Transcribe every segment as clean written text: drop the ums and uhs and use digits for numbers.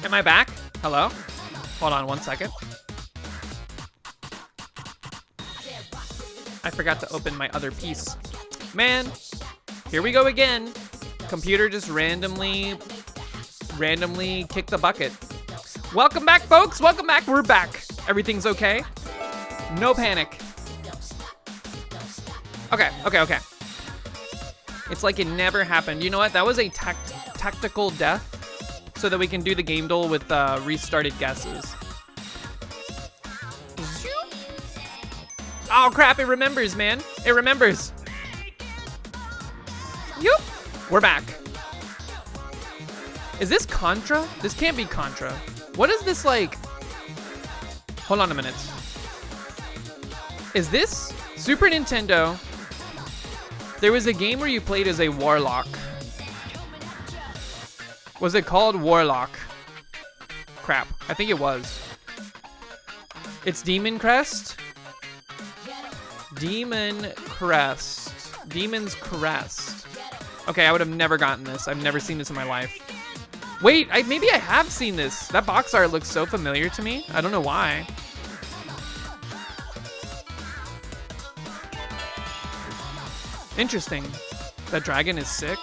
Am I back? Hello? Hold on 1 second. I forgot to open my other piece. Man, here we go again. Computer just randomly kicked the bucket. Welcome back, folks. Welcome back. We're back. Everything's okay. No panic. Okay. It's like it never happened. You know what? That was a tactical death so that we can do the game duel with restarted guesses. Oh crap, it remembers, man. It remembers. Yup. We're back. Is this Contra? This can't be Contra. What is this like? Hold on a minute. Is this Super Nintendo? There was a game where you played as a warlock. Was it called Warlock? Crap, I think it was. It's Demon Crest? Demon's Crest. Okay, I would have never gotten this. I've never seen this in my life. Wait, maybe I have seen this. That box art looks so familiar to me. I don't know why. Interesting. That dragon is sick.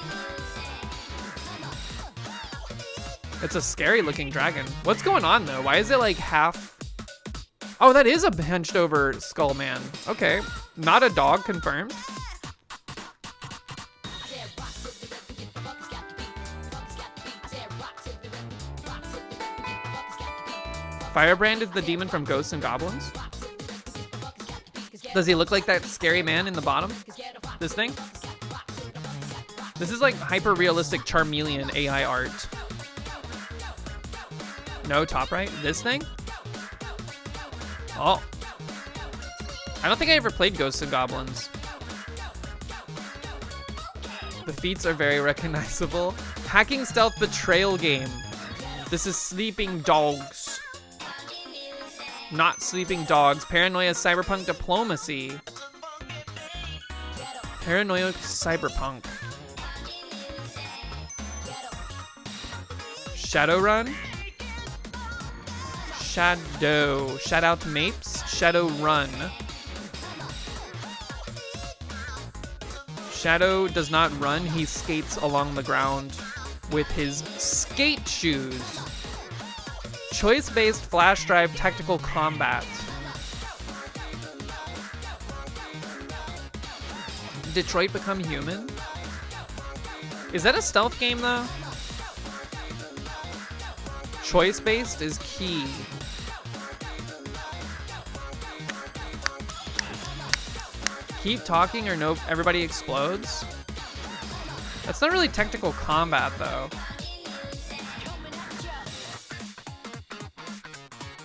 It's a scary looking dragon. What's going on though? Why is it like half? Oh, that is a hunched over skull man. Okay, not a dog, confirmed. Firebrand is the demon from Ghosts and Goblins. Does he look like that scary man in the bottom? This thing? This is like hyper realistic Charmeleon AI art. No, top right? This thing? Oh. I don't think I ever played Ghosts and Goblins. The feats are very recognizable. Hacking stealth betrayal game. This is Sleeping Dogs. Not Sleeping Dogs. Paranoia Cyberpunk Diplomacy. Paranoia Cyberpunk. Shadowrun. Shout out to Mapes. Shadowrun. Shadow does not run, he skates along the ground with his skate shoes. Choice-based flash drive tactical combat. Detroit Become Human? Is that a stealth game though? Choice-based is key. Keep talking or nope, everybody explodes? That's not really tactical combat though.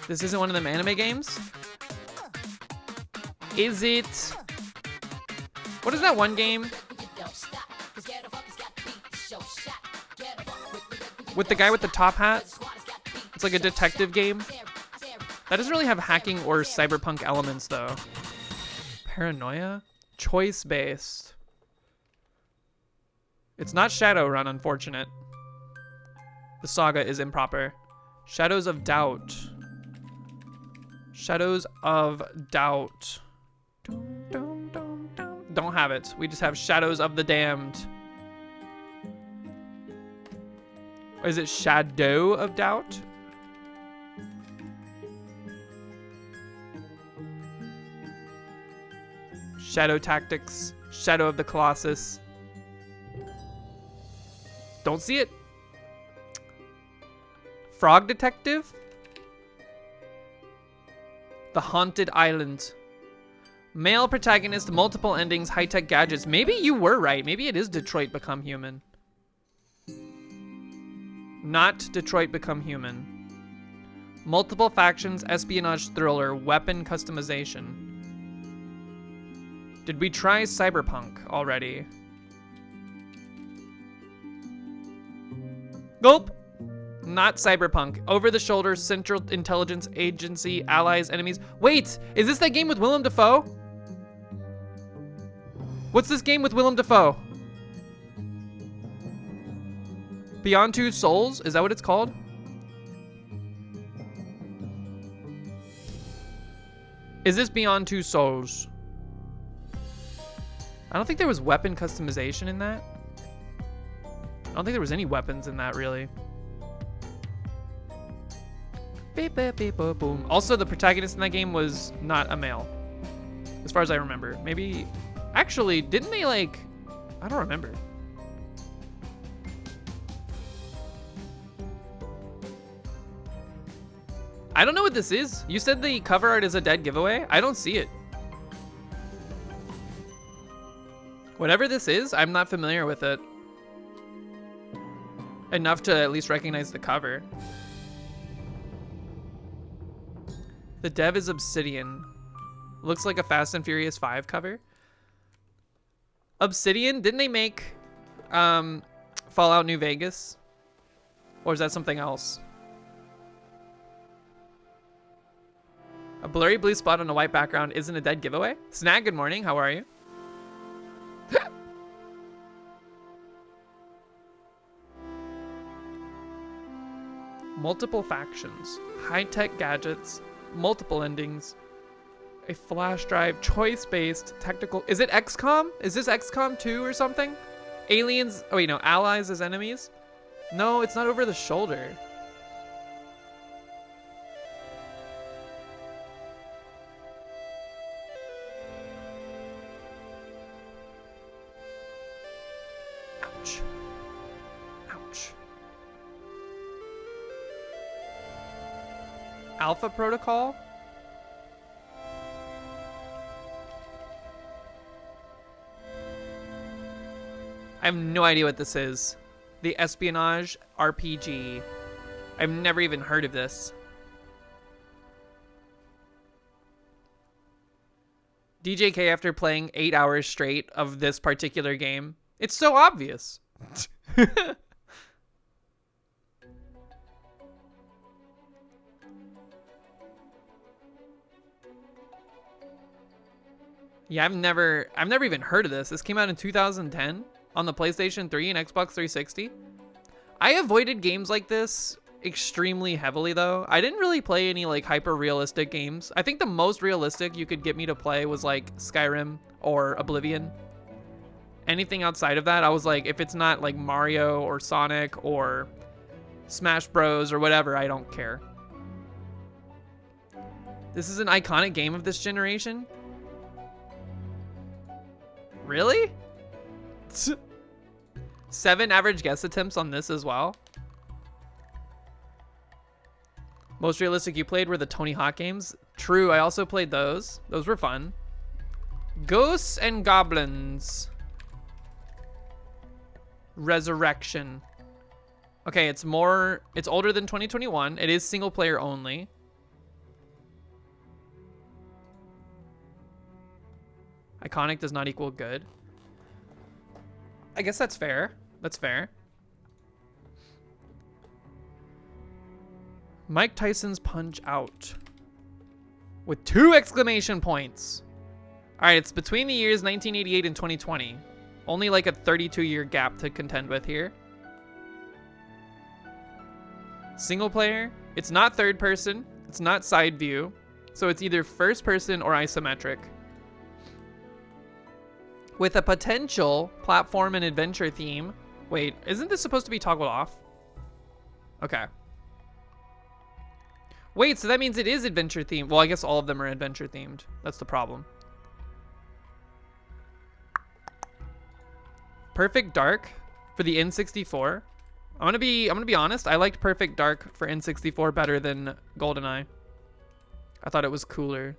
This isn't one of them anime games? Is it? What is that one game? With the guy with the top hat? It's like a detective game. That doesn't really have hacking or cyberpunk elements though. Paranoia? Choice-based. It's not Shadowrun, unfortunate. The saga is improper. Shadows of Doubt. Shadows of Doubt. Don't have it. We just have Shadows of the Damned. Is it Shadow of Doubt? Shadow Tactics. Shadow of the Colossus. Don't see it. Frog Detective? The Haunted Island. Male protagonist, multiple endings, high-tech gadgets. Maybe you were right. Maybe it is Detroit Become Human. Not Detroit Become Human. Multiple factions, espionage thriller, weapon customization. Did we try Cyberpunk already? Gulp. Not Cyberpunk. Over the shoulder, Central Intelligence Agency, allies, enemies. Wait, is this that game with Willem Dafoe? What's this game with Willem Dafoe? Beyond Two Souls? Is that what it's called? Is this Beyond Two Souls? I don't think there was weapon customization in that. I don't think there was any weapons in that, really. Beep, beep, beep, boop, boom. Also, the protagonist in that game was not a male, as far as I remember. Maybe, actually, didn't they like? I don't remember. I don't know what this is. You said the cover art is a dead giveaway. I don't see it. Whatever this is, I'm not familiar with it enough to at least recognize the cover. The dev is Obsidian. Looks like a Fast and Furious 5 cover. Obsidian, didn't they make Fallout New Vegas? Or is that something else? A blurry blue spot on a white background isn't a dead giveaway? Snag, good morning. How are you? Multiple factions, high-tech gadgets, multiple endings, a flash drive, choice-based, technical... Is it XCOM? Is this XCOM 2 or something? Aliens... Oh, wait, no. Allies as enemies? No, it's not over the shoulder. Ouch. Ouch. Alpha Protocol? I have no idea what this is. The Espionage RPG. I've never even heard of this. DJK after playing 8 hours straight of this particular game. It's so obvious. Yeah, I've never even heard of this. This came out in 2010 on the PlayStation 3 and Xbox 360. I avoided games like this extremely heavily though. I didn't really play any like hyper realistic games. I think the most realistic you could get me to play was like Skyrim or Oblivion. Anything outside of that, I was like, if it's not like Mario or Sonic or Smash Bros or whatever, I don't care. This is an iconic game of this generation. Really? 7 average guess attempts on this as well. Most realistic you played were the Tony Hawk games. True, I also played those. Those were fun. Ghosts and Goblins. Resurrection. Okay, it's older than 2021. It is single player only. Iconic does not equal good. I guess that's fair. That's fair. Mike Tyson's Punch Out. With 2 exclamation points. Alright, it's between the years 1988 and 2020. Only like a 32-year gap to contend with here. Single player. It's not third person. It's not side view. So it's either first person or isometric. With a potential platform and adventure theme. Wait, isn't this supposed to be toggled off? Okay. Wait, so that means it is adventure themed. Well, I guess all of them are adventure themed. That's the problem. Perfect Dark for the N64. I'm gonna be honest. I liked Perfect Dark for N64 better than GoldenEye. I thought it was cooler.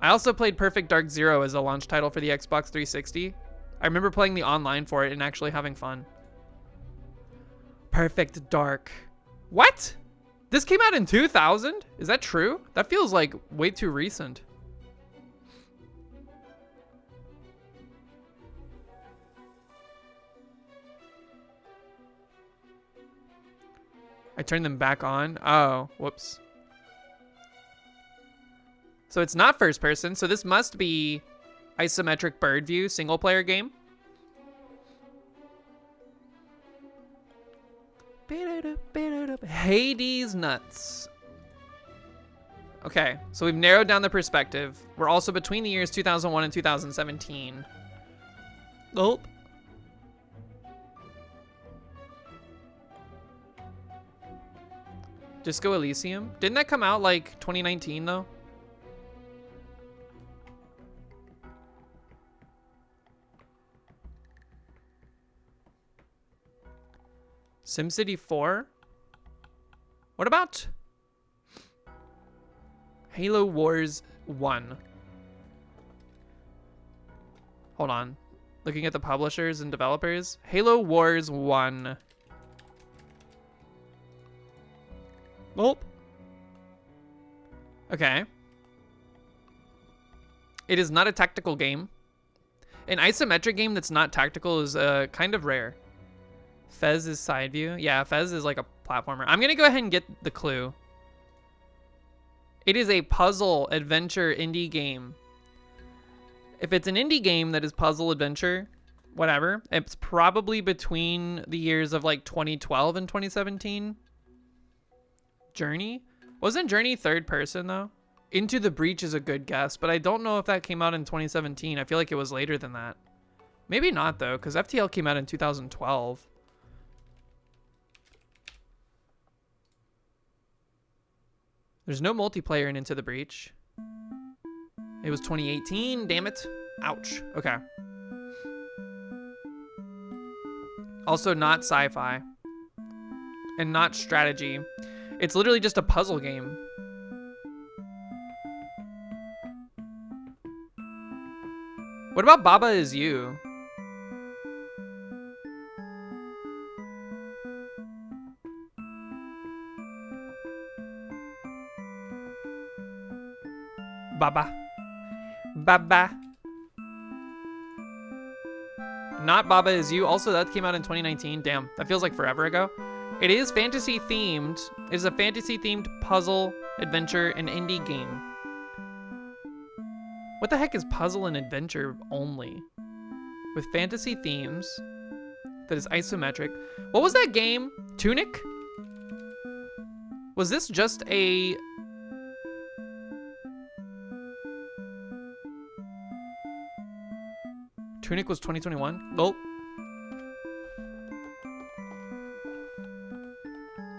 I also played Perfect Dark Zero as a launch title for the Xbox 360. I remember playing the online for it and actually having fun. Perfect Dark. What? This came out in 2000? Is that true? That feels like way too recent. I turned them back on. Oh, whoops. So it's not first person, so this must be isometric bird view single player game. Hades Nuts. Okay, so we've narrowed down the perspective. We're also between the years 2001 and 2017. Oh. Disco Elysium? Didn't that come out like 2019 though? SimCity 4? What about Halo Wars 1? Hold on. Looking at the publishers and developers. Halo Wars 1. Oh. Okay. It is not a tactical game. An isometric game that's not tactical is kind of rare. Fez is side view. Yeah, Fez is like a platformer. I'm going to go ahead and get the clue. It is a puzzle adventure indie game. If it's an indie game that is puzzle adventure, whatever, it's probably between the years of like 2012 and 2017. Journey? Wasn't Journey third person though? Into the Breach is a good guess, but I don't know if that came out in 2017. I feel like it was later than that. Maybe not though, because FTL came out in 2012. There's no multiplayer in Into the Breach. It was 2018, damn it. Ouch. Okay. Also not sci-fi. And not strategy. It's literally just a puzzle game. What about Baba Is You? Baba. Baba. Not Baba Is You. Also, that came out in 2019. Damn, that feels like forever ago. It is fantasy themed. It is a fantasy themed puzzle, adventure, and indie game. What the heck is puzzle and adventure only? With fantasy themes that is isometric. What was that game? Tunic? Was this just a... Tunic was 2021? Oh.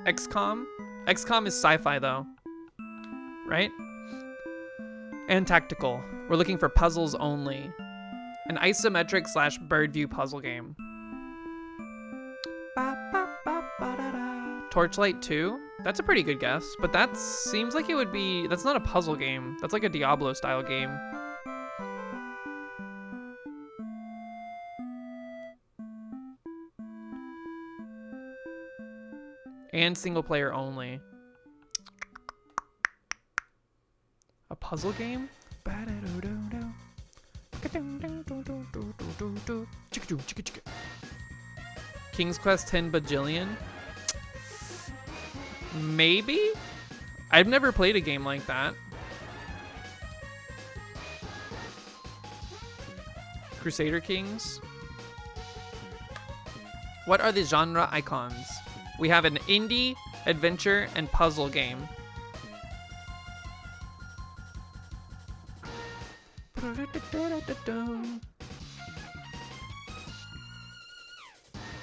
XCOM? XCOM is sci-fi though. Right? And tactical. We're looking for puzzles only. An isometric / bird view puzzle game. Torchlight 2? That's a pretty good guess, but that seems like it would be... That's not a puzzle game. That's like a Diablo style game. And single player only. A puzzle game? King's Quest 10 Bajillion? Maybe? I've never played a game like that. Crusader Kings? What are the genre icons? We have an indie, adventure, and puzzle game.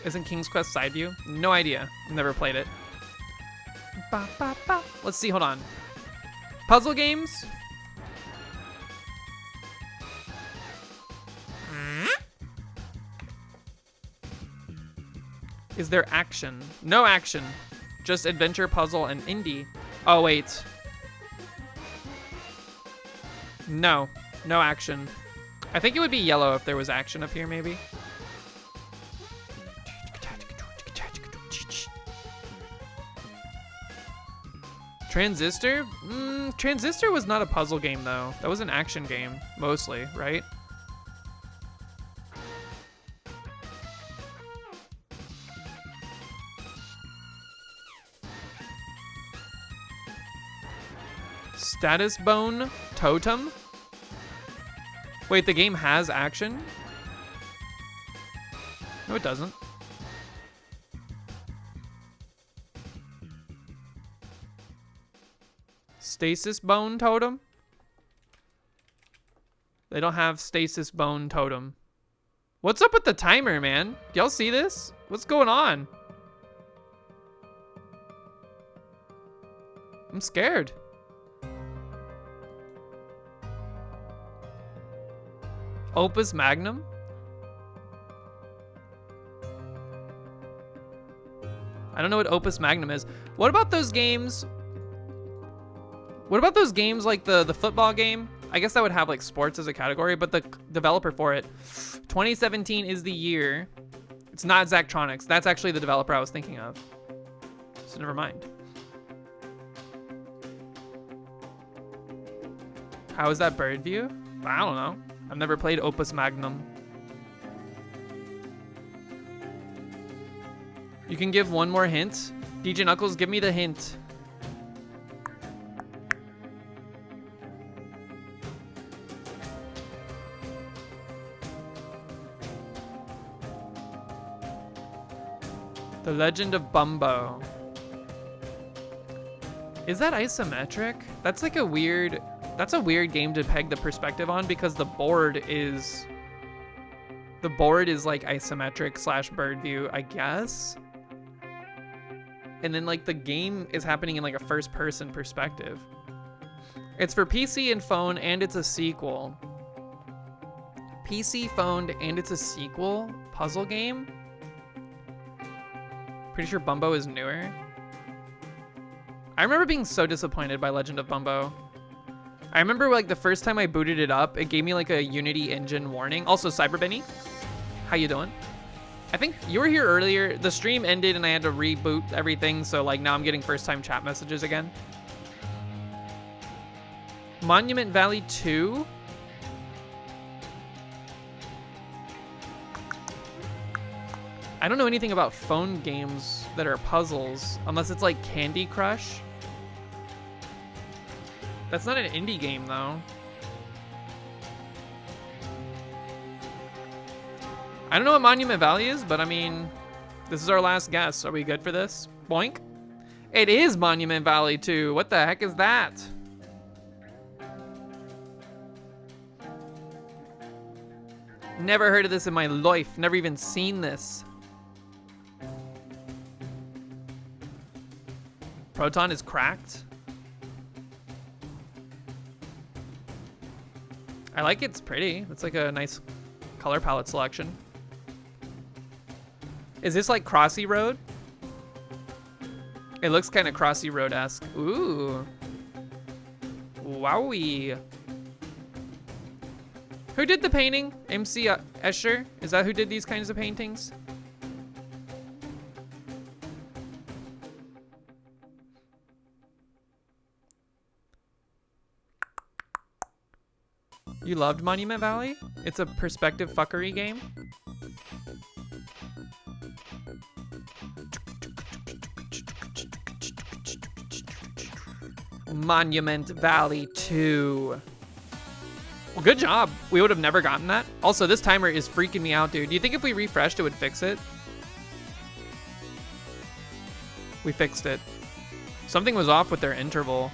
Isn't King's Quest side view? No idea. Never played it. Let's see, hold on. Puzzle games? Is there action? No action. Just adventure, puzzle, and indie. Oh, wait. No. No action. I think it would be yellow if there was action up here, maybe. Transistor? Transistor was not a puzzle game, though. That was an action game, mostly, right? Status Bone Totem? Wait, the game has action? No, it doesn't. Stasis bone totem? They don't have stasis bone totem. What's up with the timer, man? Y'all see this? What's going on? I'm scared. Opus Magnum? I don't know what Opus Magnum is. What about those games? What about those games like the football game? I guess that would have like sports as a category, but the developer for it, 2017 is the year. It's not Zachtronics. That's actually the developer I was thinking of. So never mind. How is that bird view? I don't know. I've never played Opus Magnum. You can give one more hint. DJ Knuckles, give me the hint. The Legend of Bumbo. Is that isometric? That's like a weird, that's a weird game to peg the perspective on because the board is like isometric slash bird view, I guess. And then like the game is happening in like a first person perspective. It's for PC and phone and it's a sequel. PC, phone, and it's a sequel puzzle game. Pretty sure Bumbo is newer. I remember being so disappointed by Legend of Bumbo. I remember like the first time I booted it up, it gave me like a Unity engine warning. Also, Cyberbenny, how you doing? I think you were here earlier. The stream ended and I had to reboot everything. So like now I'm getting first time chat messages again. Monument Valley 2. I don't know anything about phone games that are puzzles, unless it's like Candy Crush. That's not an indie game, though. I don't know what Monument Valley is, but I mean, this is our last guess. Are we good for this? Boink. It is Monument Valley 2. What the heck is that? Never heard of this in my life. Never even seen this. Proton is cracked. I like it. It's pretty. It's like a nice color palette selection. Is this like Crossy Road? It looks kind of Crossy Road-esque. Ooh. Wowie. Who did the painting? MC Escher? Is that who did these kinds of paintings? You loved Monument Valley? It's a perspective fuckery game. Monument Valley 2. Well, good job. We would have never gotten that. Also, this timer is freaking me out, dude. Do you think if we refreshed, it would fix it? We fixed it. Something was off with their interval.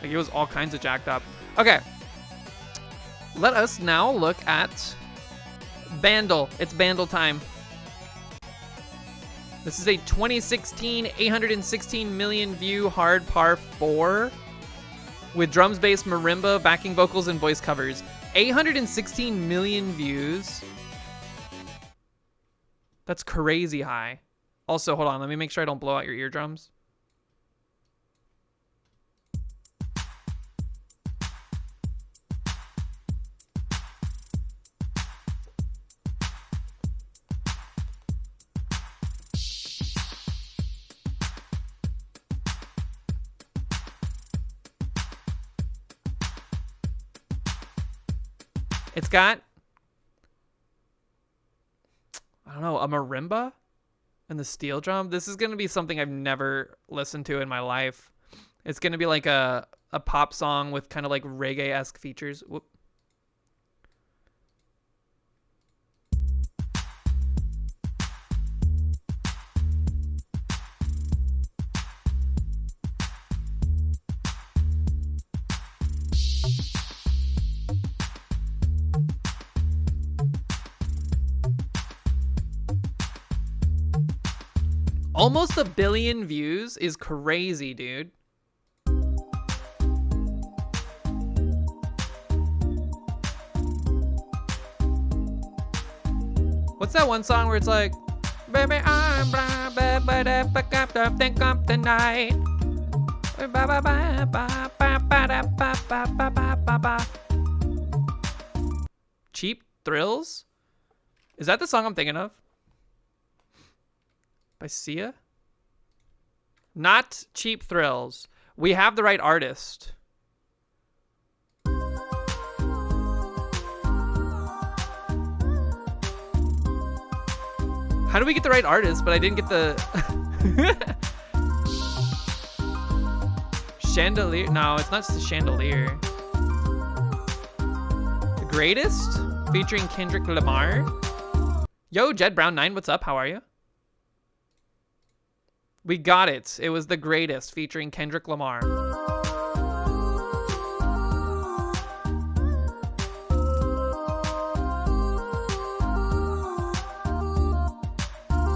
Like, it was all kinds of jacked up. Okay. Let us now look at Bandle. It's Bandle time. This is a 2016 816 million view hard par 4 with drums, bass, marimba, backing vocals, and voice covers. 816 million views. That's crazy high. Also, hold on. Let me make sure I don't blow out your eardrums. It's got, I don't know, a marimba and the steel drum. This is going to be something I've never listened to in my life. It's going to be like a pop song with kind of like reggae-esque features. Whoop. Almost 1 billion views is crazy, dude. What's that one song where it's like, baby, I'm blah, blah, blah, blah, blah, blah, think of the night. Ba, ba, ba, ba, ba, ba, ba, ba, ba, ba, ba. Cheap Thrills? Is that the song I'm thinking of? By Sia? Not Cheap Thrills. We have the right artist. How do we get the right artist, but I didn't get the... Chandelier? No, it's not the Chandelier. The Greatest? Featuring Kendrick Lamar. Yo, Jed Brown 9, what's up? How are you? We got it. It was The Greatest featuring Kendrick Lamar.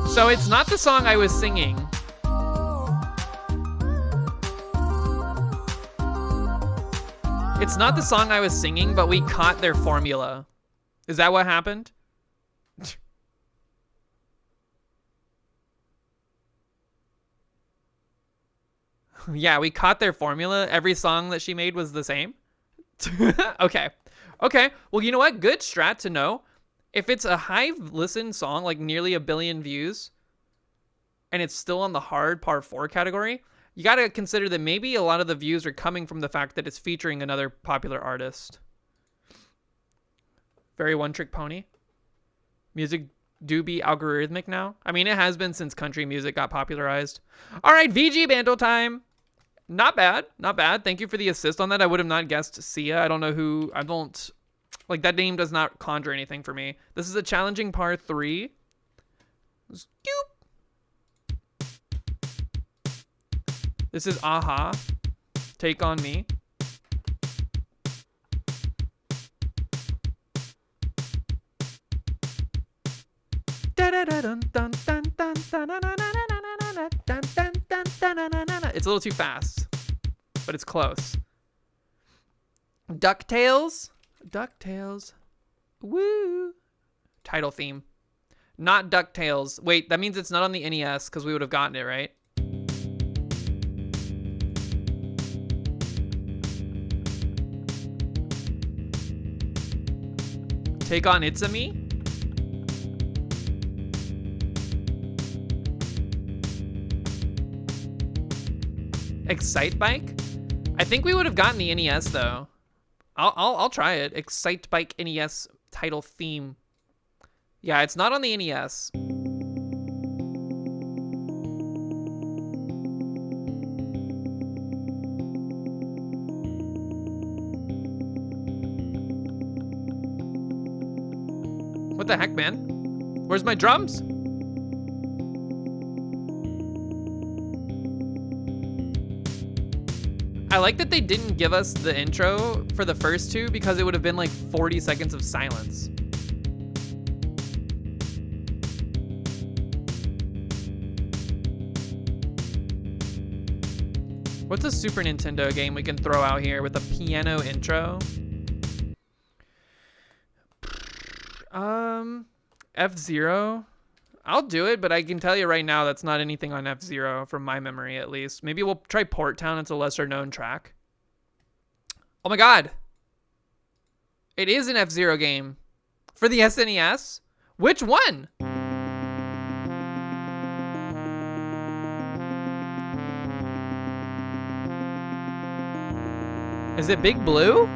So it's not the song I was singing. It's not the song I was singing, but we caught their formula. Is that what happened? Yeah, we caught their formula. Every song that she made was the same. Okay. Okay. Well, you know what? Good strat to know. If it's a high listen song, like nearly 1 billion views, and it's still on the hard par 4 category, you got to consider that maybe a lot of the views are coming from the fact that it's featuring another popular artist. Very one trick pony. Music do be algorithmic now. I mean, it has been since country music got popularized. All right, VG Bando time. Not bad. Not bad. Thank you for the assist on that. I would have not guessed Sia. I don't know who. I don't... Like, that name does not conjure anything for me. This is a challenging par 3. Scoop. This is Aha. Take on Me. It's a little too fast, but it's close. DuckTales. DuckTales. Woo. Title theme. Not DuckTales. Wait, that means it's not on the NES because we would have gotten it, right? Take on It's-A-Me. Excite Bike? I think we would have gotten the NES though. I'll try it. Excite Bike NES title theme. Yeah, it's not on the NES. What the heck, man? Where's my drums? I like that they didn't give us the intro for the first two because it would have been like 40 seconds of silence. What's a Super Nintendo game we can throw out here with a piano intro? F-Zero. I'll do it, but I can tell you right now that's not anything on F-Zero from my memory, at least. Maybe we'll try Port Town. It's a lesser known track. Oh my god. It is an F-Zero game. For the SNES? Which one? Is it Big Blue?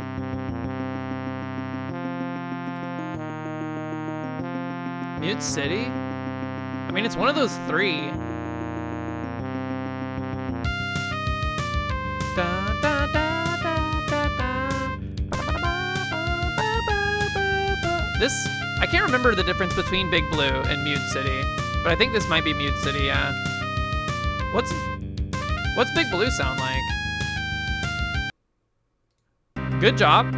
Mute City? I mean, it's one of those three. This, I can't remember the difference between Big Blue and Mute City, but I think this might be Mute City, yeah. What's Big Blue sound like? Good job.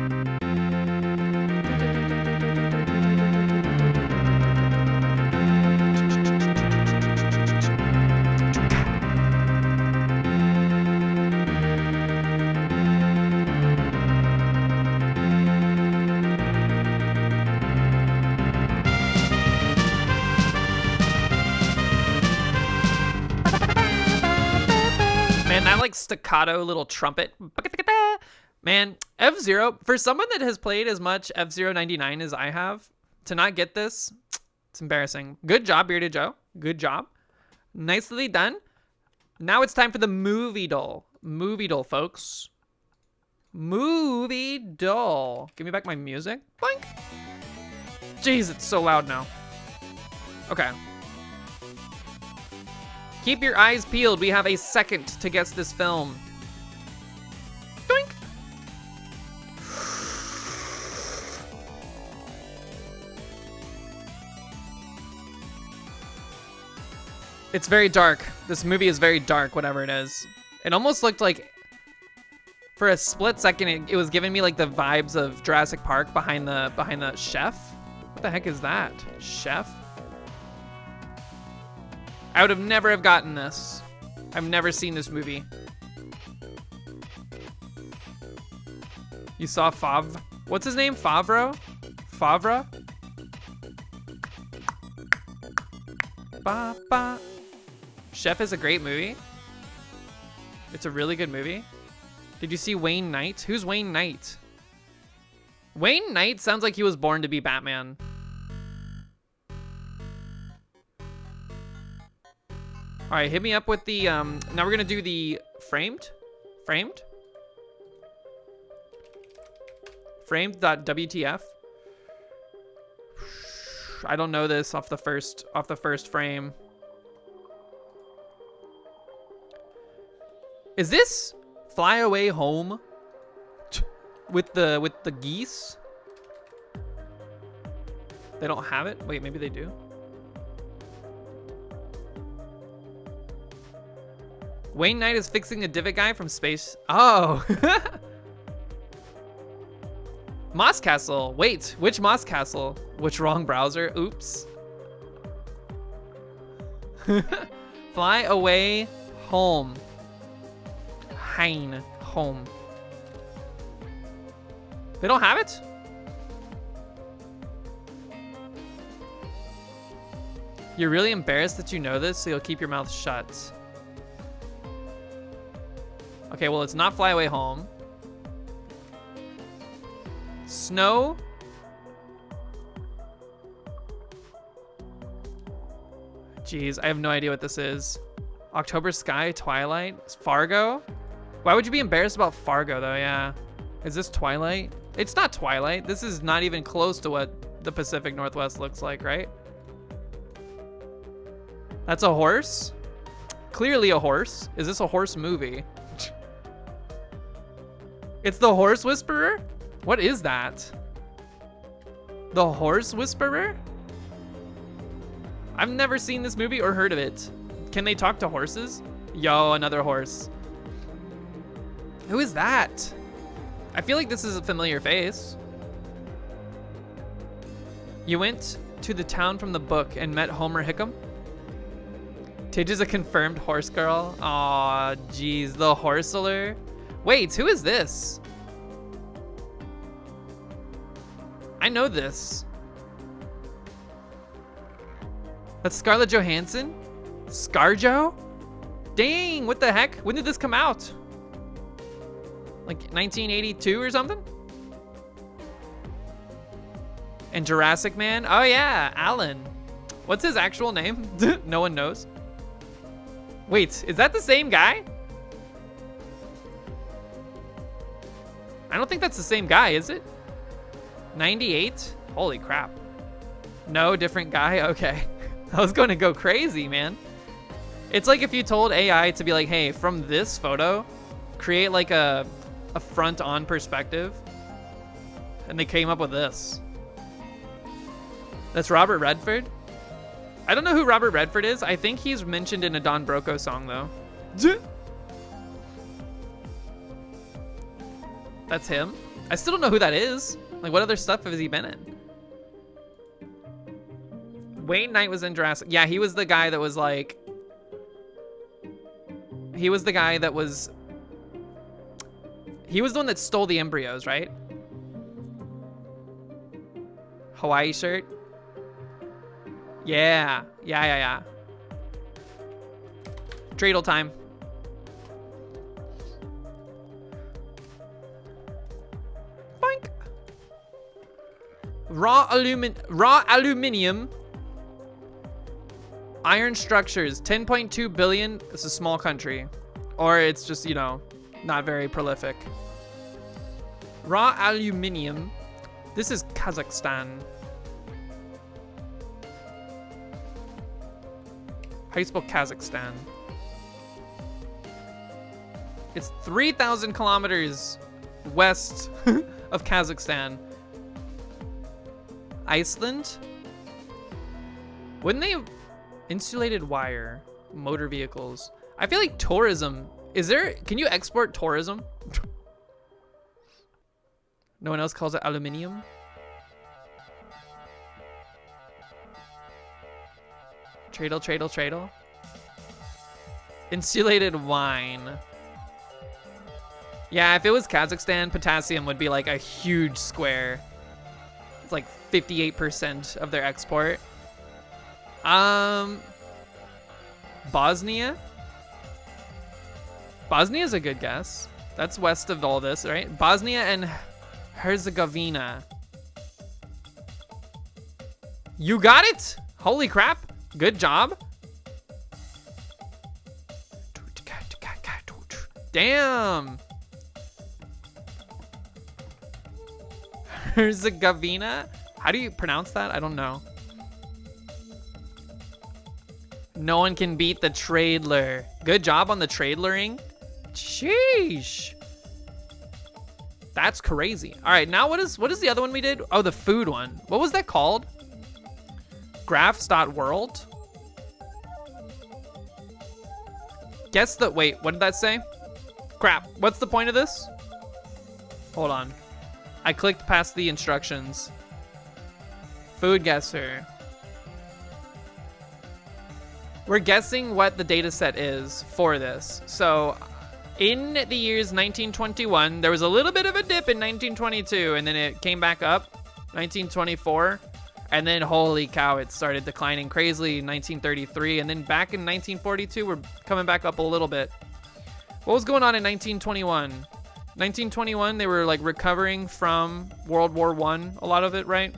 Man, that like staccato little trumpet. Man, F-Zero, for someone that has played as much F-Zero 99 as I have, to not get this, it's embarrassing. Good job, Bearded Joe. Good job. Nicely done. Now it's time for the movie doll. Movie doll, folks. Movie doll. Give me back my music. Boink. Jeez, it's so loud now. Okay. Keep your eyes peeled. We have a second to guess this film. Doink. It's very dark. This movie is very dark, whatever it is. It almost looked like, for a split second, it was giving me like the vibes of Jurassic Park behind the chef. What the heck is that? Chef? I would have never have gotten this. I've never seen this movie. You saw Fav? What's his name? Favreau? Favre? Ba, ba. Chef is a great movie. It's a really good movie. Did you see Wayne Knight? Who's Wayne Knight? Wayne Knight sounds like he was born to be Batman. All right, hit me up with the, now we're gonna do the framed? Framed? Framed.wtf. I don't know this off the first frame. Is this Fly Away Home with the geese? They don't have it? Wait, maybe they do. Wayne Knight is fixing a divot guy from space. Oh. Moss Castle. Wait, which Moss Castle? Which wrong browser? Oops. Fly Away Home. Hein. Home. They don't have it? You're really embarrassed that you know this, so you'll keep your mouth shut. Okay, well, it's not Fly Away Home. Snow. Jeez, I have no idea what this is. October Sky, Twilight, Fargo. Why would you be embarrassed about Fargo, though? Yeah. Is this Twilight? It's not Twilight. This is not even close to what the Pacific Northwest looks like, right? That's a horse? Clearly a horse. Is this a horse movie? It's the Horse Whisperer? What is that? The Horse Whisperer? I've never seen this movie or heard of it. Can they talk to horses? Yo, another horse. Who is that? I feel like this is a familiar face. You went to the town from the book and met Homer Hickam? Tidge is a confirmed horse girl. Aw, jeez, the Horseler. Wait, who is this? I know this. That's Scarlett Johansson? Scarjo? Dang, what the heck? When did this come out? Like 1982 or something? And Jurassic Man? Oh yeah, Alan. What's his actual name? No one knows. Wait, is that the same guy? I don't think that's the same guy, is it? 98? Holy crap. No, different guy? Okay. I was going to go crazy, man. It's like if you told AI to be like, hey, from this photo, create like a front-on perspective. And they came up with this. That's Robert Redford? I don't know who Robert Redford is. I think he's mentioned in a Don Broco song, though. That's him? I still don't know who that is. Like, what other stuff has he been in? Wayne Knight was in Jurassic. Yeah, he was the guy that was like... He was the guy that was... He was the one that stole the embryos, right? Hawaii shirt? Yeah. Yeah. Dreidel time. Raw aluminium. Iron structures, 10.2 billion. It's a small country. Or it's just, you know, not very prolific. Raw aluminium. This is Kazakhstan. How do you spell Kazakhstan? It's 3,000 kilometers west of Kazakhstan. Iceland? Wouldn't they... Insulated wire, motor vehicles. I feel like tourism. Is there, can you export tourism? No one else calls it aluminium? Tradle. Insulated wine. Yeah, if it was Kazakhstan, potassium would be like a huge square. It's like 58% of their export. Bosnia? Bosnia's a good guess. That's west of all this, right? Bosnia and Herzegovina. You got it? Holy crap. Good job. Damn. Herzegovina? How do you pronounce that? I don't know. No one can beat the Tradler. Good job on the Tradlering. Sheesh. That's crazy. All right, now what is the other one we did? Oh, the food one. What was that called? Graphs.world? Guess the, wait, what did that say? Crap, what's the point of this? Hold on. I clicked past the instructions. Food guesser. We're guessing what the data set is for this. So in the years 1921, there was a little bit of a dip in 1922, and then it came back up 1924. And then holy cow, it started declining crazily in 1933. And then back in 1942, we're coming back up a little bit. What was going on in 1921? 1921, they were like recovering from World War I, a lot of it, right?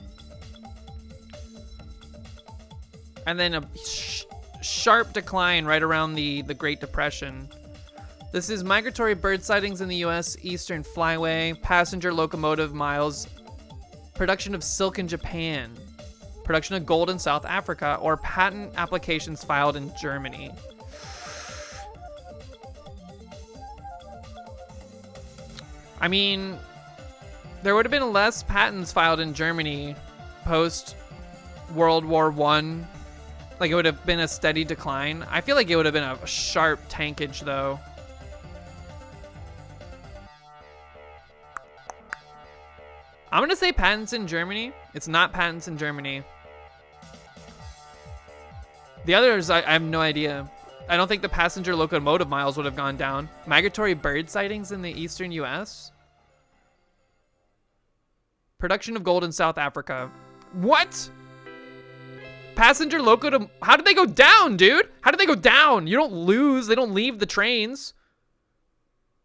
And then a sharp decline right around the Great Depression. This is migratory bird sightings in the US Eastern Flyway, passenger locomotive miles, production of silk in Japan, production of gold in South Africa, or patent applications filed in Germany. I mean, there would have been less patents filed in Germany post World War I. Like, it would have been a steady decline. I feel like it would have been a sharp tankage, though. I'm gonna say patents in Germany. It's not patents in Germany. The others, I have no idea. I don't think the passenger locomotive miles would have gone down. Migratory bird sightings in the eastern US. Production of gold in South Africa. What? Passenger locomotive, how did they go down, dude? How did they go down? You don't lose, they don't leave the trains.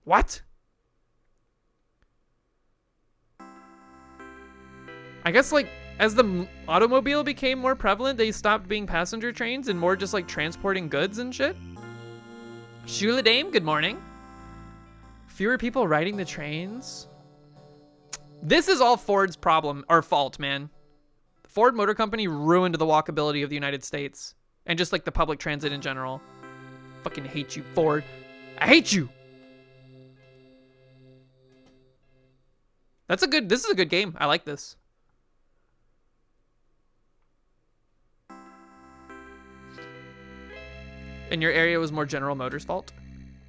What? I guess like as the automobile became more prevalent, they stopped being passenger trains and more just like transporting goods and shit. Shula Dame, good morning. Fewer people riding the trains. This is all Ford's problem or fault, man. Ford Motor Company ruined the walkability of the United States and just like the public transit in general. Fucking hate you, Ford. I hate you. This is a good game. I like this. And your area was more General Motors' fault?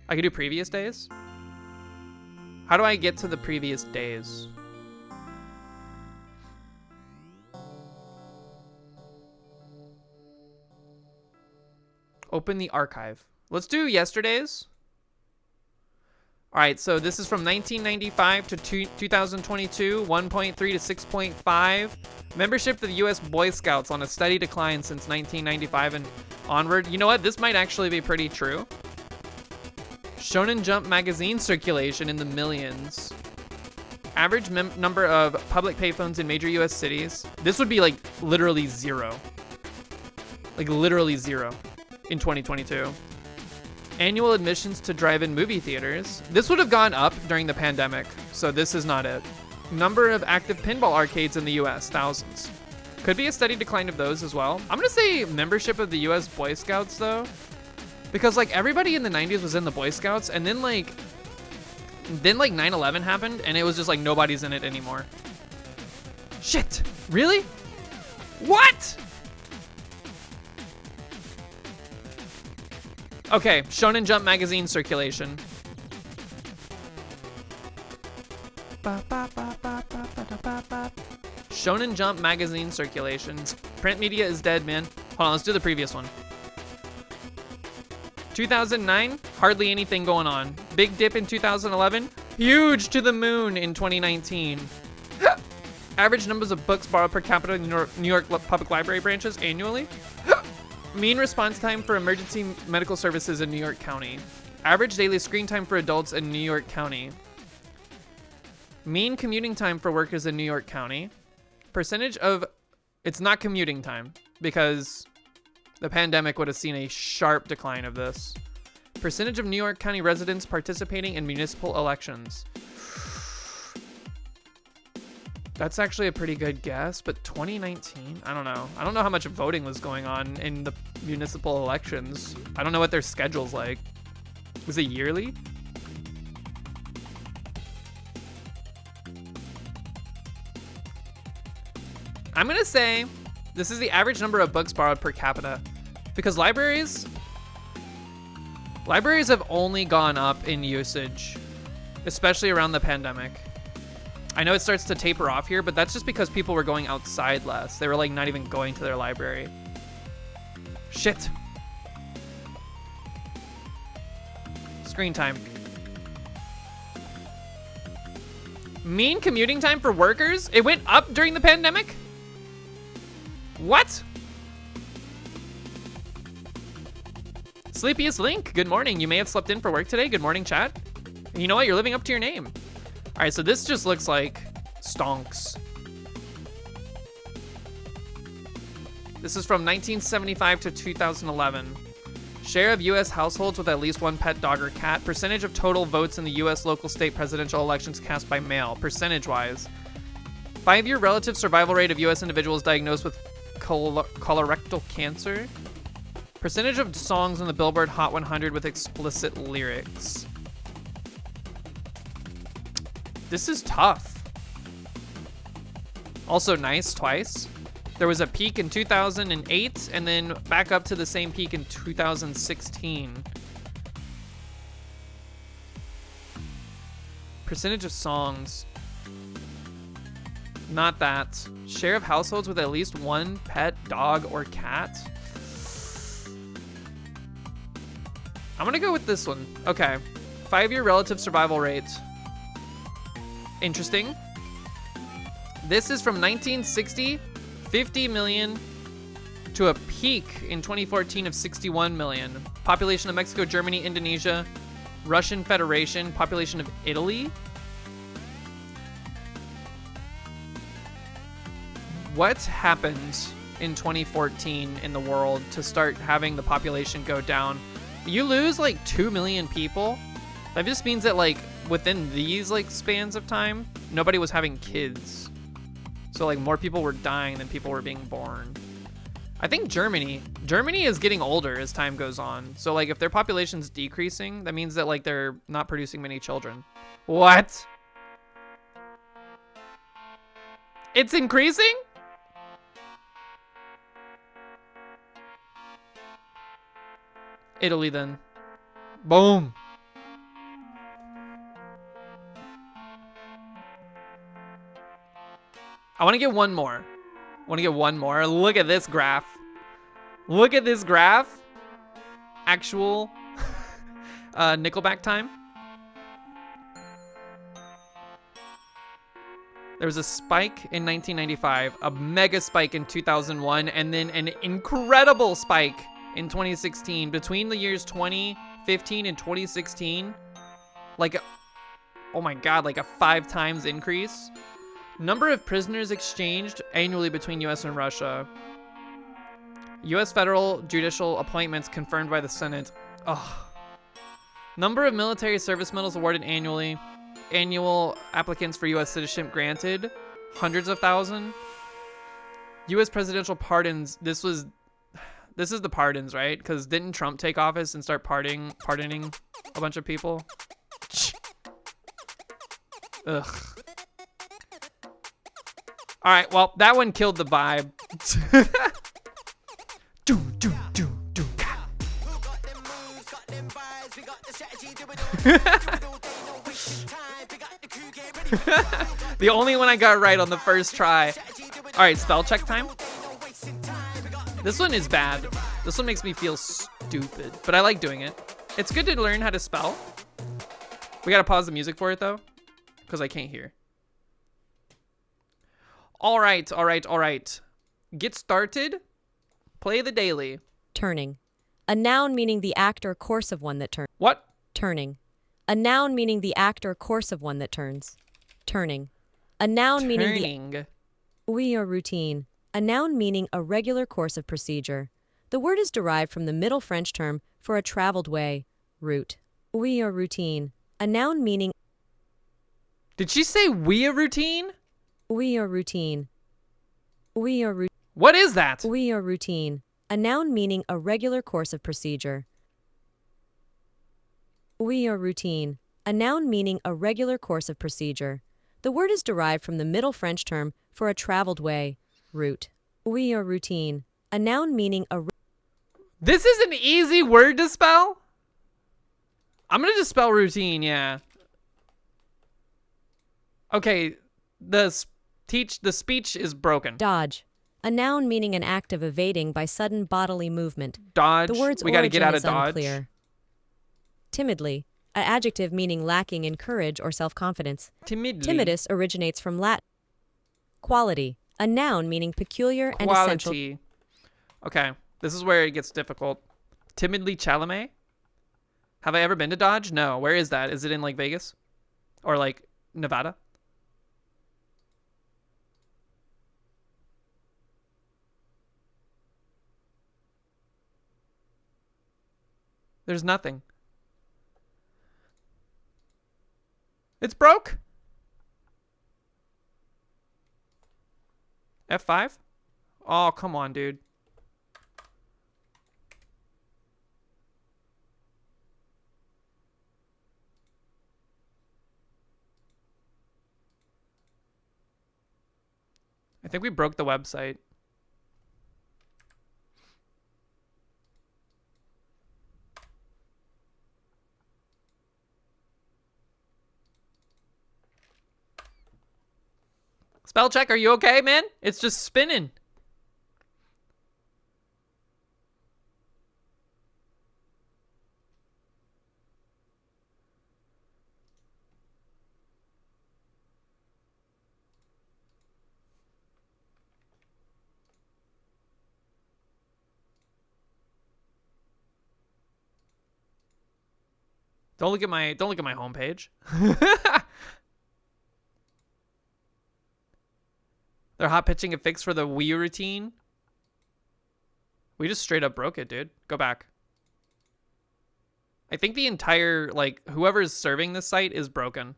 I could do previous days. How do I get to the previous days? Open the archive. Let's do yesterday's. All right, so this is from 1995 to 2022, 1.3 to 6.5. Membership to the U.S. Boy Scouts on a steady decline since 1995 and onward. You know what? This might actually be pretty true. Shonen Jump magazine circulation in the millions. Average number of public payphones in major US cities. This would be like literally zero. Like literally zero in 2022. Annual admissions to drive-in movie theaters. This would have gone up during the pandemic, so this is not it. Number of active pinball arcades in the US, thousands. Could be a steady decline of those as well. I'm gonna say membership of the US Boy Scouts though, because like everybody in the 90s was in the Boy Scouts, and then like 9/11 happened, and it was just like nobody's in it anymore. Shit, really? What? Okay, Shonen Jump magazine circulation. Shonen Jump magazine circulation. Print media is dead, man. Hold on, let's do the previous one. 2009, hardly anything going on. Big dip in 2011, huge to the moon in 2019. Average numbers of books borrowed per capita in New York Public Library branches annually. Mean response time for emergency medical services in New York County. Average daily screen time for adults in New York County. Mean commuting time for workers in New York County. Percentage of, it's not commuting time because the pandemic would have seen a sharp decline of this. Percentage of New York County residents participating in municipal elections. That's actually a pretty good guess, but 2019, I don't know. I don't know how much voting was going on in the municipal elections. I don't know what their schedule's like. Was it yearly? I'm gonna say this is the average number of books borrowed per capita, because libraries have only gone up in usage, especially around the pandemic. I know it starts to taper off here, but that's just because people were going outside less. They were like not even going to their library. Shit. Screen time. Mean commuting time for workers? It went up during the pandemic? What? Sleepiest Link, good morning. You may have slept in for work today. Good morning, chat. And you know what? You're living up to your name. All right, so this just looks like stonks. This is from 1975 to 2011. Share of U.S. households with at least one pet dog or cat. Percentage of total votes in the U.S. local state presidential elections cast by mail, percentage-wise. 5-year relative survival rate of U.S. individuals diagnosed with colorectal cancer. Percentage of songs on the Billboard Hot 100 with explicit lyrics. This is tough. Also nice twice. There was a peak in 2008 and then back up to the same peak in 2016. Percentage of songs. Not that. Share of households with at least one pet, dog, or cat. I'm gonna go with this one. Okay. 5-year relative survival rate. Interesting. This is from 1960, 50 million, to a peak in 2014 of 61 million. Population of Mexico, Germany, Indonesia, Russian Federation, population of Italy. What happened in 2014 in the world to start having the population go down? You lose like 2 million people. That just means that like within these like spans of time, nobody was having kids. So like more people were dying than people were being born. I think Germany is getting older as time goes on. So like if their population's decreasing, that means that like they're not producing many children. What? It's increasing? Italy then. Boom. I want to get one more. Look at this graph. Look at this graph. Actual Nickelback time. There was a spike in 1995, a mega spike in 2001, and then an incredible spike in 2016. Between the years 2015 and 2016, like Oh my god, like a 5 times increase. Number of prisoners exchanged annually between US and Russia. US federal judicial appointments confirmed by the Senate. Ugh. Number of military service medals awarded annually. Annual applicants for US citizenship granted. Hundreds of thousands. US presidential pardons. This is the pardons, right? Because didn't Trump take office and start pardoning a bunch of people? Ugh. All right, well, that one killed the vibe. The only one I got right on the first try. All right, spell check time. This one is bad. This one makes me feel stupid, but I like doing it. It's good to learn how to spell. We gotta pause the music for it though, because I can't hear. All right. Get started. Play the daily. Turning. A noun meaning the act or course of one that turns. What? Turning. A noun meaning the act or course of one that turns. Turning. A noun meaning the... We or routine. A noun meaning a regular course of procedure. The word is derived from the Middle French term for a traveled way, route. We or routine. A noun meaning... Did she say we a routine? We or routine. We or routine. What is that? We or routine. A noun meaning a regular course of procedure. We or routine. A noun meaning a regular course of procedure. The word is derived from the Middle French term for a traveled way, route. We or routine. A noun meaning a... This is an easy word to spell? I'm gonna just spell routine, yeah. Okay, the speech is broken. Dodge. A noun meaning an act of evading by sudden bodily movement. Dodge. The word's we gotta get out of origin is dodge. unclear. Timidly. An adjective meaning lacking in courage or self-confidence. Timidly. Timidus originates from Latin. Quality. A noun meaning peculiar and essential. Quality. Okay, this is where it gets difficult. Timidly Chalamet? Have I ever been to Dodge? No. Where is that? Is it in like Vegas? Or like Nevada? There's nothing. It's broke. F5? Oh, come on, dude. I think we broke the website. Spell check, are you okay, man? It's just spinning. Don't look at my homepage. They're hot pitching a fix for the Wii routine. We just straight up broke it, dude. Go back. I think the entire, like, whoever's serving this site is broken.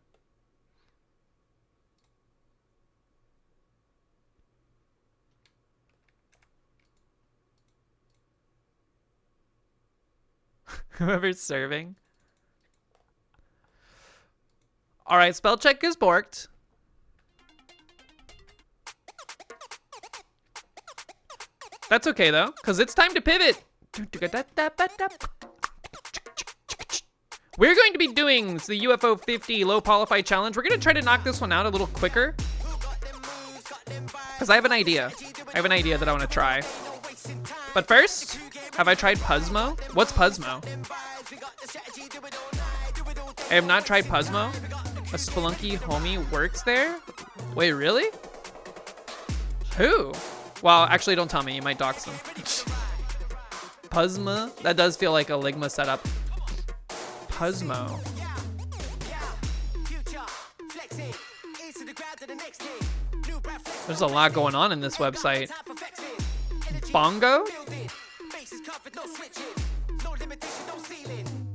Whoever's serving. All right, spell check is borked. That's okay, though, because it's time to pivot. We're going to be doing the UFO 50 low qualify challenge. We're going to try to knock this one out a little quicker, because I have an idea. I have an idea that I want to try. But first, have I tried Puzzmo? What's Puzzmo? I have not tried Puzzmo. A Spelunky homie works there? Wait, really? Who? Well, actually, don't tell me. You might dox them. Puzzmo? That does feel like a Ligma setup. Puzzmo. There's a lot going on in this website. Bongo?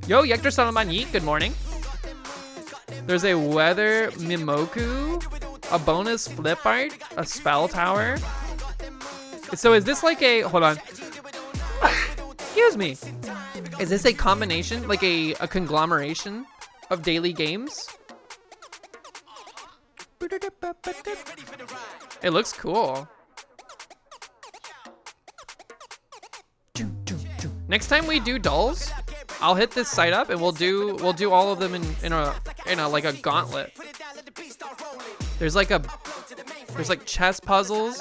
Yo, Yektor Salaman Yeet, good morning. There's a Weather Mimoku, a bonus flip art, a spell tower. So is this like a, hold on. Excuse me. Is this a combination, like a conglomeration of daily games? It looks cool. Next time we do dolls, I'll hit this site up and we'll do all of them in a like a gauntlet. There's like chess puzzles.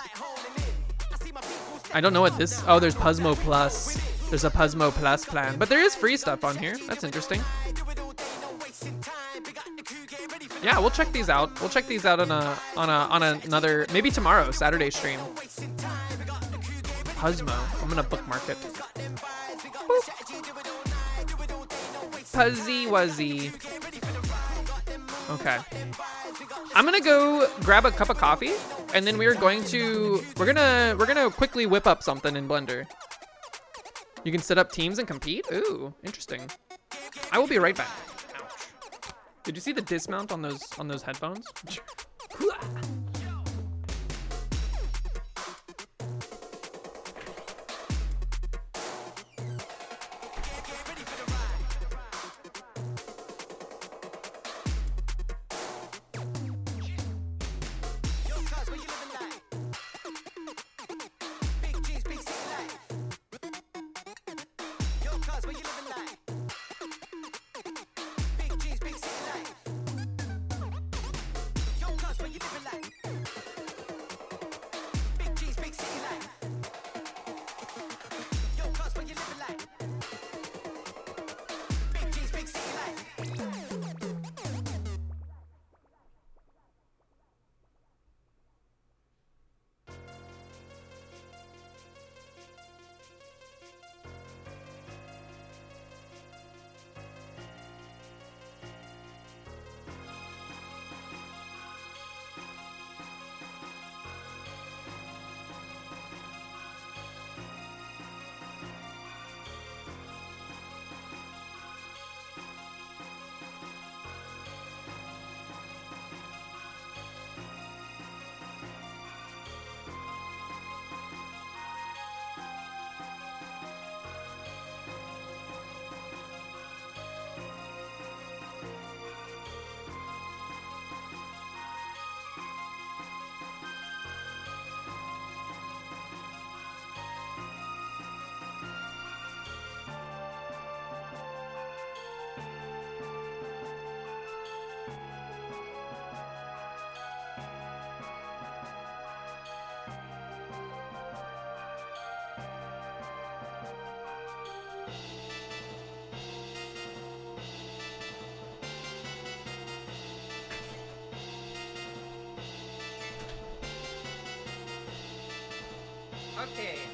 I don't know what this. Oh, there's Puzzmo Plus. There's a Puzzmo Plus plan, but there is free stuff on here. That's interesting. Yeah, we'll check these out. We'll check these out on another, maybe tomorrow, Saturday stream. Puzzmo. I'm gonna bookmark it. Boop. Puzzy Wuzzy. Okay. I'm gonna go grab a cup of coffee, and then we're gonna quickly whip up something in Blender. You can set up teams and compete. Ooh, interesting. I will be right back. Ouch. Did you see the dismount on those headphones?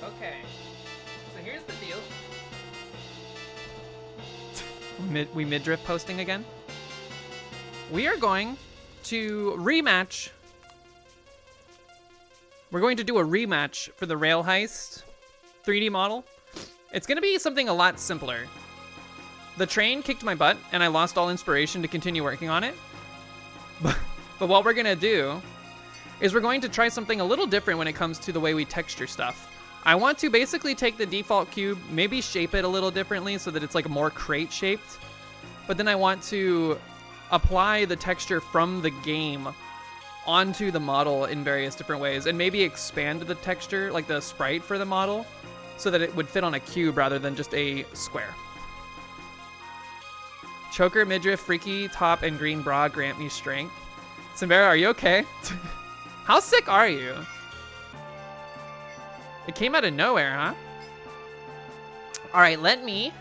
Okay. So here's the deal. We midriff posting again. We are going to rematch. We're going to do a rematch for the Rail Heist 3D model. It's going to be something a lot simpler. The train kicked my butt, and I lost all inspiration to continue working on it. But what we're going to do is we're going to try something a little different when it comes to the way we texture stuff. I want to basically take the default cube, maybe shape it a little differently so that it's like more crate shaped. But then I want to apply the texture from the game onto the model in various different ways and maybe expand the texture, like the sprite for the model, so that it would fit on a cube rather than just a square. Choker, midriff, freaky, top, and green bra grant me strength. Simbera, are you okay? How sick are you? It came out of nowhere, huh? All right, let me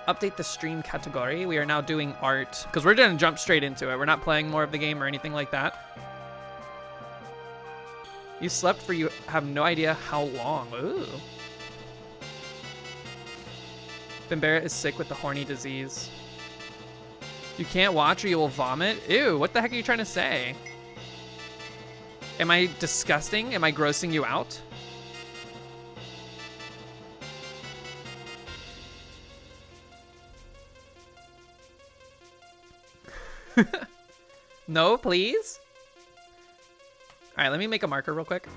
update the stream category. We are now doing art, because we're gonna jump straight into it. We're not playing more of the game or anything like that. You slept for you have no idea how long. Ooh. Bimbera is sick with the horny disease. You can't watch or you will vomit? Ew, what the heck are you trying to say? Am I disgusting? Am I grossing you out? No, please? All right, let me make a marker real quick.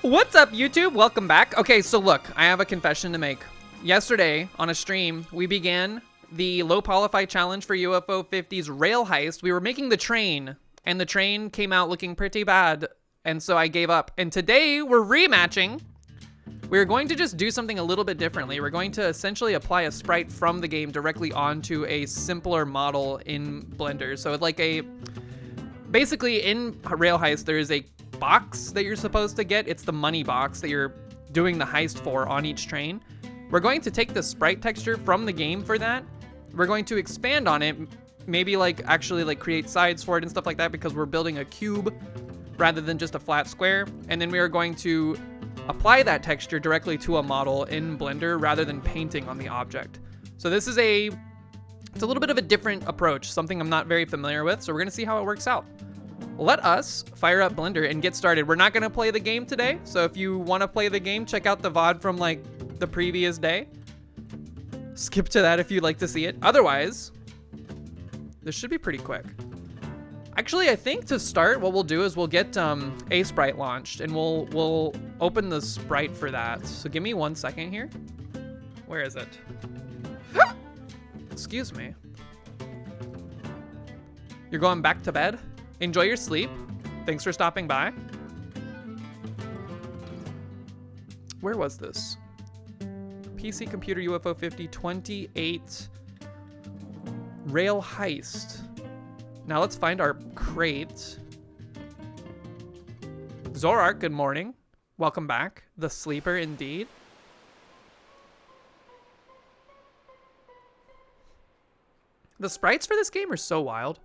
What's up, YouTube? Welcome back. Okay, so look, I have a confession to make. Yesterday on a stream, we began the low polyfi challenge for UFO 50's rail heist. We were making the train, and the train came out looking pretty bad, and so I gave up. And today we're rematching. We're going to just do something a little bit differently. We're going to essentially apply a sprite from the game directly onto a simpler model in Blender. So like basically in Rail Heist, there's a box that you're supposed to get. It's the money box that you're doing the heist for on each train. We're going to take the sprite texture from the game for that. We're going to expand on it, maybe like actually like create sides for it and stuff like that, because we're building a cube rather than just a flat square. And then we are going to apply that texture directly to a model in Blender rather than painting on the object. So this is it's a little bit of a different approach, something I'm not very familiar with. So we're gonna see how it works out. Let us fire up Blender and get started. We're not gonna play the game today. So if you wanna play the game, check out the VOD from like the previous day. Skip to that if you'd like to see it. Otherwise, this should be pretty quick. Actually, I think to start, what we'll do is we'll get a sprite launched, and we'll open the sprite for that. So give me 1 second here. Where is it? Excuse me. You're going back to bed? Enjoy your sleep. Thanks for stopping by. Where was this? PC Computer UFO 50 28 Rail Heist. Now let's find our crate. Zorak, good morning. Welcome back. The sleeper indeed. The sprites for this game are so wild.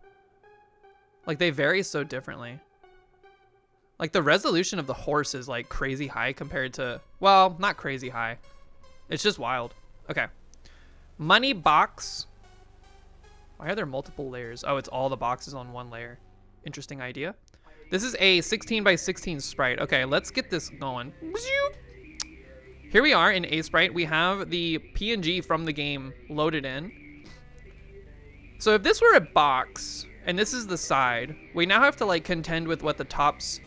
Like they vary so differently. Like the resolution of the horse is like crazy high compared to, well, not crazy high. It's just wild. Okay. Money box. Why are there multiple layers? Oh, it's all the boxes on one layer. Interesting idea. This is a 16 by 16 sprite. Okay, let's get this going. Here we are in A Sprite. We have the PNG from the game loaded in. So if this were a box, and this is the side, we now have to like contend with what the tops,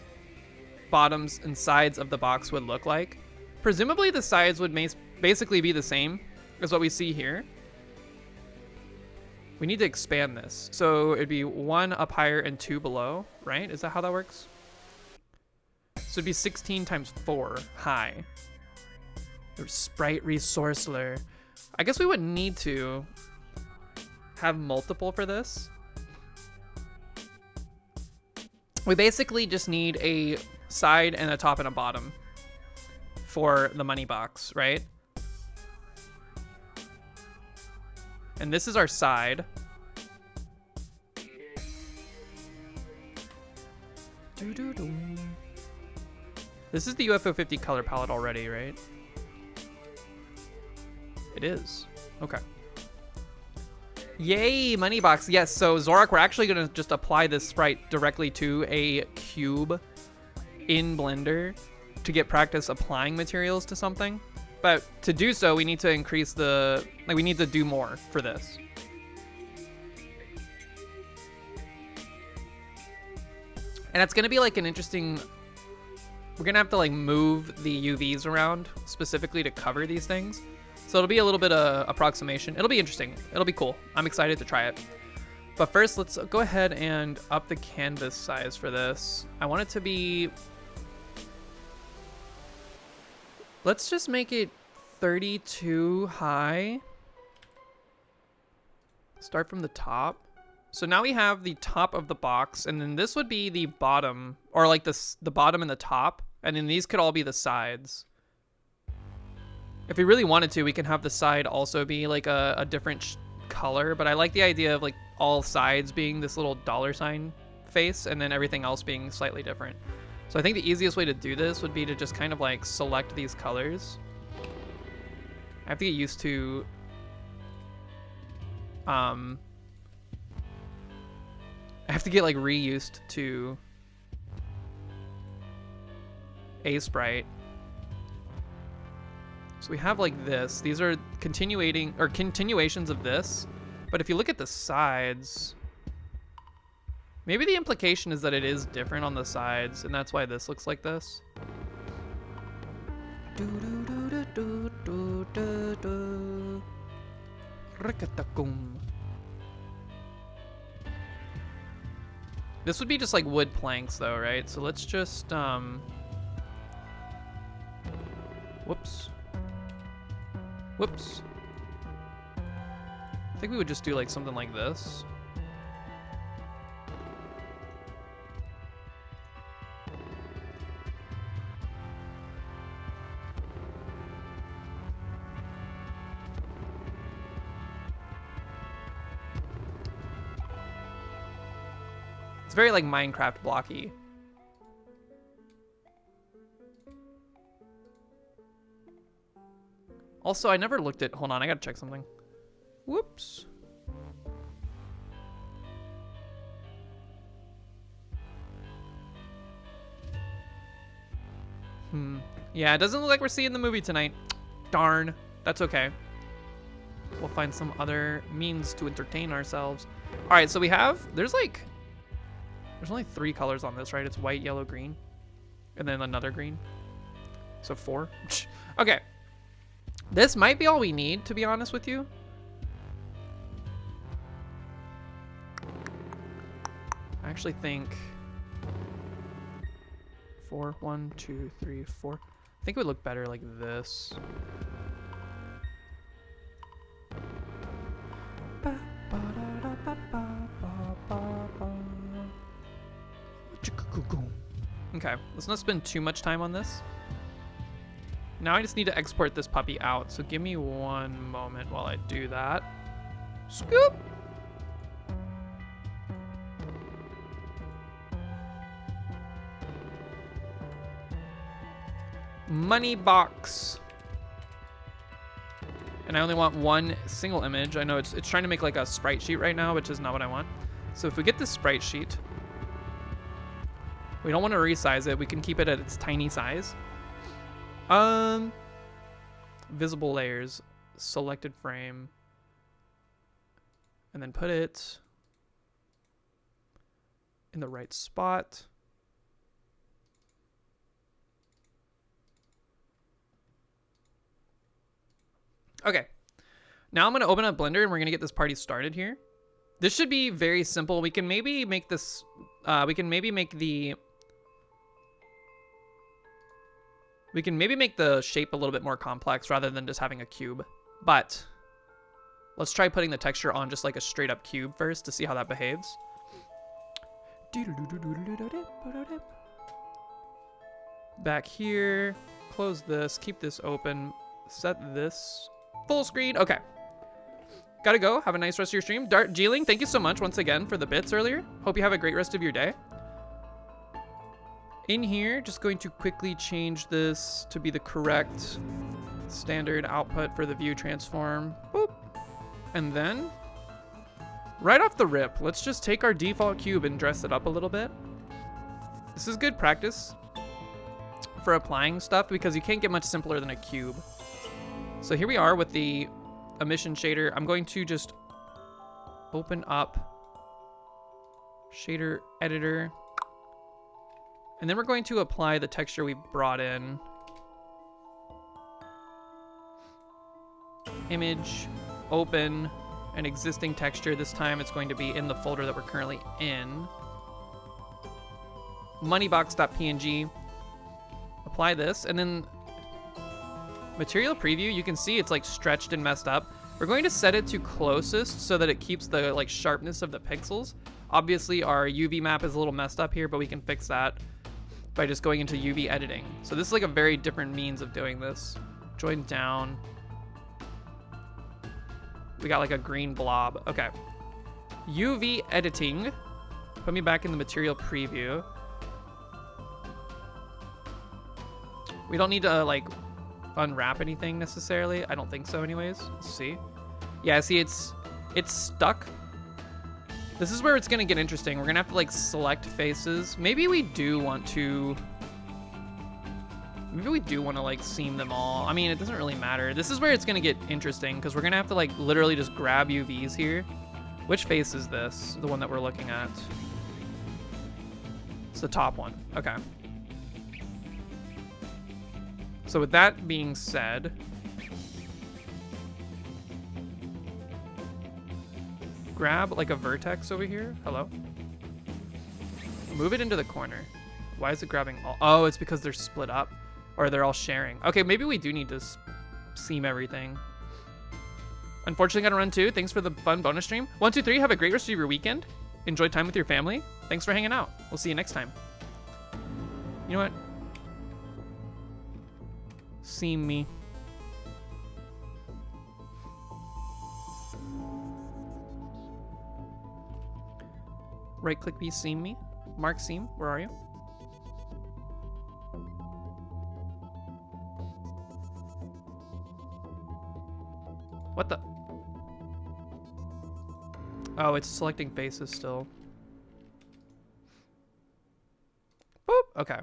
bottoms, and sides of the box would look like. Presumably the sides would basically be the same as what we see here. We need to expand this. So it'd be 1 up higher and 2 below, right? Is that how that works? So it'd be 16 times 4 high. There's Sprite Resourceler. I guess we would need to have multiple for this. We basically just need a side and a top and a bottom for the money box, right? And this is our side. This is the UFO 50 color palette already, right? It is. Okay. Yay, money box. Yes, so Zorak, we're actually going to just apply this sprite directly to a cube in Blender to get practice applying materials to something. But to do so, we need to increase the, like we need to do more for this. And it's gonna be like an interesting, we're gonna have to like move the UVs around specifically to cover these things. So it'll be a little bit of approximation. It'll be interesting. It'll be cool. I'm excited to try it. But first, let's go ahead and up the canvas size for this. I want it to be, let's just make it 32 high. Start from the top. So now we have the top of the box, and then this would be the bottom, or like the bottom and the top, and then these could all be the sides. If we really wanted to, we can have the side also be like a different color, but I like the idea of like all sides being this little $ face, and then everything else being slightly different. So I think the easiest way to do this would be to just kind of like select these colors I have to get used to I have to get like reused to a sprite. So we have like this. These are continuations of this. But if you look at the sides, maybe the implication is that it is different on the sides, and that's why this looks like this. This would be just like wood planks though, right? So let's just whoops. I think we would just do like something like this. It's very like Minecraft blocky. Also, I never looked at, hold on, I gotta check something. Whoops. Yeah, it doesn't look like we're seeing the movie tonight. Darn. That's okay. We'll find some other means to entertain ourselves. All right, so we have, there's only 3 colors on this, right? It's white, yellow, green, and then another green. So 4. Okay. This might be all we need, to be honest with you. I actually think 4, 1, 2, 3, 4. I think it would look better like this. Okay, let's not spend too much time on this. Now I just need to export this puppy out, so give me one moment while I do that. Scoop! Money box. And I only want one single image. I know it's trying to make like a sprite sheet right now, which is not what I want. So if we get this sprite sheet, we don't want to resize it. We can keep it at its tiny size. Visible layers, selected frame, and then put it in the right spot. Okay, now I'm gonna open up Blender and we're gonna get this party started here. This should be very simple. We can maybe make this, we can maybe make the shape a little bit more complex rather than just having a cube. But let's try putting the texture on just like a straight up cube first to see how that behaves. Back here, close this, keep this open, set this full screen. Okay. Gotta go. Have a nice rest of your stream. Dart Geeling, thank you so much once again for the bits earlier. Hope you have a great rest of your day. In here, just going to quickly change this to be the correct standard output for the view transform. Boop. And then, right off the rip, let's just take our default cube and dress it up a little bit. This is good practice for applying stuff because you can't get much simpler than a cube. So here we are with the emission shader. I'm going to just open up shader editor. And then we're going to apply the texture we brought in. Image, open, an existing texture. This time it's going to be in the folder that we're currently in. Moneybox.png. Apply this, and then material preview, you can see it's like stretched and messed up. We're going to set it to closest so that it keeps the like sharpness of the pixels. Obviously our UV map is a little messed up here, but we can fix that by just going into UV editing. So this is like a very different means of doing this. Join down. We got like a green blob. Okay. UV editing. Put me back in the material preview. We don't need to like unwrap anything necessarily. I don't think so anyways. Let's see. Yeah, see, it's stuck. This is where it's gonna get interesting. We're gonna have to like select faces. Maybe we do want to like seam them all. I mean, it doesn't really matter. This is where it's gonna get interesting because we're gonna have to like literally just grab UVs here. Which face is this? The one that we're looking at. It's the top one. Okay. So with that being said, grab like a vertex over here. Hello. Move it into the corner. Why is it grabbing all? Oh, it's because they're split up or they're all sharing. Okay, maybe we do need to seam everything. Unfortunately, gotta run too. Thanks for the fun bonus stream. 1, 2, 3. Have a great rest of your weekend. Enjoy time with your family. Thanks for hanging out. We'll see you next time. You know what? Seam me. Right click me, seam me. Mark seam, where are you? What the? Oh, it's selecting faces still. Boop, okay.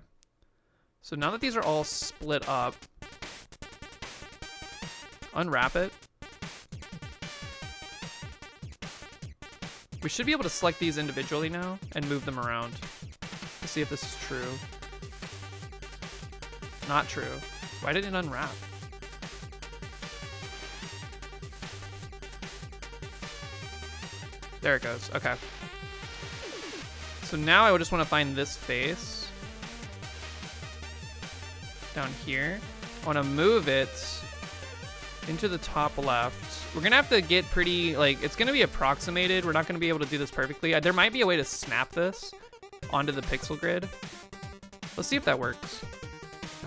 So now that these are all split up, unwrap it. We should be able to select these individually now and move them around to see if this is true. Not true. Why did it unwrap? There it goes. Okay. So now I would just want to find this face down here. I want to move it into the top left. We're gonna have to get pretty, like, it's gonna be approximated. We're not gonna be able to do this perfectly. There might be a way to snap this onto the pixel grid. Let's see if that works.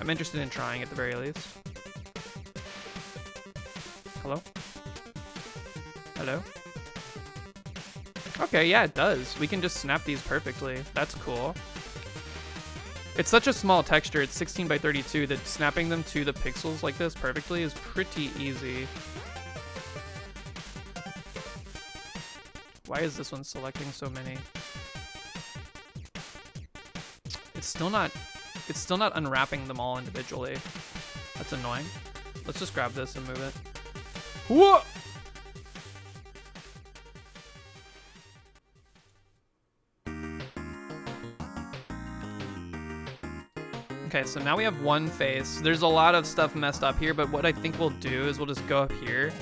I'm interested in trying at the very least. Hello? Hello? Okay, yeah, it does. We can just snap these perfectly. That's cool. It's such a small texture. It's 16 by 32 that snapping them to the pixels like this perfectly is pretty easy. Why is this one selecting so many? It's still not unwrapping them all individually. That's annoying. Let's just grab this and move it. Whoa! Okay, so now we have one face. There's a lot of stuff messed up here, but what I think we'll do is we'll just go up here,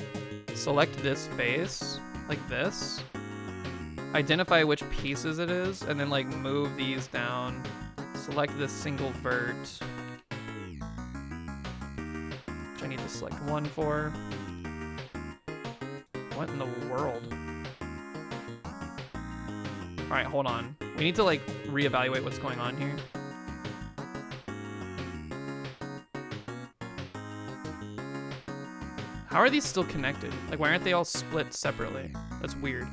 select this face, like this, identify which pieces it is, and then like move these down, select this single vert, which I need to select one for. What in the world? All right, hold on. We need to like reevaluate what's going on here. How are these still connected? Like, why aren't they all split separately? That's weird.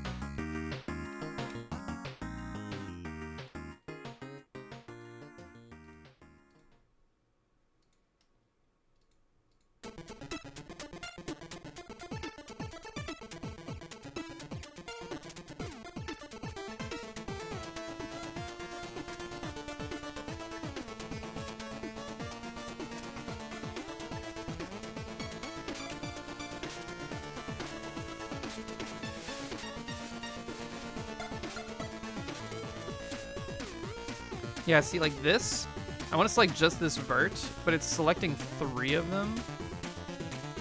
Yeah, see, like this, I want to select just this vert, but it's selecting 3 of them.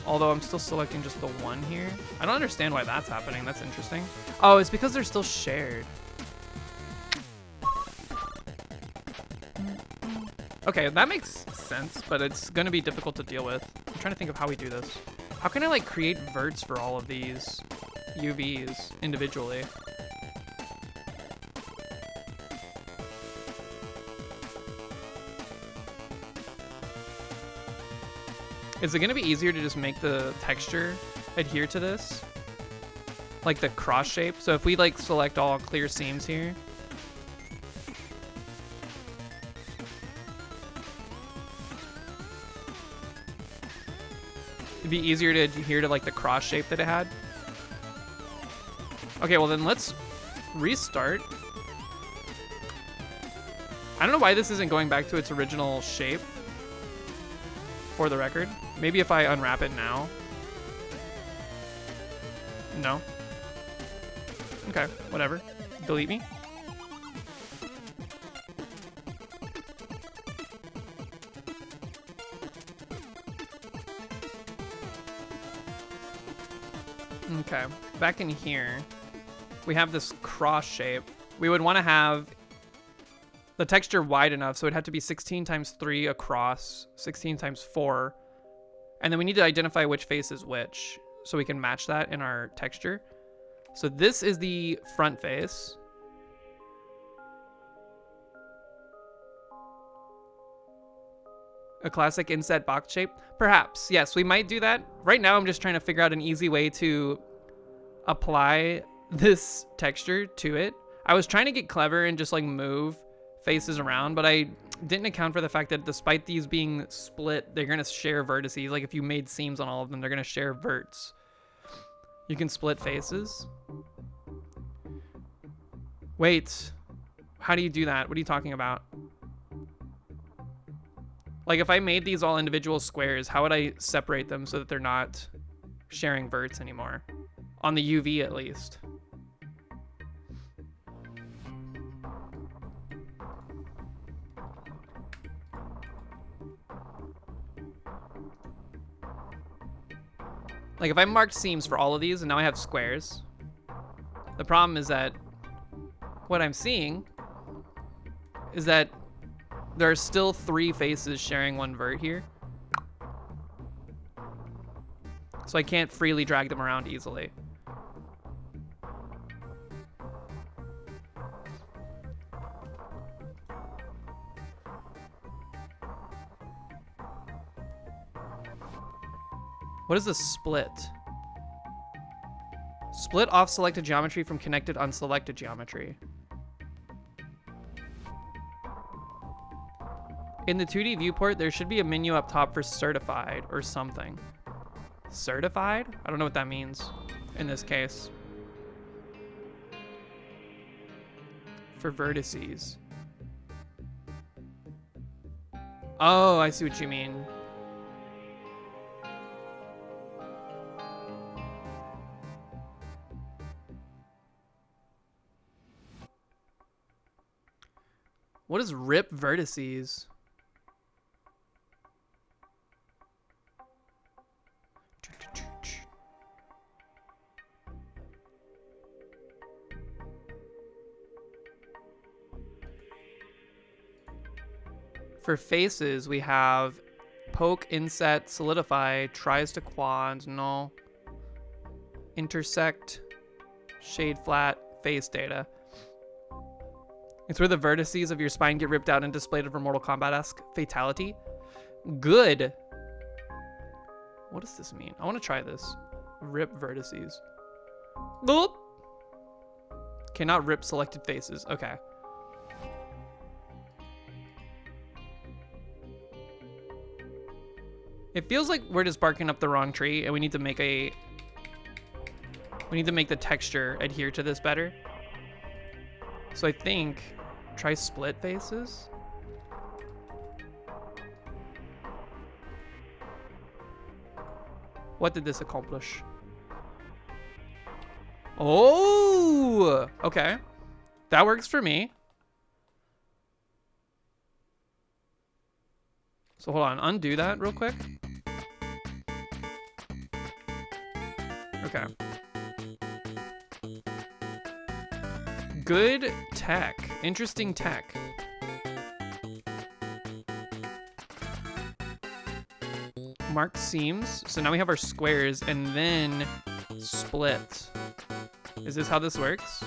Although I'm still selecting just the one here. I don't understand why that's happening. That's interesting. Oh, it's because they're still shared. Okay, that makes sense, but it's going to be difficult to deal with. I'm trying to think of how we do this. How can I, like, create verts for all of these UVs individually? Is it going to be easier to just make the texture adhere to this? Like the cross shape? So if we like select all clear seams here. It'd be easier to adhere to like the cross shape that it had. Okay, well then let's restart. I don't know why this isn't going back to its original shape, for the record. Maybe if I unwrap it now. No. Okay, whatever. Delete me. Okay, back in here, we have this cross shape. We would want to have the texture wide enough, so it'd have to be 16 times 3 across, 16 times 4. And then we need to identify which face is which, so we can match that in our texture. So this is the front face. A classic inset box shape? Perhaps, yes, we might do that. Right now, I'm just trying to figure out an easy way to apply this texture to it. I was trying to get clever and just like move faces around, but I didn't account for the fact that despite these being split, they're gonna share vertices. Like if you made seams on all of them, they're gonna share verts. You can split faces. Wait, how do you do that? What are you talking about? Like if I made these all individual squares, how would I separate them so that they're not sharing verts anymore? On the UV at least. Like if I marked seams for all of these and now I have squares, the problem is that what I'm seeing is that there are still 3 faces sharing one vert here. So I can't freely drag them around easily. What is a split? Split off selected geometry from connected unselected geometry. In the 2D viewport, there should be a menu up top for certified or something. Certified? I don't know what that means in this case. For vertices. Oh, I see what you mean. What is rip vertices? For faces, we have poke, inset, solidify, tries to quad, null, intersect, shade flat, face data. It's where the vertices of your spine get ripped out and displayed over Mortal Kombat-esque fatality. Good. What does this mean? I want to try this. Rip vertices. Boop. Okay, not rip selected faces. Okay. It feels like we're just barking up the wrong tree and we need to make the texture adhere to this better. So I think try split faces. What did this accomplish? Oh, okay. That works for me. So hold on, undo that real quick. Okay. Good tech. Interesting tech. Marked seams. So now we have our squares and then split. Is this how this works?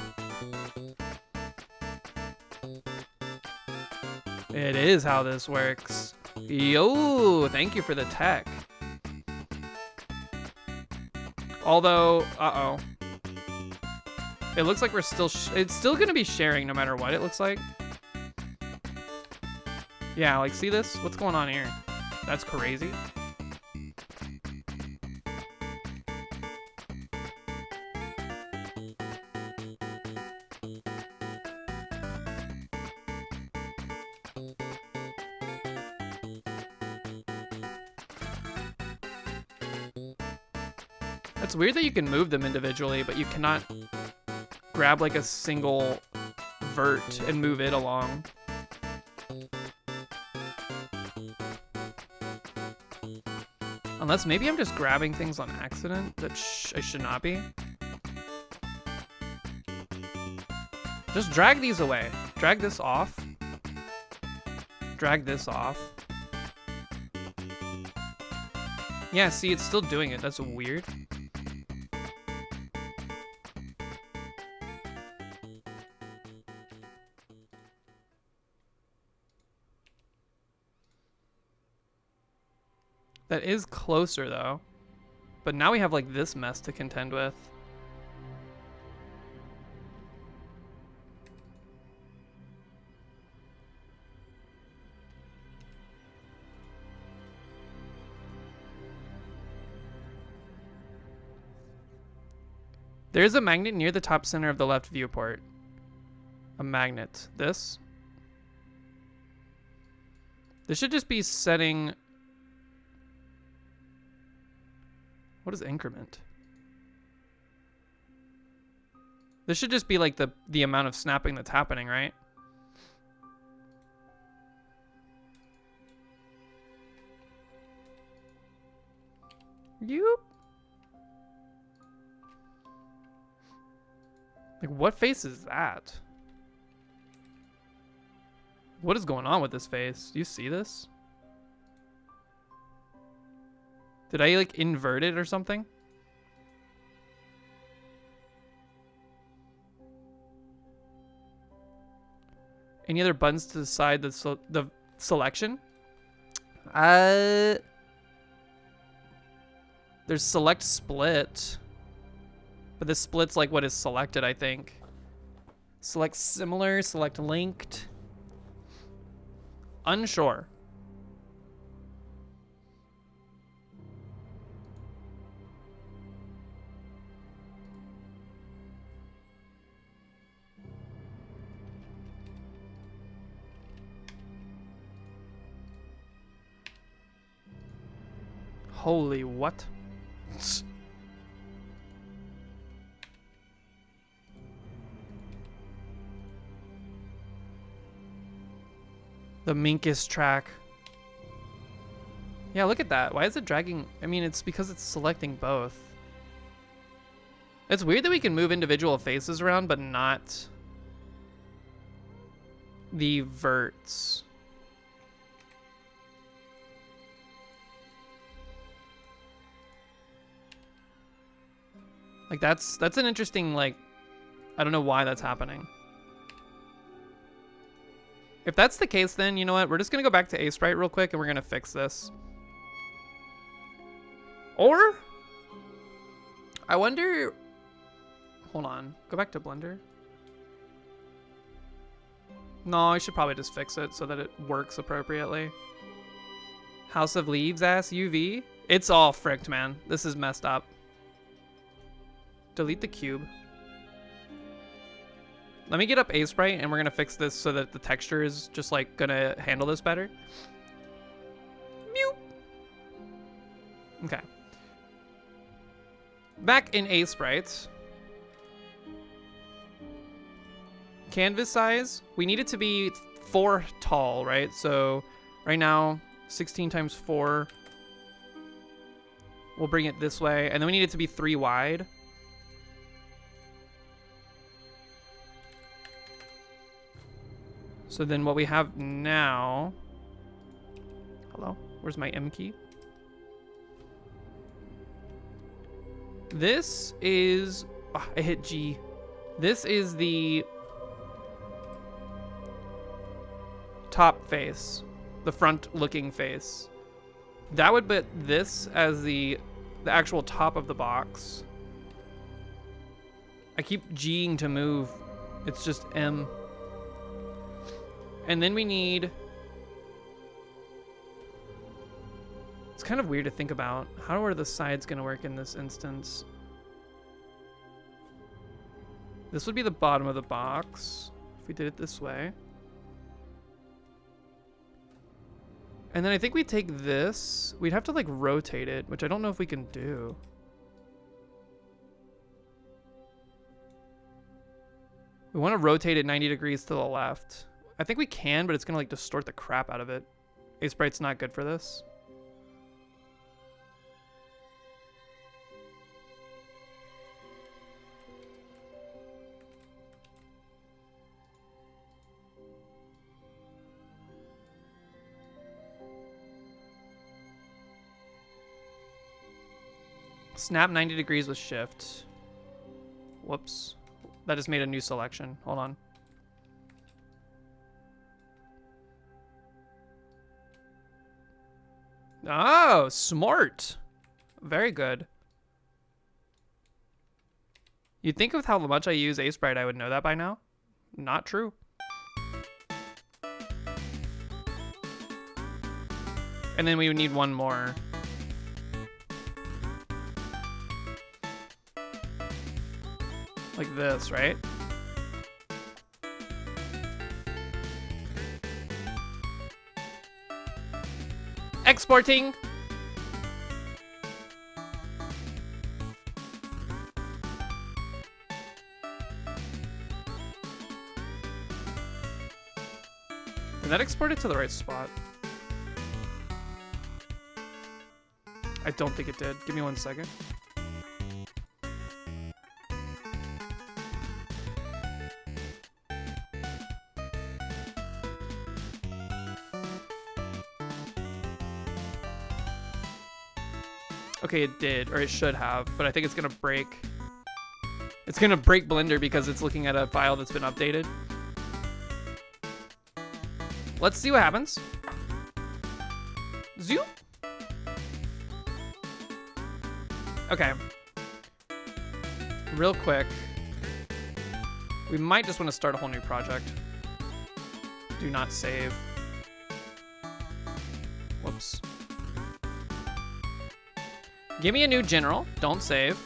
It is how this works. Yo, thank you for the tech. Although, uh-oh. It looks like we're still, it's still gonna be sharing no matter what it looks like. Yeah, like see this? What's going on here? That's crazy. It's weird that you can move them individually, but you cannot grab like a single vert and move it along. Unless maybe I'm just grabbing things on accident that I should not be. Just drag these away. Drag this off. Drag this off. Yeah, see, it's still doing it. That's weird. That is closer, though. But now we have, like, this mess to contend with. There's a magnet near the top center of the left viewport. A magnet. This? This should just be setting... What is increment? This should just be like the amount of snapping that's happening, right? Yoop. Like, what face is that? What is going on with this face? Do you see this? Did I, like, invert it or something? Any other buttons to decide the selection? There's select split. But this split's like what is selected, I think. Select similar, select linked. Unsure. Holy what? The Minkus track. Yeah, look at that. Why is it dragging? I mean, it's because it's selecting both. It's weird that we can move individual faces around, but not the verts. Like, that's an interesting, like, I don't know why that's happening. If that's the case, then, you know what? We're just going to go back to Aseprite real quick, and we're going to fix this. Or, I wonder... Hold on. Go back to Blender. No, I should probably just fix it so that it works appropriately. House of Leaves ass UV? It's all fricked, man. This is messed up. Delete the cube. Let me get up Aseprite and we're gonna fix this so that the texture is just like gonna handle this better. Mew. Okay. Back in Aseprite. Canvas size, we need it to be 4 tall, right? So right now, 16 times 4. We'll bring it this way, and then we need it to be 3 wide. So then what we have now... Hello? Where's my M key? This is... Oh, I hit G. This is the top face. The front-looking face. That would put this as the actual top of the box. I keep G'ing to move. It's just M. And then we need... It's kind of weird to think about. How are the sides going to work in this instance? This would be the bottom of the box, if we did it this way. And then I think we take this. We'd have to, like, rotate it, which I don't know if we can do. We want to rotate it 90 degrees to the left. I think we can, but it's going to like distort the crap out of it. Aseprite's not good for this. Snap 90 degrees with shift. Whoops. That just made a new selection. Hold on. Oh, smart. Very good. You'd think with how much I use Aseprite, I would know that by now. Not true. And then we would need one more. Like this, right? Exporting. Did that export it to the right spot? I don't think it did. Give me 1 second. Okay, it did, or it should have, but I think it's gonna break. It's gonna break Blender because it's looking at a file that's been updated. Let's see what happens. Zoom. Okay. Real quick. We might just want to start a whole new project. Do not save. Whoops. Give me a new general. Don't save.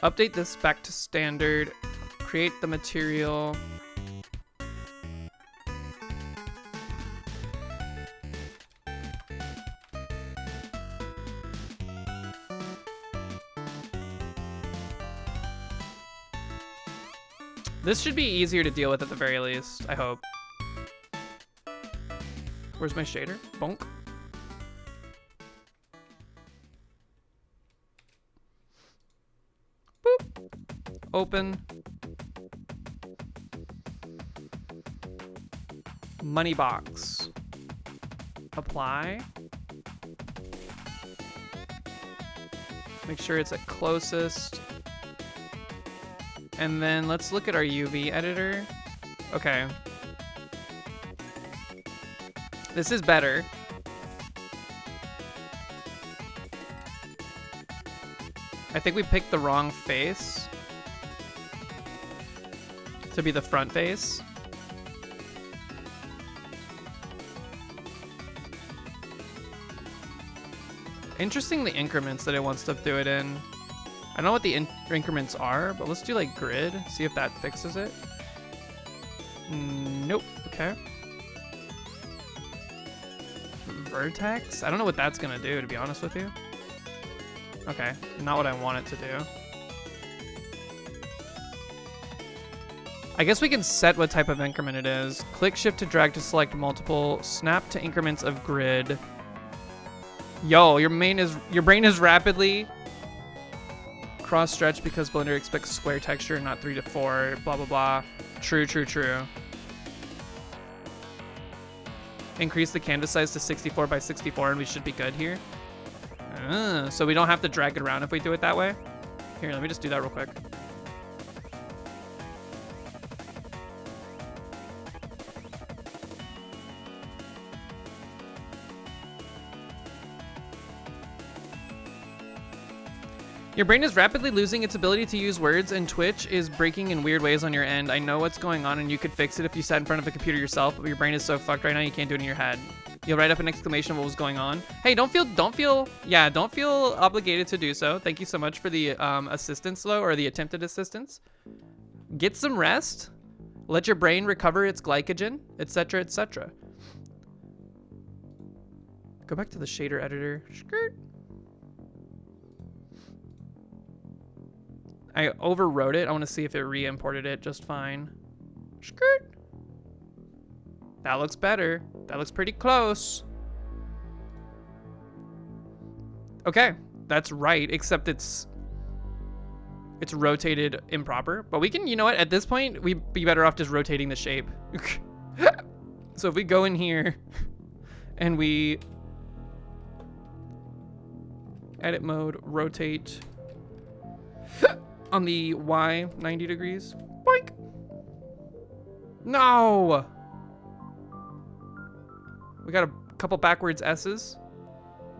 Update this back to standard. Create the material. This should be easier to deal with at the very least, I hope. Where's my shader? Bonk. Boop. Open. Money box. Apply. Make sure it's at closest. And then let's look at our UV editor. Okay. This is better. I think we picked the wrong face to be the front face. Interesting the increments that it wants to do it in. I don't know what the increments are, but let's do like grid, see if that fixes it. Nope, okay. Vertex? I don't know what that's gonna do, to be honest with you. Okay, not what I want it to do. I guess we can set what type of increment it is. Click shift to drag to select multiple. Snap to increments of grid. Yo, your brain is rapidly cross stretch because Blender expects square texture, not 3 to 4. Blah blah blah. True, true, true. Increase the canvas size to 64 by 64 and we should be good here. So we don't have to drag it around if we do it that way. Here, let me just do that real quick. Your brain is rapidly losing its ability to use words, and Twitch is breaking in weird ways on your end. I know what's going on, and you could fix it if you sat in front of a computer yourself, but your brain is so fucked right now you can't do it in your head. You'll write up an exclamation of what was going on. Hey, don't feel obligated to do so. Thank you so much for the assistance, though, or the attempted assistance. Get some rest. Let your brain recover its glycogen, etc., etc. Go back to the shader editor. Skirt. I overwrote it. I want to see if it re-imported it just fine. Skirt. That looks better. That looks pretty close. Okay, that's right, except it's rotated improper. But we can, you know what, at this point, we'd be better off just rotating the shape. So if we go in here and we edit mode, rotate on the Y 90 degrees. Boink. No. We got a couple backwards S's.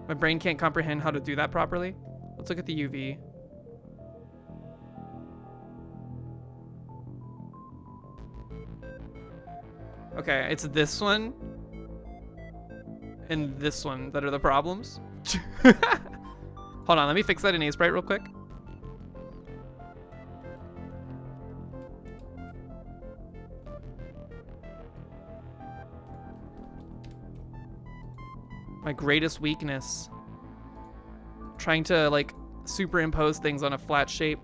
My brain can't comprehend how to do that properly. Let's look at the UV. Okay, it's this one and this one that are the problems. Hold on, let me fix that in Aseprite real quick. My greatest weakness. Trying to like superimpose things on a flat shape.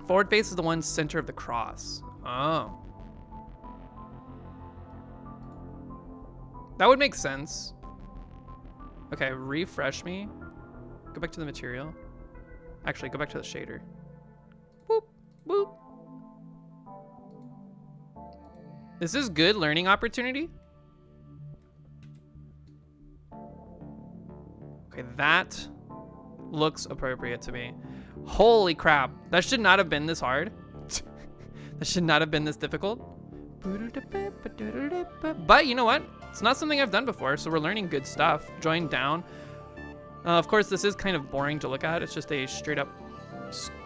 Forward face is the one center of the cross. Oh. That would make sense. Okay, refresh me. Go back to the material. Actually, go back to the shader. Boop, boop. This is good learning opportunity. Okay, that looks appropriate to me. Holy crap. That should not have been this hard. That should not have been this difficult. But you know what? It's not something I've done before, so we're learning good stuff. Join down. Of course, this is kind of boring to look at. It's just a straight up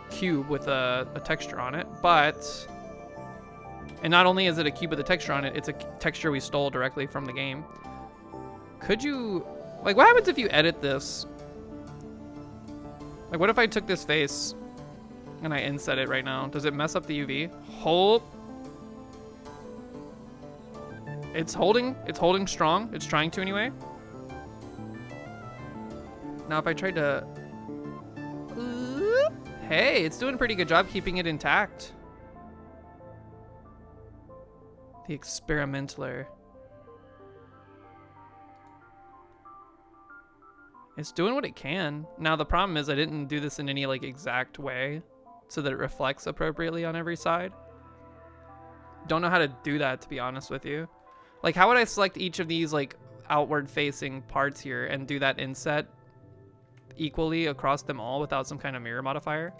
cube with a texture on it. But, and not only is it a cube with a texture on it, it's a texture we stole directly from the game. Could you, like, what happens if you edit this? Like, what if I took this face and I inset it right now? Does it mess up the UV? It's holding strong. It's trying to anyway. Now if I tried to, hey, it's doing a pretty good job keeping it intact. The experimentaler. It's doing what it can. Now the problem is I didn't do this in any like exact way so that it reflects appropriately on every side. Don't know how to do that, to be honest with you. Like, how would I select each of these like outward facing parts here and do that inset equally across them all without some kind of mirror modifier?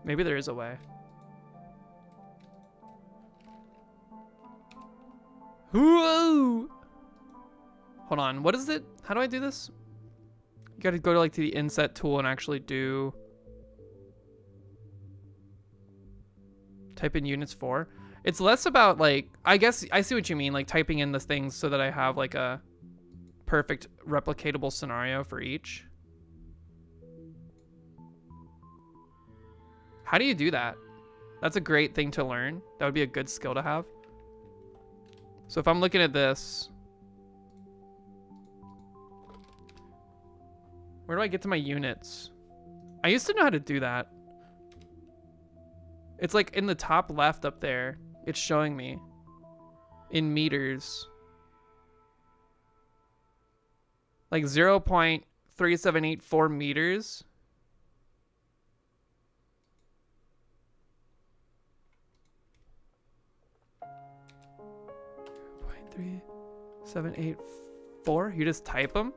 Maybe there is a way. Whoa! Hold on, what is it? How do I do this? You gotta go to like to the inset tool and actually do, type in units 4. It's less about like, I guess I see what you mean, like typing in the things so that I have like a perfect replicatable scenario for each. How do you do that? That's a great thing to learn. That would be a good skill to have. So if I'm looking at this, where do I get to my units? I used to know how to do that. It's like in the top left up there. It's showing me in meters. Like 0.3784 meters. .3784. You just type them.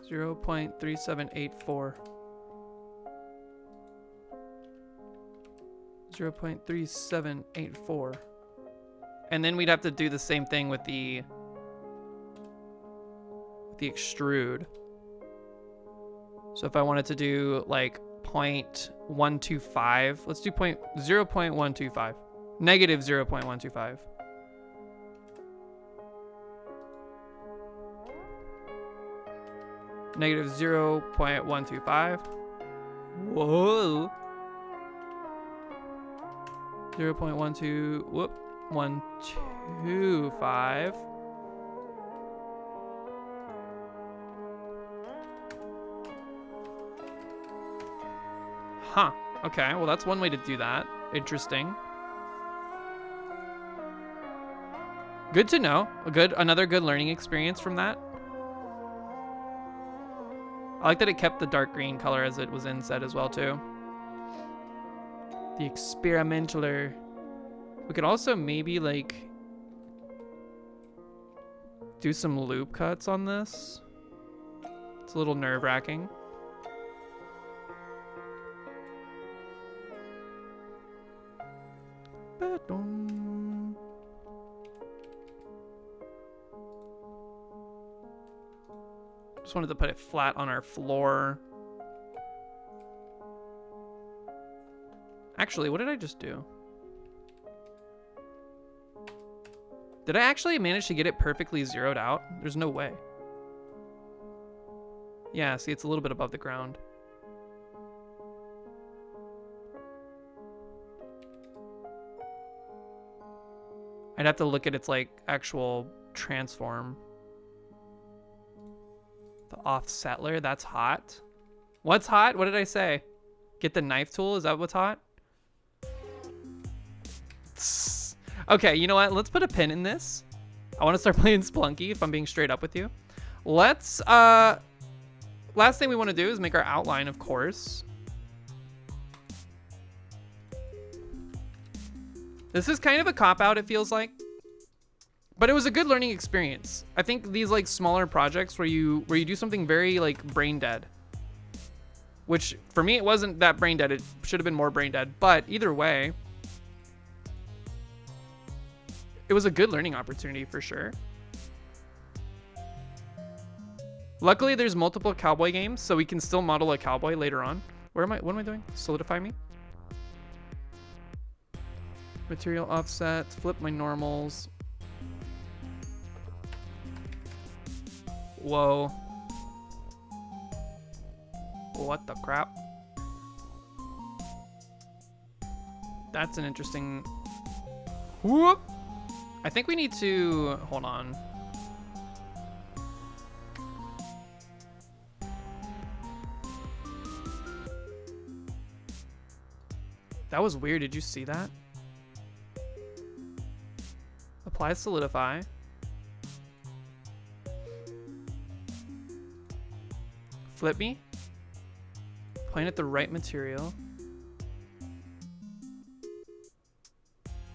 .3784. 0.3784. And then we'd have to do the same thing with the extrude. So if I wanted to do like 0.125, let's do 0.125. Negative 0.125. Negative 0.125. Whoa. 0.12, whoop, 125. Huh. Okay, well that's one way to do that. Interesting. Good to know. Another good learning experience from that. I like that it kept the dark green color as it was inset as well too. The experimentaler. We could also maybe like do some loop cuts on this. It's a little nerve-wracking. Just wanted to put it flat on our floor. Actually, what did I just do? Did I actually manage to get it perfectly zeroed out? There's no way. Yeah, see, it's a little bit above the ground. I'd have to look at its like actual transform. The offsetler, that's hot. What's hot? What did I say? Get the knife tool, is that what's hot? Okay, you know what? Let's put a pin in this. I want to start playing Splunky if I'm being straight up with you. Let's, last thing we want to do is make our outline, of course. This is kind of a cop-out, it feels like. But it was a good learning experience. I think these like smaller projects where you do something very like brain dead. Which for me it wasn't that brain dead, it should have been more brain dead. But either way, it was a good learning opportunity for sure. Luckily there's multiple cowboy games, so we can still model a cowboy later on. What am I doing? Solidify me? Material offsets, flip my normals. Whoa. What the crap? That's an interesting... Whoop! I think we need to... Hold on. That was weird. Did you see that? Apply solidify. Flip me. Point at the right material.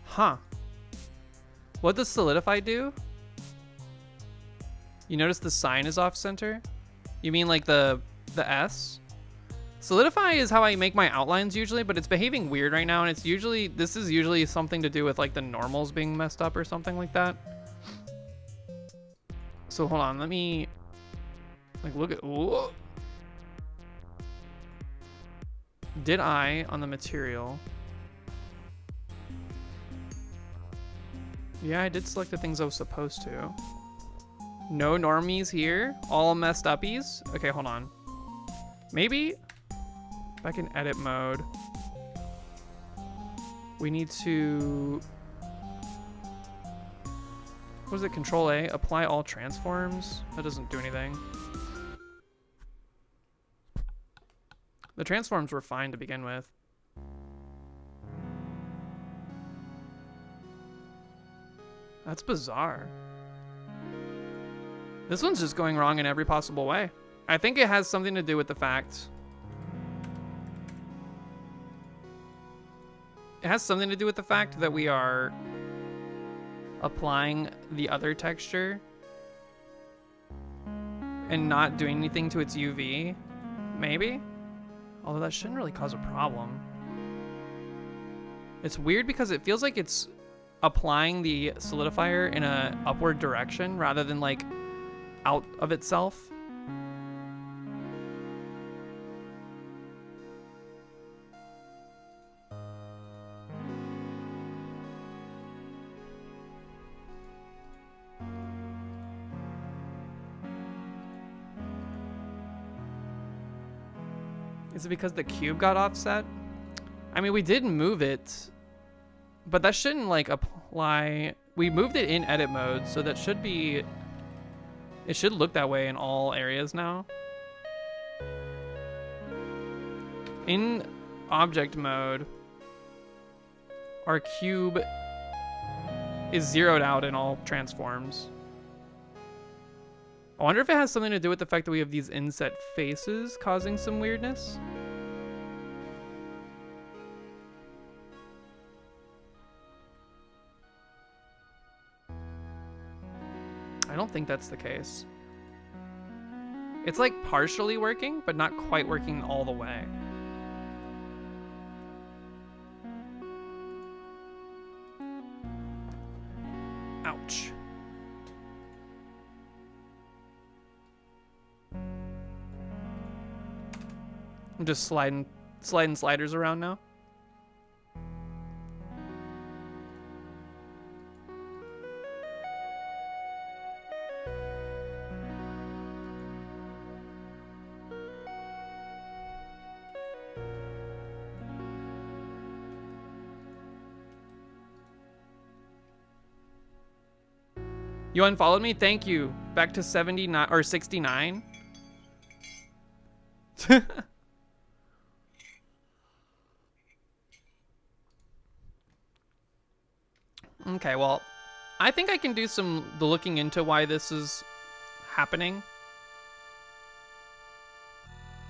Huh. What does solidify do? You notice the sign is off center? You mean like the S? Solidify is how I make my outlines usually, but it's behaving weird right now, and it's usually, this is usually something to do with like the normals being messed up or something like that. So hold on, let me like look at, whoa. Did I on the material? Yeah, I did select the things I was supposed to. No normies here, all messed uppies. Okay, hold on. Maybe back in edit mode, we need to, what is it, Control A, apply all transforms? That doesn't do anything. The transforms were fine to begin with. That's bizarre. This one's just going wrong in every possible way. I think it has something to do with the fact... It has something to do with the fact that we are applying the other texture and not doing anything to its UV, maybe? Although that shouldn't really cause a problem. It's weird because it feels like it's applying the solidifier in a upward direction rather than like out of itself. Is it because the cube got offset? I mean, we did move it, but that shouldn't like apply. We moved it in edit mode, so that should be, it should look that way in all areas now. In object mode, our cube is zeroed out in all transforms. I wonder if it has something to do with the fact that we have these inset faces causing some weirdness. I don't think that's the case. It's like partially working, but not quite working all the way. Ouch. I'm just sliding sliders around now. You unfollowed me? Thank you. Back to 79 or 69. Okay, well, I think I can do the looking into why this is happening.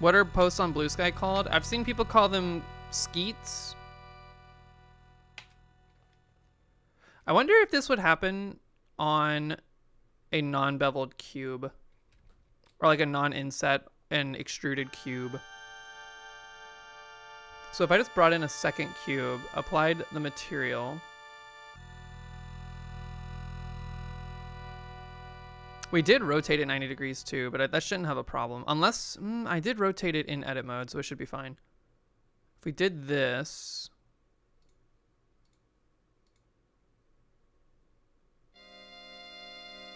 What are posts on Blue Sky called? I've seen people call them skeets. I wonder if this would happen on a non-beveled cube, or like a non-inset and extruded cube. So if I just brought in a second cube, applied the material, we did rotate it 90 degrees too, but that shouldn't have a problem, unless I did rotate it in edit mode, so it should be fine. If we did this,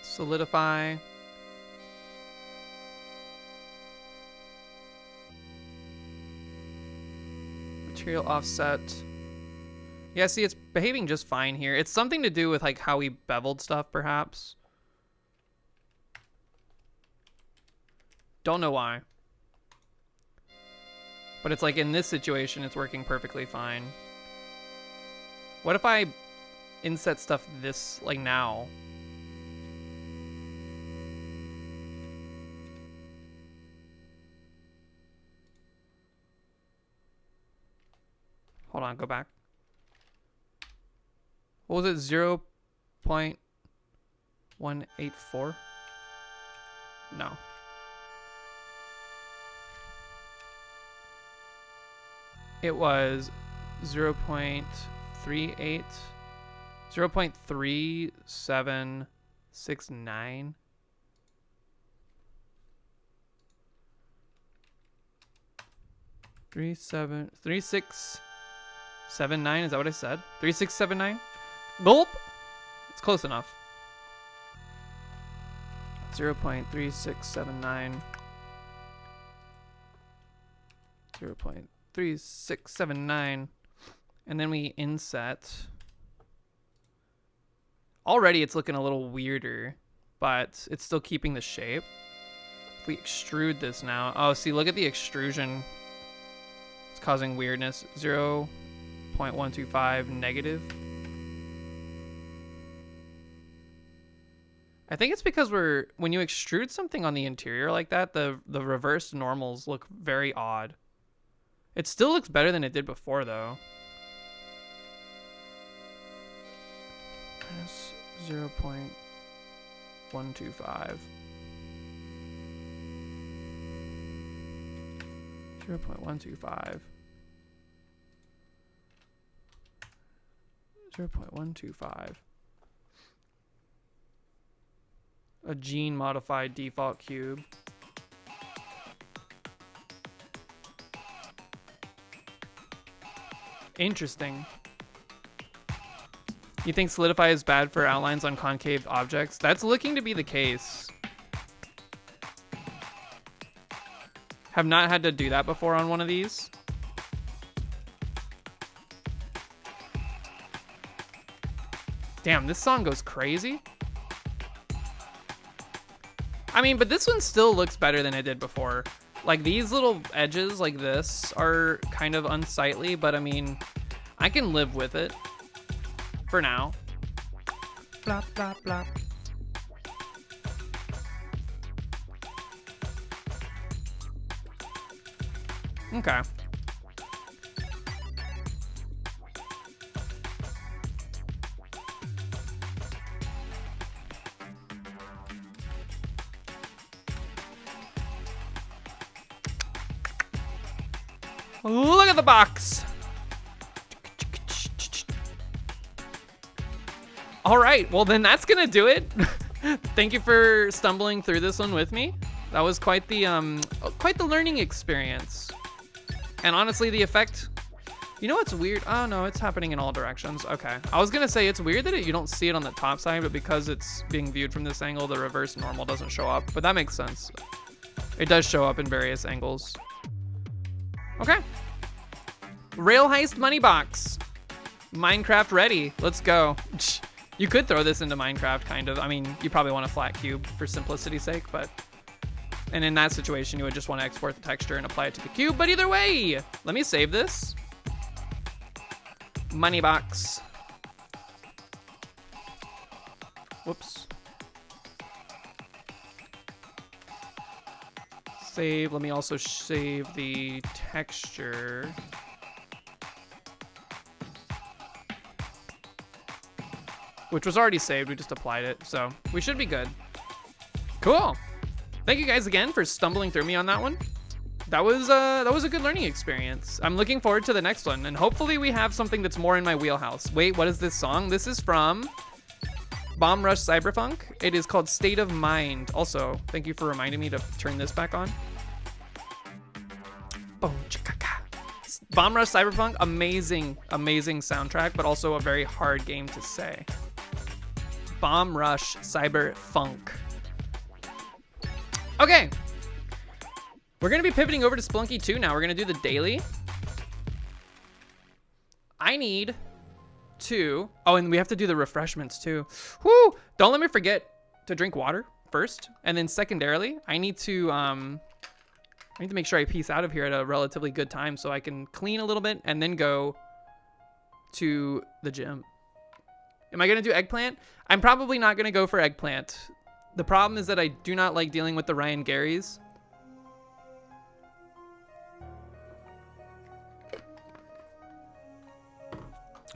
solidify, material offset. Yeah, see, it's behaving just fine here. It's something to do with like how we beveled stuff, perhaps. Don't know why. But it's like in this situation, it's working perfectly fine. What if I inset stuff this, like now? Hold on, go back. What was it, 0.184? No. It was 0.38, 0.3769. Three six 79, is that what I said? 3679? Gulp! It's close enough. 0.3679. 0.3679. And then we inset. Already it's looking a little weirder, but it's still keeping the shape. If we extrude this now. Oh, see, look at the extrusion. It's causing weirdness. 0.125 negative. I think it's because when you extrude something on the interior like that, the reversed normals look very odd. It still looks better than it did before, though. Minus 0.125. 0.125. 0.125. A gene modified default cube. Interesting. You think Solidify is bad for outlines on concave objects? That's looking to be the case. Have not had to do that before on one of these. Damn, this song goes crazy. I mean, but this one still looks better than it did before. Like these little edges like this are kind of unsightly, but I mean, I can live with it for now. Blop, blop, blop. Okay. Look at the box. All right, well then that's gonna do it. Thank you for stumbling through this one with me. That was quite the learning experience. And honestly, the effect, you know what's weird? Oh no, it's happening in all directions. Okay, I was gonna say it's weird that you don't see it on the top side, but because it's being viewed from this angle, the reverse normal doesn't show up, but that makes sense. It does show up in various angles. Okay. Rail Heist Money Box. Minecraft ready. Let's go. You could throw this into Minecraft, kind of. I mean, you probably want a flat cube for simplicity's sake, but... And in that situation, you would just want to export the texture and apply it to the cube. But either way, let me save this. Money box. Whoops. Save. Let me also save the texture. Which was already saved. We just applied it. So we should be good. Cool. Thank you guys again for stumbling through me on that one. That was a good learning experience. I'm looking forward to the next one, and hopefully we have something that's more in my wheelhouse. Wait, what is this song? This is from Bomb Rush Cyberpunk. It is called State of Mind. Also, thank you for reminding me to turn this back on. Bomb Rush Cyberpunk, amazing, amazing soundtrack, but also a very hard game to say. Bomb Rush Cyberpunk. Okay, we're gonna be pivoting over to Spelunky 2 now. We're gonna do the daily. I need to, oh, and we have to do the refreshments too. Whoo, don't let me forget to drink water first. And then secondarily, I need to make sure I peace out of here at a relatively good time so I can clean a little bit and then go to the gym. Am I gonna do eggplant? I'm probably not gonna go for eggplant. The problem is that I do not like dealing with the Ryan Garys.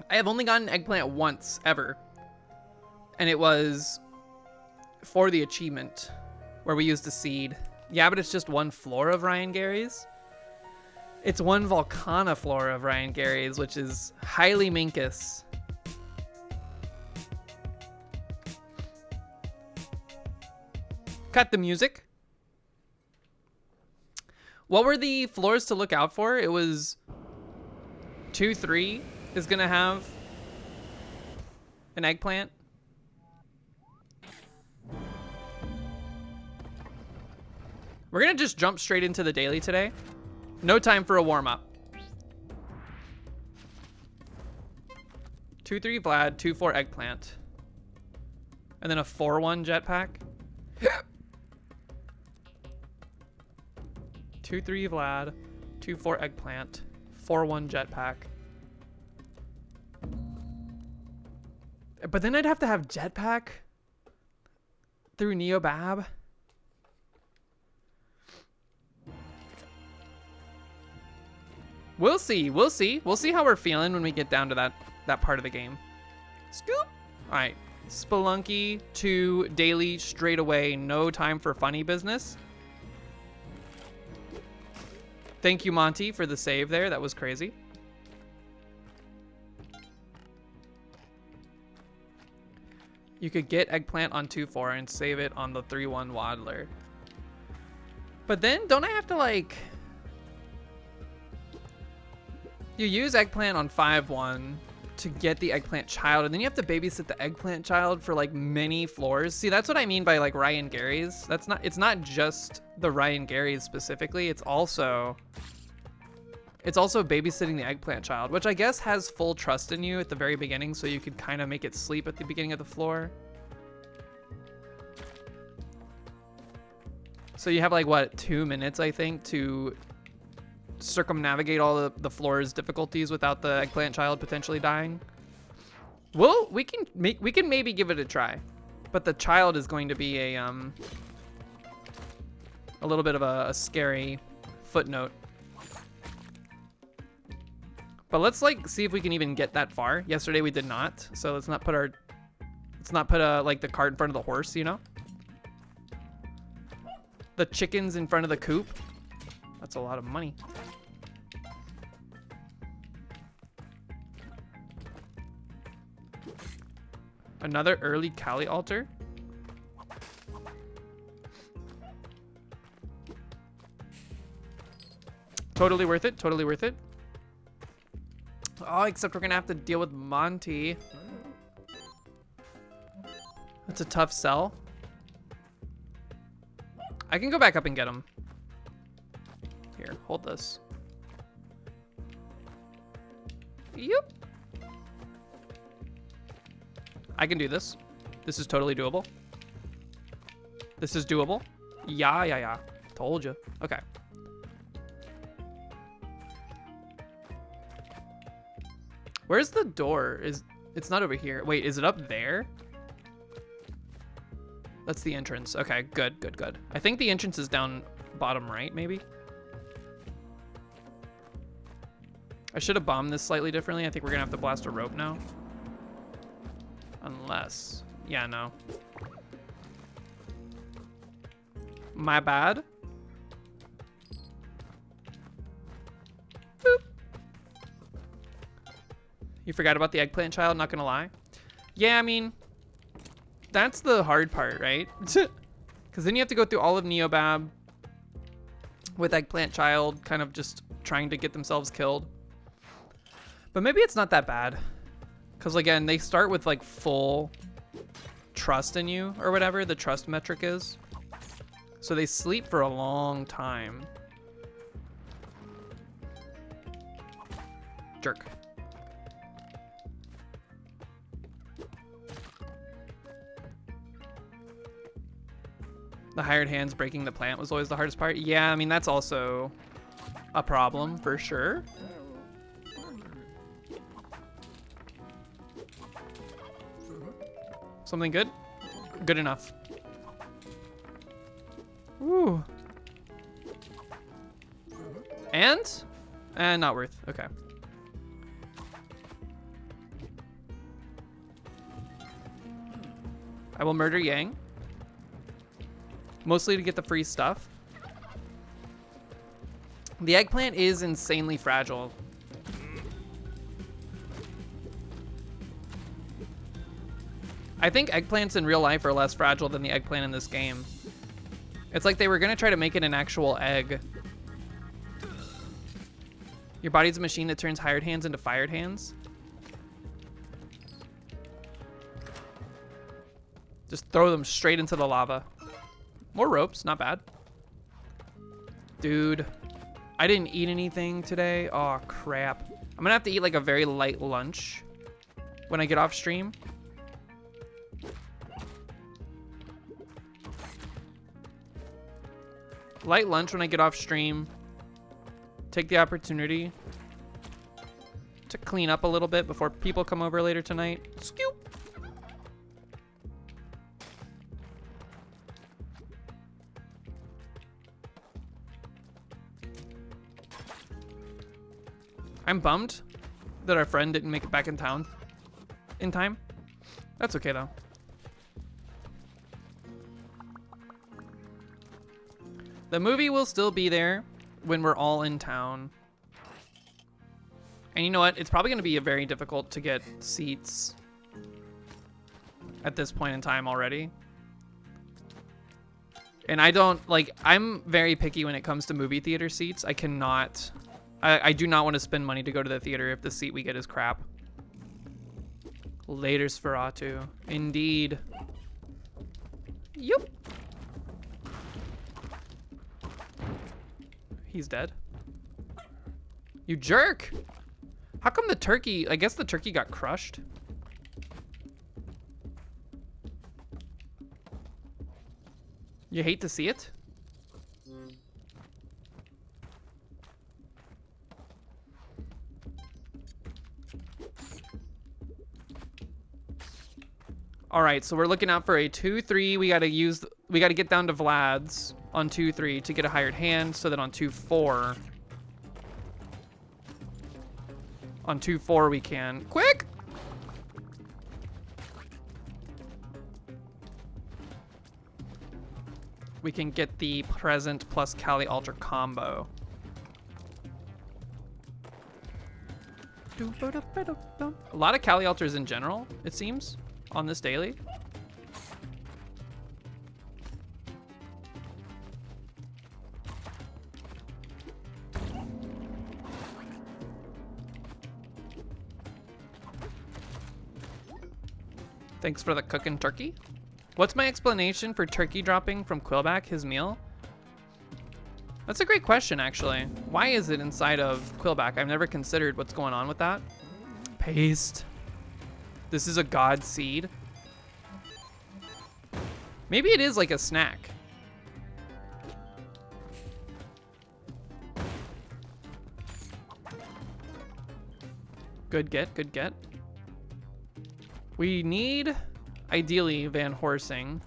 I have only gotten eggplant once, ever. And it was for the achievement, where we used a seed. Yeah, but it's just one floor of Ryan Garys. It's one Volcana floor of Ryan Garys, which is highly minkus. Cut the music. What were the floors to look out for? It was 2-3 is gonna have an eggplant. We're gonna just jump straight into the daily today. No time for a warm-up. 2-3 Vlad, 2-4 eggplant. And then a 4-1 jetpack. 2-3 Vlad, 2-4 eggplant, 4-1 jetpack. But then I'd have to have jetpack through Neobab. We'll see. We'll see. We'll see how we're feeling when we get down to that part of the game. Scoop. All right. Spelunky 2 daily straight away. No time for funny business. Thank you, Monty, for the save there. That was crazy. You could get eggplant on 2-4 and save it on the 3-1 Waddler. But then, don't I have to, like... You use eggplant on 5-1 to get the eggplant child, and then you have to babysit the eggplant child for, like, many floors. See, that's what I mean by, like, Ryan Garys. It's not just the Ryan Garys specifically. It's also babysitting the eggplant child, which I guess has full trust in you at the very beginning, so you could kind of make it sleep at the beginning of the floor. So you have like, what, 2 minutes, I think, to circumnavigate all the floor's difficulties without the eggplant child potentially dying. Well, we can maybe give it a try. But the child is going to be a little bit of a scary footnote. But let's like see if we can even get that far. Yesterday we did not, so let's not put like the cart in front of the horse, you know? The chickens in front of the coop. That's a lot of money. Another early Kali altar. Totally worth it. Totally worth it. Oh, except we're gonna have to deal with Monty. That's a tough sell. I can go back up and get him. Here, hold this. Yep. I can do this. This is totally doable. This is doable. Yeah. Told you. Okay. Where's the door? It's not over here. Wait, is it up there? That's the entrance. Okay, good. I think the entrance is down bottom right, maybe. I should have bombed this slightly differently. I think we're gonna have to blast a rope now. Unless, yeah, no. My bad. Boop. You forgot about the eggplant child, not gonna lie. Yeah, I mean, that's the hard part, right? Because then you have to go through all of Neobab with eggplant child kind of just trying to get themselves killed. But maybe it's not that bad. Because again, they start with like full trust in you or whatever the trust metric is. So they sleep for a long time. Jerk. The hired hands breaking the plant was always the hardest part. Yeah, I mean, that's also a problem for sure. Something good? Good enough. Woo. And not worth. Okay. I will murder Yang. Mostly to get the free stuff. The eggplant is insanely fragile. I think eggplants in real life are less fragile than the eggplant in this game. It's like they were gonna try to make it an actual egg. Your body's a machine that turns hired hands into fired hands. Just throw them straight into the lava. More ropes, not bad. Dude, I didn't eat anything today. Oh, crap. I'm gonna have to eat like a very light lunch when I get off stream. Light lunch when I get off stream. Take the opportunity to clean up a little bit before people come over later tonight. Scoop. I'm bummed that our friend didn't make it back in town in time. That's okay though. The movie will still be there when we're all in town. And you know what? It's probably going to be very difficult to get seats at this point in time already. And I don't, like, I'm very picky when it comes to movie theater seats. I cannot, I do not want to spend money to go to the theater if the seat we get is crap. Laters Feratu. Indeed. Yup. He's dead. You jerk! How come the turkey, I guess the turkey got crushed? You hate to see it? All right, so we're looking out for a 2-3. We got to get down to Vlad's on 2-3 to get a hired hand, so that on 2-4. On 2-4 we can. Quick! We can get the present plus Kali Ultra combo. A lot of Kali Ultras in general, it seems, on this daily. Thanks for the cooking turkey. What's my explanation for turkey dropping from Quillback, his meal? That's a great question, actually. Why is it inside of Quillback? I've never considered what's going on with that. Paste. This is a god seed. Maybe it is like a snack. Good get, good get. We need, ideally, Van Horsing.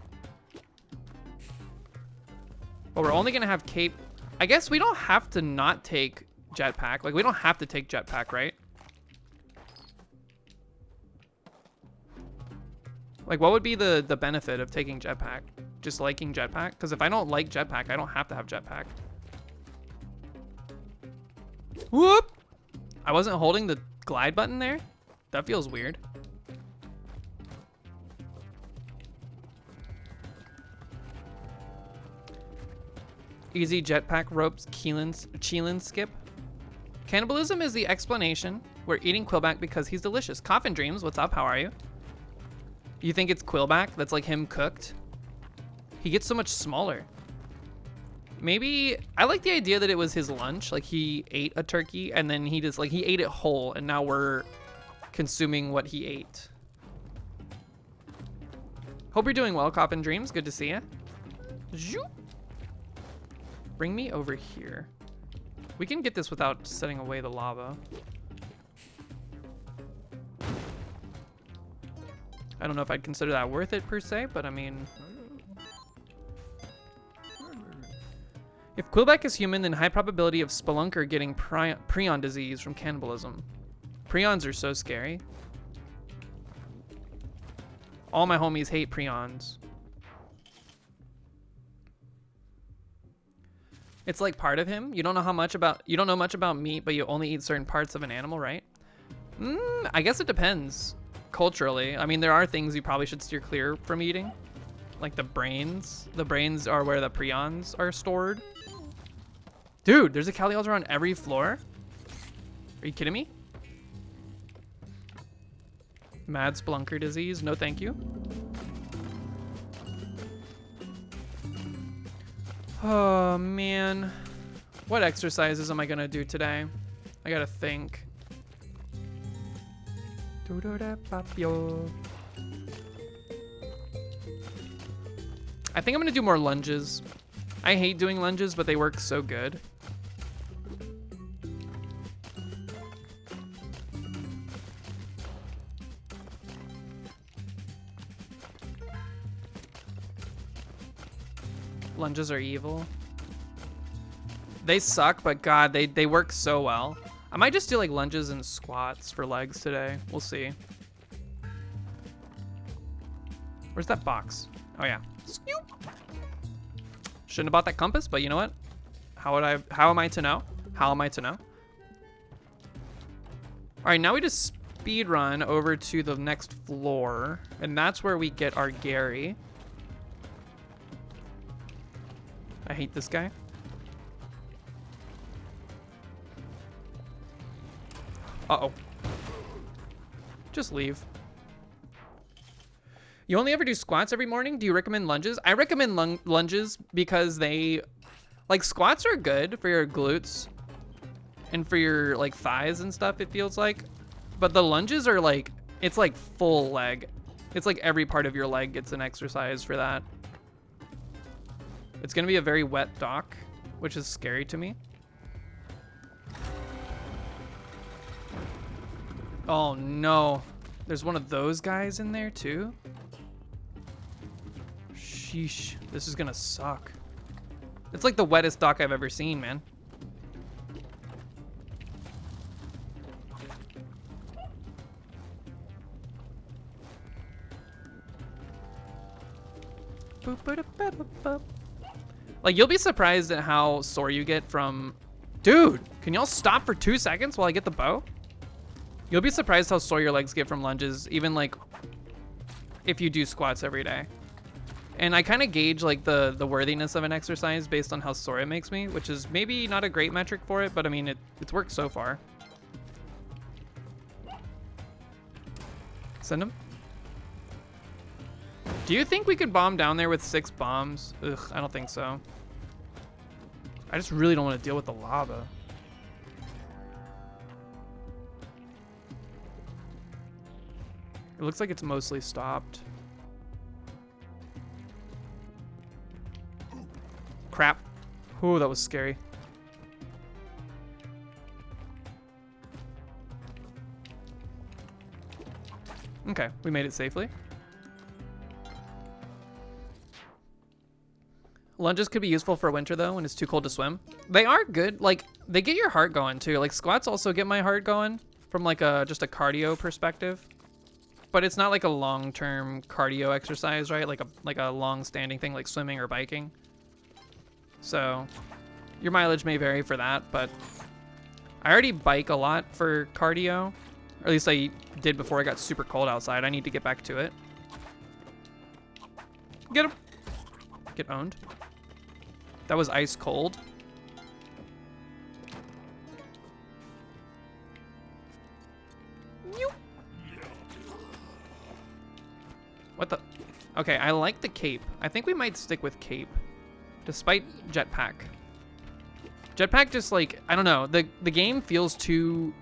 But we're only gonna have Cape. I guess we don't have to not take Jetpack. Like, we don't have to take Jetpack, right? Like, what would be the benefit of taking Jetpack? Just liking Jetpack? Because if I don't like Jetpack, I don't have to have Jetpack. Whoop! I wasn't holding the glide button there? That feels weird. Easy Jetpack ropes Cheelin skip. Cannibalism is the explanation. We're eating Quillback because he's delicious. Coffin Dreams, what's up? How are you? You think it's Quillback that's like him cooked? He gets so much smaller. Maybe, I like the idea that it was his lunch. Like he ate a turkey and then he just like, he ate it whole and now we're consuming what he ate. Hope you're doing well, Coffin Dreams. Good to see you. Zoop. Bring me over here. We can get this without setting away the lava. I don't know if I'd consider that worth it per se, but I mean... If Quillback is human, then high probability of Spelunker getting prion disease from cannibalism. Prions are so scary. All my homies hate prions. It's like part of him. You don't know much about meat, but you only eat certain parts of an animal, right? I guess it depends culturally. I mean, there are things you probably should steer clear from eating. Like the brains. The brains are where the prions are stored. Dude, there's a Kali Ultra on every floor? Are you kidding me? Mad Spelunker disease. No, thank you. Oh, man. What exercises am I gonna do today? I gotta think. I think I'm gonna do more lunges. I hate doing lunges, but they work so good. Lunges are evil. They suck, but God, they work so well. I might just do like lunges and squats for legs today. We'll see. Where's that box? Oh yeah. Scoop. Shouldn't have bought that compass, but you know what? How am I to know? How am I to know? All right, now we just speed run over to the next floor, and that's where we get our Gary. I hate this guy. Uh-oh. Just leave. You only ever do squats every morning? Do you recommend lunges? I recommend lunges because they... Like, squats are good for your glutes and for your, like, thighs and stuff, it feels like. But the lunges are, like... It's, like, full leg. It's, like, every part of your leg gets an exercise for that. It's gonna be a very wet dock, which is scary to me. Oh no, there's one of those guys in there too? Sheesh. This is gonna suck. It's like the wettest dock I've ever seen, man. Like, you'll be surprised at how sore you get from... Dude, can y'all stop for 2 seconds while I get the bow? You'll be surprised how sore your legs get from lunges, even like if you do squats every day. And I kind of gauge like the worthiness of an exercise based on how sore it makes me, which is maybe not a great metric for it, but I mean, it's worked so far. Send him. Do you think we could bomb down there with 6 bombs? Ugh, I don't think so. I just really don't want to deal with the lava. It looks like it's mostly stopped. Crap. Ooh, that was scary. Okay, we made it safely. Lunges could be useful for winter though, when it's too cold to swim. They are good. Like, they get your heart going too. Like, squats also get my heart going from like just a cardio perspective. But it's not like a long-term cardio exercise, right? Like a long-standing thing like swimming or biking. So your mileage may vary for that, but I already bike a lot for cardio. Or at least I did before it got super cold outside. I need to get back to it. Get him. Get owned. That was ice cold. What the? Okay, I like the cape. I think we might stick with cape, despite jetpack. Jetpack just like, I don't know. The game feels too...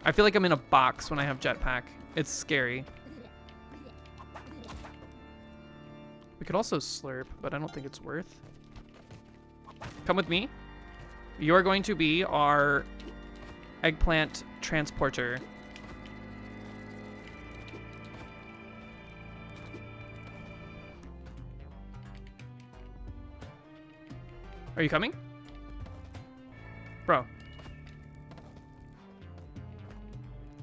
I feel like I'm in a box when I have jetpack. It's scary. We could also slurp, but I don't think it's worth. Come with me. You are going to be our eggplant transporter. Are you coming? Bro.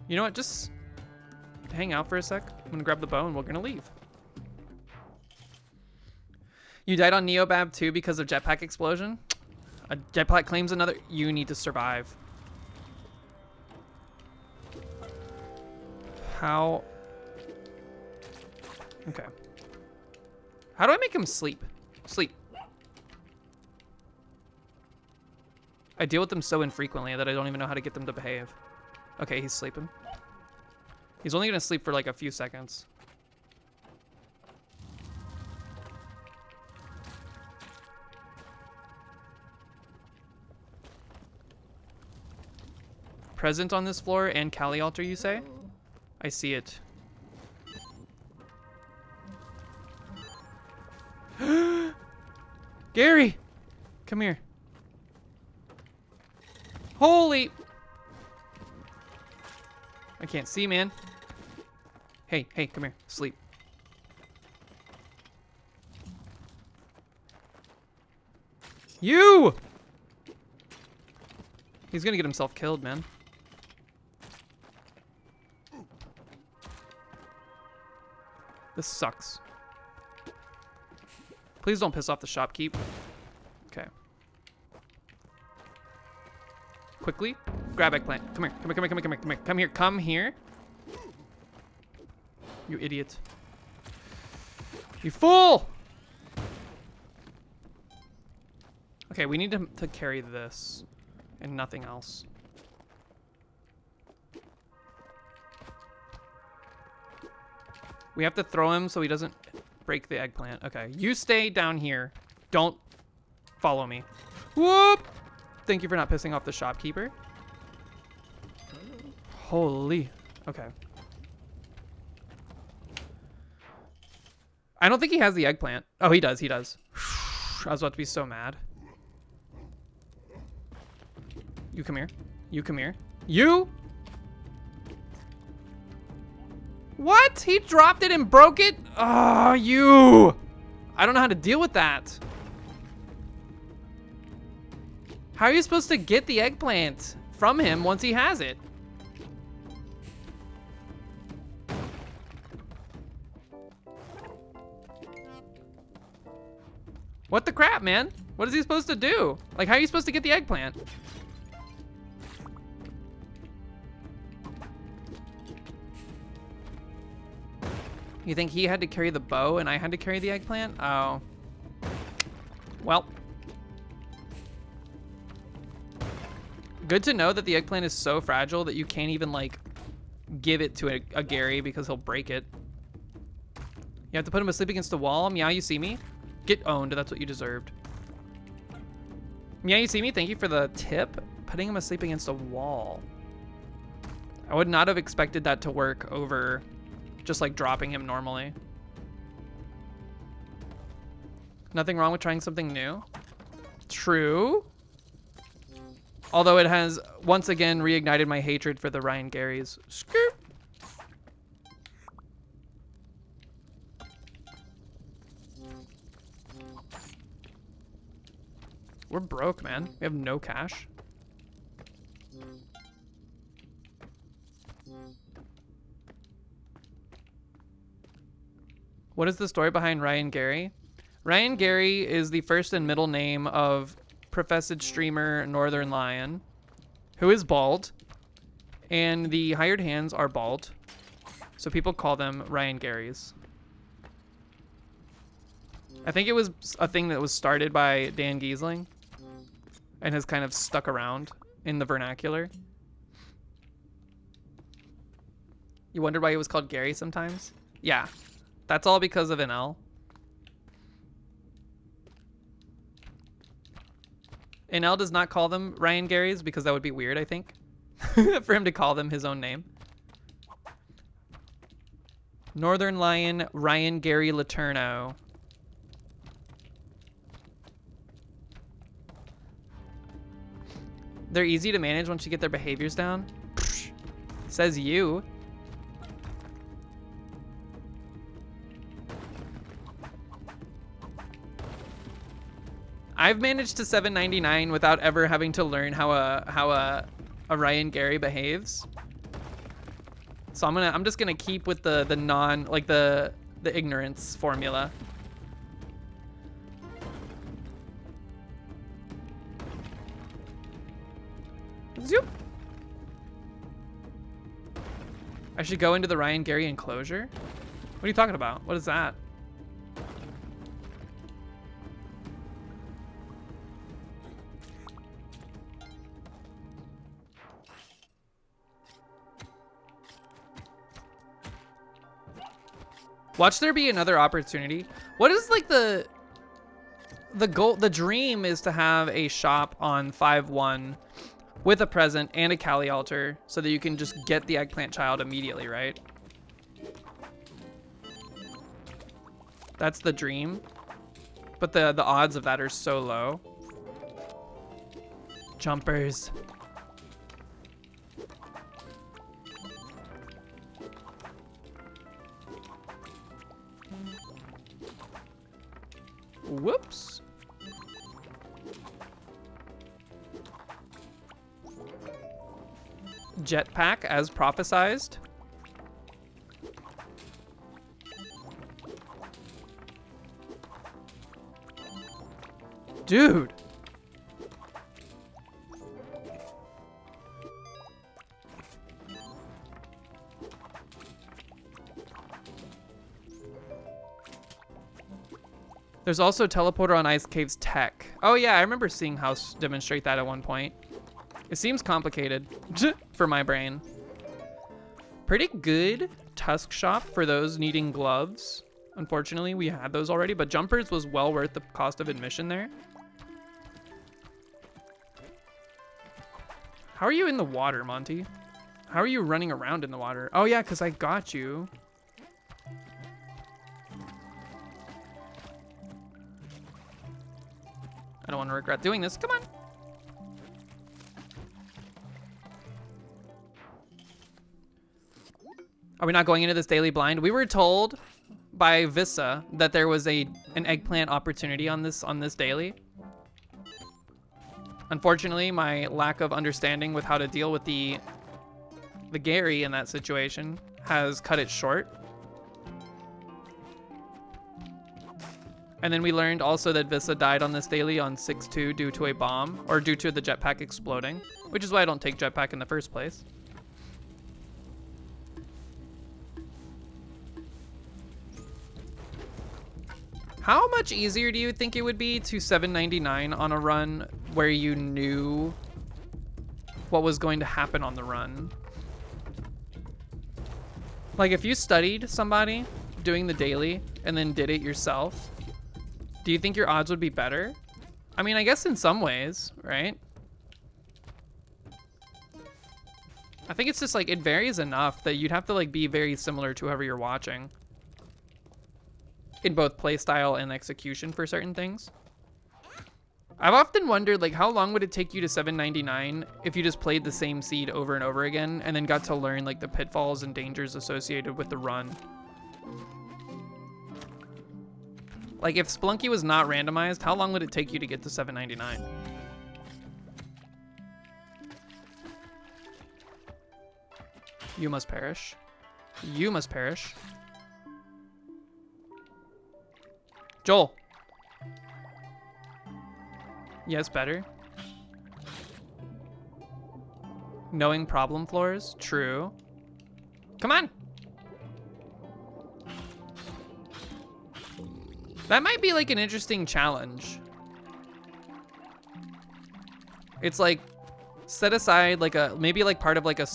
You know what? Just hang out for a sec. I'm gonna grab the bow and we're gonna leave. You died on Neobab too because of jetpack explosion? A jetpack claims another. You need to survive. How? Okay. How do I make him sleep? Sleep. I deal with them so infrequently that I don't even know how to get them to behave. Okay, he's sleeping. He's only gonna sleep for like a few seconds. Present on this floor and Kali altar, you say? I see it. Gary! Come here. Holy! I can't see, man. Hey, hey, come here. Sleep. You! He's gonna get himself killed, man. This sucks. Please don't piss off the shopkeep. Okay. Quickly, grab eggplant. Come here, come here, come here, come here, come here, come here, come here, come here. You idiot. You fool! Okay, we need to carry this and nothing else. We have to throw him so he doesn't break the eggplant. Okay, you stay down here. Don't follow me. Whoop! Thank you for not pissing off the shopkeeper. Holy. Okay. I don't think he has the eggplant. Oh, he does. He does. I was about to be so mad. You come here. You come here. You! What? He dropped it and broke it? Oh, you! I don't know how to deal with that. How are you supposed to get the eggplant from him once he has it? What the crap, man? What is he supposed to do? Like, how are you supposed to get the eggplant? You think he had to carry the bow and I had to carry the eggplant? Oh. Well. Good to know that the eggplant is so fragile that you can't even, like, give it to a Gary because he'll break it. You have to put him asleep against the wall. Meow, you see me? Get owned. That's what you deserved. Meow, you see me? Thank you for the tip. Putting him asleep against a wall. I would not have expected that to work over just, like, dropping him normally. Nothing wrong with trying something new. True. Although it has, once again, reignited my hatred for the Ryan Garys. Skirt. We're broke, man. We have no cash. What is the story behind Ryan Gary? Ryan Gary is the first and middle name of professed streamer Northern Lion, who is bald, and the hired hands are bald, so people call them Ryan Garys. I think it was a thing that was started by Dan Giesling and has kind of stuck around in the vernacular. You wondered why he was called Gary sometimes? Yeah, that's all because of NL. NL does not call them Ryan Garys because that would be weird, I think, for him to call them his own name. Northern Lion, Ryan Gary Laterno. They're easy to manage once you get their behaviors down. Psh, says you. I've managed to 799 without ever having to learn how a Ryan Gary behaves. So I'm just gonna keep with the non, like the ignorance formula. Zoop. I should go into the Ryan Gary enclosure? What are you talking about? What is that? Watch there be another opportunity. What is like the goal? The dream is to have a shop on 5-1 with a present and a Kali altar so that you can just get the eggplant child immediately, right? That's the dream. But the odds of that are so low. Jumpers. Whoops. Jetpack as prophesized. Dude. There's also teleporter on Ice Cave's tech. Oh yeah, I remember seeing House demonstrate that at one point. It seems complicated for my brain. Pretty good Tusk shop for those needing gloves. Unfortunately, we had those already, but jumpers was well worth the cost of admission there. How are you in the water, Monty? How are you running around in the water? Oh yeah, because I got you. I don't want to regret doing this. Come on. Are we not going into this daily blind? We were told by Vissa that there was an eggplant opportunity on this daily. Unfortunately, my lack of understanding with how to deal with the Gary in that situation has cut it short. And then we learned also that Vissa died on this daily on 6-2 due to a bomb, or due to the jetpack exploding, which is why I don't take jetpack in the first place. How much easier do you think it would be to 799 on a run where you knew what was going to happen on the run? Like if you studied somebody doing the daily and then did it yourself, do you think your odds would be better? I mean, I guess in some ways, right? I think it's just like, it varies enough that you'd have to like be very similar to whoever you're watching in both playstyle and execution for certain things. I've often wondered, like, how long would it take you to 799 if you just played the same seed over and over again and then got to learn like the pitfalls and dangers associated with the run? Like, if Spelunky was not randomized, how long would it take you to get to 799? You must perish. You must perish. Joel. Yes, better. Knowing problem floors? True. Come on. That might be like an interesting challenge. It's like set aside like maybe like part of like a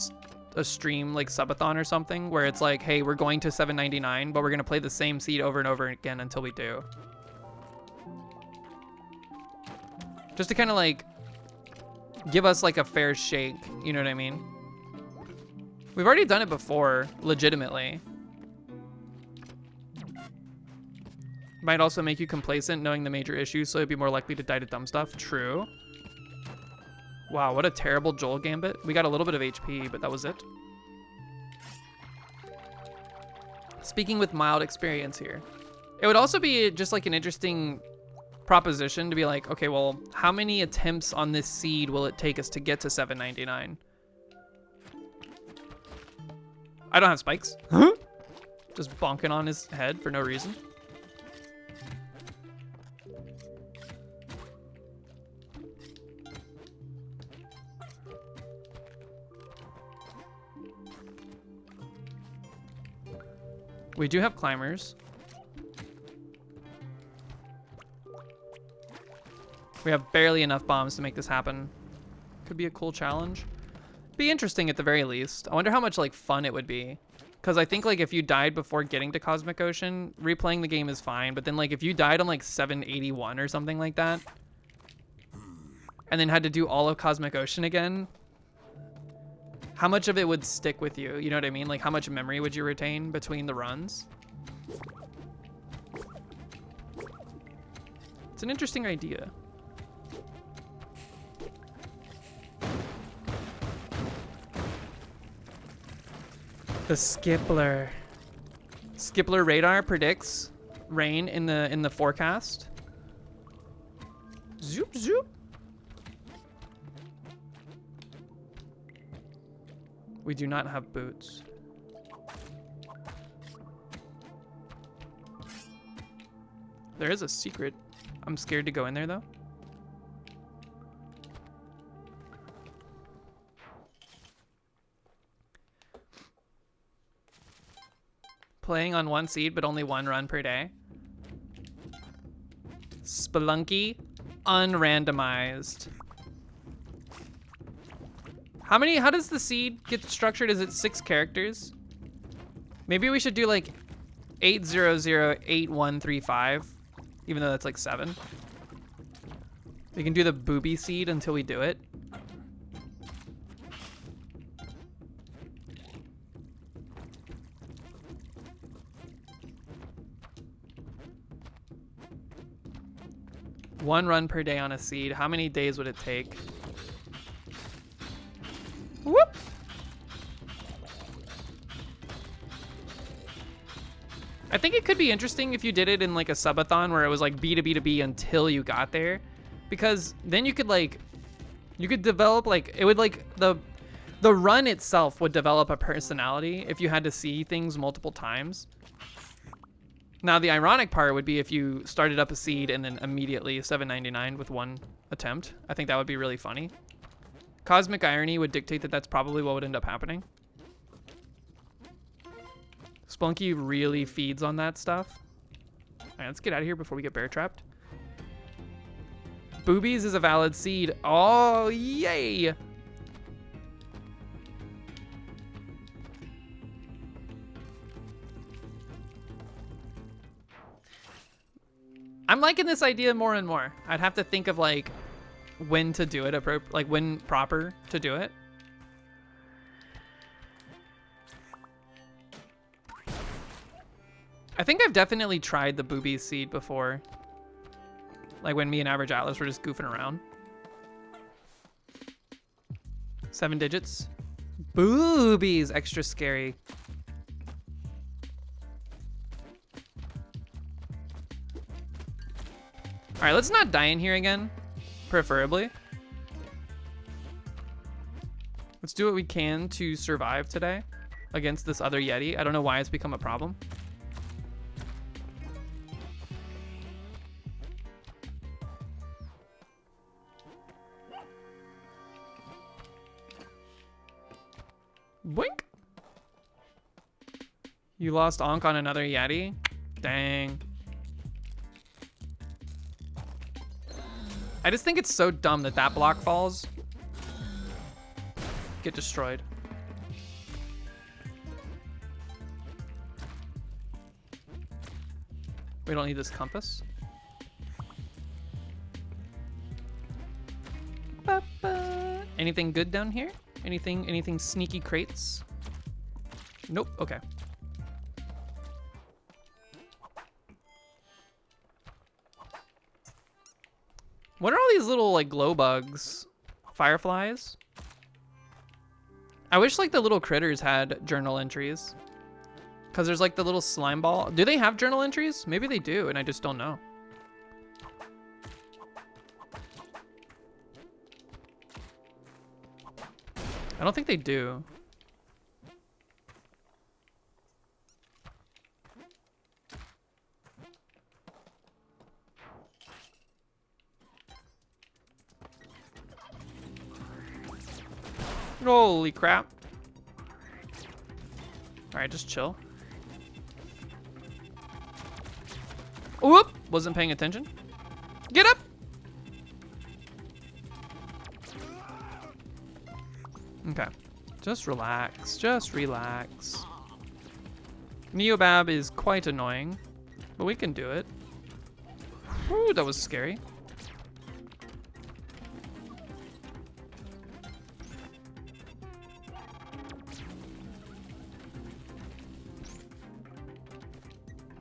stream like subathon or something where it's like, hey, we're going to 799, but we're gonna play the same seed over and over again until we do. Just to kind of like give us like a fair shake, you know what I mean? We've already done it before, legitimately. Might also make you complacent knowing the major issues, so you'd be more likely to die to dumb stuff. True. Wow, what a terrible Joel gambit. We got a little bit of HP, but that was it. Speaking with mild experience here. It would also be just like an interesting proposition to be like, okay, well, how many attempts on this seed will it take us to get to 799? I don't have spikes. Huh? Just bonking on his head for no reason. We do have climbers. We have barely enough bombs to make this happen. Could be a cool challenge. Be interesting at the very least. I wonder how much like fun it would be. Because I think like if you died before getting to Cosmic Ocean, replaying the game is fine. But then like if you died on like 781 or something like that, and then had to do all of Cosmic Ocean again, how much of it would stick with you? You know what I mean? Like how much memory would you retain between the runs? It's an interesting idea. The Skippler. Skippler radar predicts rain in the forecast. Zoop zoop. We do not have boots. There is a secret. I'm scared to go in there though. Playing on one seed, but only one run per day. Spelunky, unrandomized. How does the seed get structured? Is it 6 characters? Maybe we should do like 8008135, even though that's like 7. We can do the booby seed until we do it. One run per day on a seed. How many days would it take? Whoop! I think it could be interesting if you did it in like a subathon where it was like B to B to B until you got there, because then you could develop like, it would like the run itself would develop a personality if you had to see things multiple times. Now the ironic part would be if you started up a seed and then immediately 799 with one attempt. I think that would be really funny. Cosmic irony would dictate that that's probably what would end up happening. Splunky really feeds on that stuff. All right, let's get out of here before we get bear trapped. Boobies is a valid seed. Oh, yay! I'm liking this idea more and more. I'd have to think of like when to do it, like when proper to do it. I think I've definitely tried the boobies seed before. Like when me and Average Atlas were just goofing around. 7 digits. Boobies, extra scary. All right, let's not die in here again, preferably. Let's do what we can to survive today against this other Yeti. I don't know why it's become a problem. Boink. You lost Onk on another Yeti? Dang. I just think it's so dumb that that block falls. Get destroyed. We don't need this compass. Ba-ba. Anything good down here? Anything sneaky crates? Nope, okay. What are all these little like glow bugs? Fireflies? I wish like the little critters had journal entries. Cause there's like the little slime ball. Do they have journal entries? Maybe they do and I just don't know. I don't think they do. Holy crap. All right, just chill. Whoop, wasn't paying attention. Get up. Okay, just relax, just relax. Neobab is quite annoying, but we can do it. Whew, that was scary.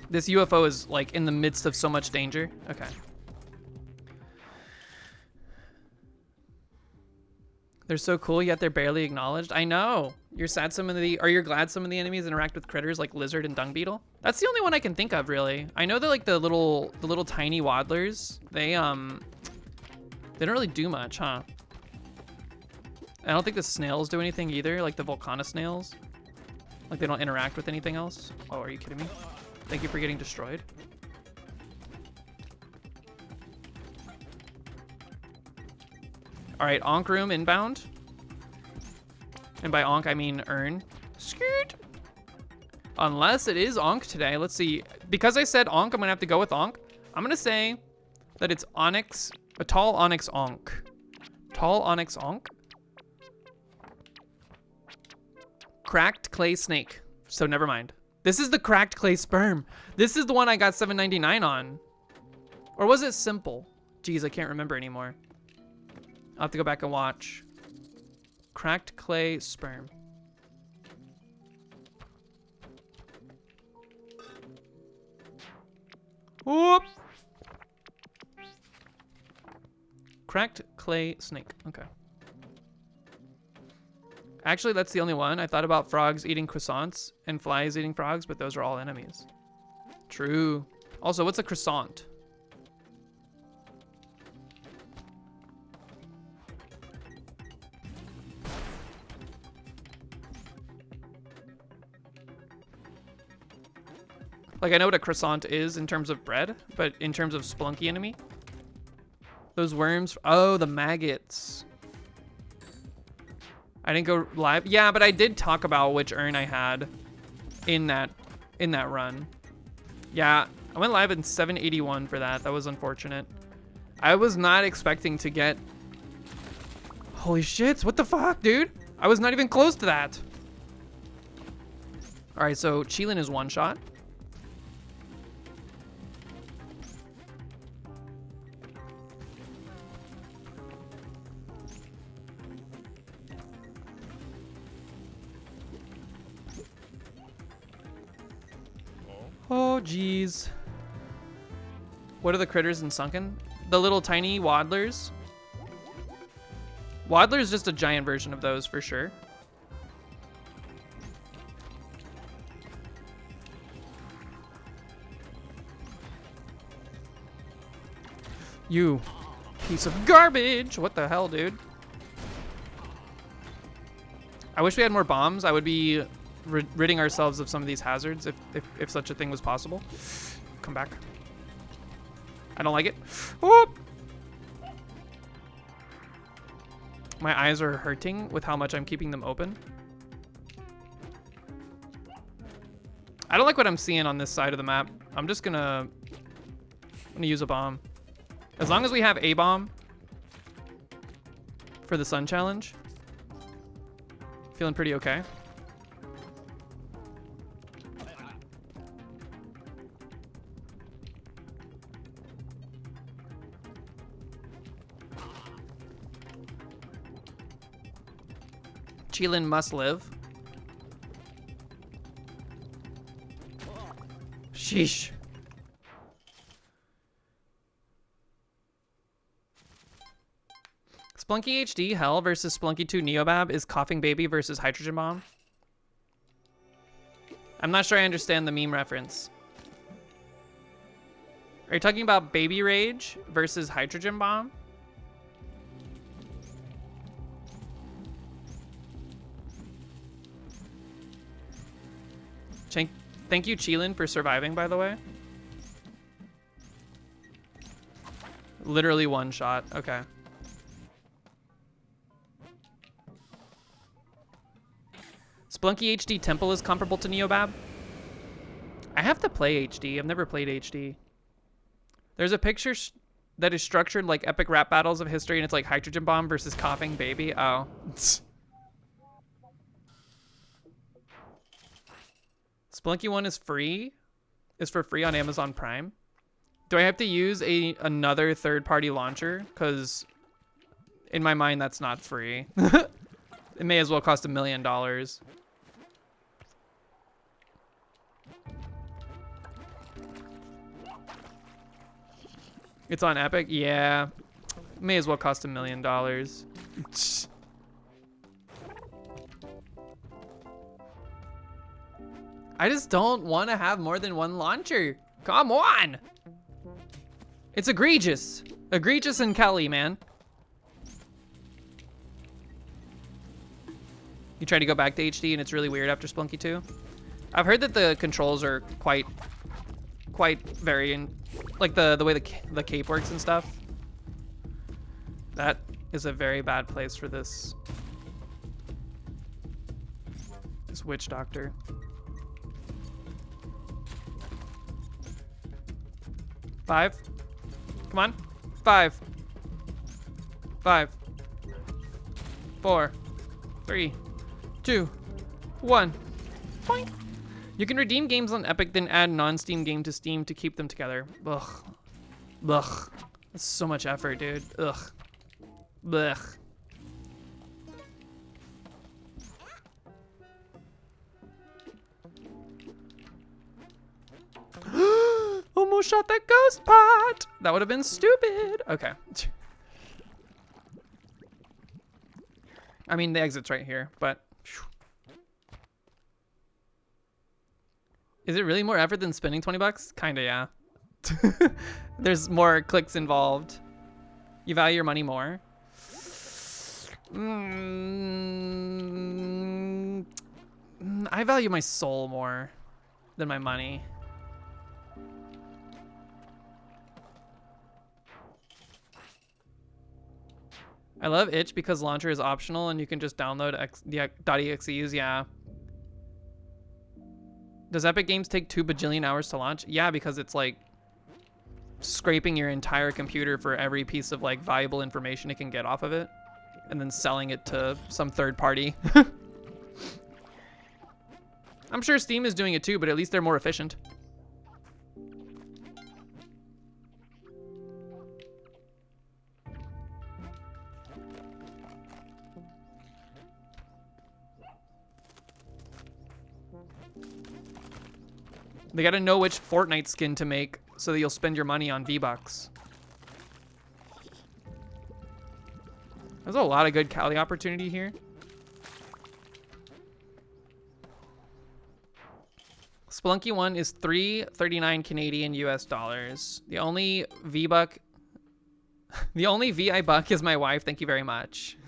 This UFO is like in the midst of so much danger. Okay. They're so cool, yet they're barely acknowledged. I know. You're glad some of the enemies interact with critters like lizard and dung beetle. That's the only one I can think of, really. I know that like the little tiny waddlers, they don't really do much, huh? I don't think the snails do anything either, like the Volcana snails. Like they don't interact with anything else. Oh, are you kidding me? Thank you for getting destroyed. All right, Onk room inbound. And by Onk, I mean Urn. Skirt. Unless it is Onk today. Let's see. Because I said Onk, I'm gonna have to go with Onk. I'm gonna say that it's Onyx, a tall Onyx Onk. Tall Onyx Onk. Cracked clay snake. So never mind. This is the cracked clay sperm. This is the one I got $7.99 on. Or was it simple? Geez, I can't remember anymore. I'll have to go back and watch. Cracked clay sperm. Whoop! Cracked clay snake. Okay. Actually, that's the only one. I thought about frogs eating croissants and flies eating frogs, but those are all enemies. True. Also, what's a croissant? Like, I know what a croissant is in terms of bread, but in terms of Splunky enemy, those worms. Oh, the maggots. I didn't go live. Yeah, but I did talk about which urn I had in that run. Yeah, I went live in 781 for that. That was unfortunate. I was not expecting to get. Holy shit! What the fuck, dude? I was not even close to that. All right, so Chilin is one shot. Oh, geez. What are the critters in Sunken? The little tiny waddlers. Waddler is just a giant version of those for sure. You piece of garbage. What the hell, dude? I wish we had more bombs. I would be ridding ourselves of some of these hazards if such a thing was possible. Come back. I don't like it. Oh! My eyes are hurting with how much I'm keeping them open. I don't like what I'm seeing on this side of the map. I'm just gonna use a bomb. As long as we have a bomb for the sun challenge, feeling pretty okay. Chilin must live. Sheesh. Splunky HD Hell versus Splunky 2 Neobab is Coughing Baby versus Hydrogen Bomb. I'm not sure I understand the meme reference. Are you talking about Baby Rage versus Hydrogen Bomb? Thank you, Chilin, for surviving, by the way. Literally one shot. Okay. Splunky HD Temple is comparable to Neobab. I have to play HD. I've never played HD. There's a picture that is structured like epic rap battles of history, and it's like Hydrogen Bomb versus Coughing Baby. Oh. Splunky 1 is free. Is for free on Amazon Prime. Do I have to use another third-party launcher? Because in my mind, that's not free. It may as well cost $1 million. It's on Epic? Yeah. May as well cost $1 million. I just don't want to have more than one launcher. Come on. It's egregious. Egregious in Kelly, man. You try to go back to HD and it's really weird after Splunky 2. I've heard that the controls are quite varying. Like the way the cape works and stuff. That is a very bad place for this witch doctor. Five. Come on. 5. 5. 4. 3. 2. 1. Boink. You can redeem games on Epic, then add non-Steam game to Steam to keep them together. Ugh. Ugh. That's so much effort, dude. Ugh. Ugh. Almost shot that ghost pot. That would have been stupid. Okay. I mean, the exit's right here, but. Is it really more effort than spending 20 bucks? Kinda, yeah. There's more clicks involved. You value your money more. I value my soul more than my money. I love itch because launcher is optional and you can just download .exes, yeah. Does Epic Games take 2 bajillion hours to launch? Yeah, because it's like scraping your entire computer for every piece of like valuable information it can get off of it and then selling it to some third party. I'm sure Steam is doing it too, but at least they're more efficient. They gotta know which Fortnite skin to make so that you'll spend your money on V-Bucks. There's a lot of good Cali opportunity here. Spelunky 1 is $3.39 Canadian US dollars. The only V-Buck, the only VI buck is my wife. Thank you very much.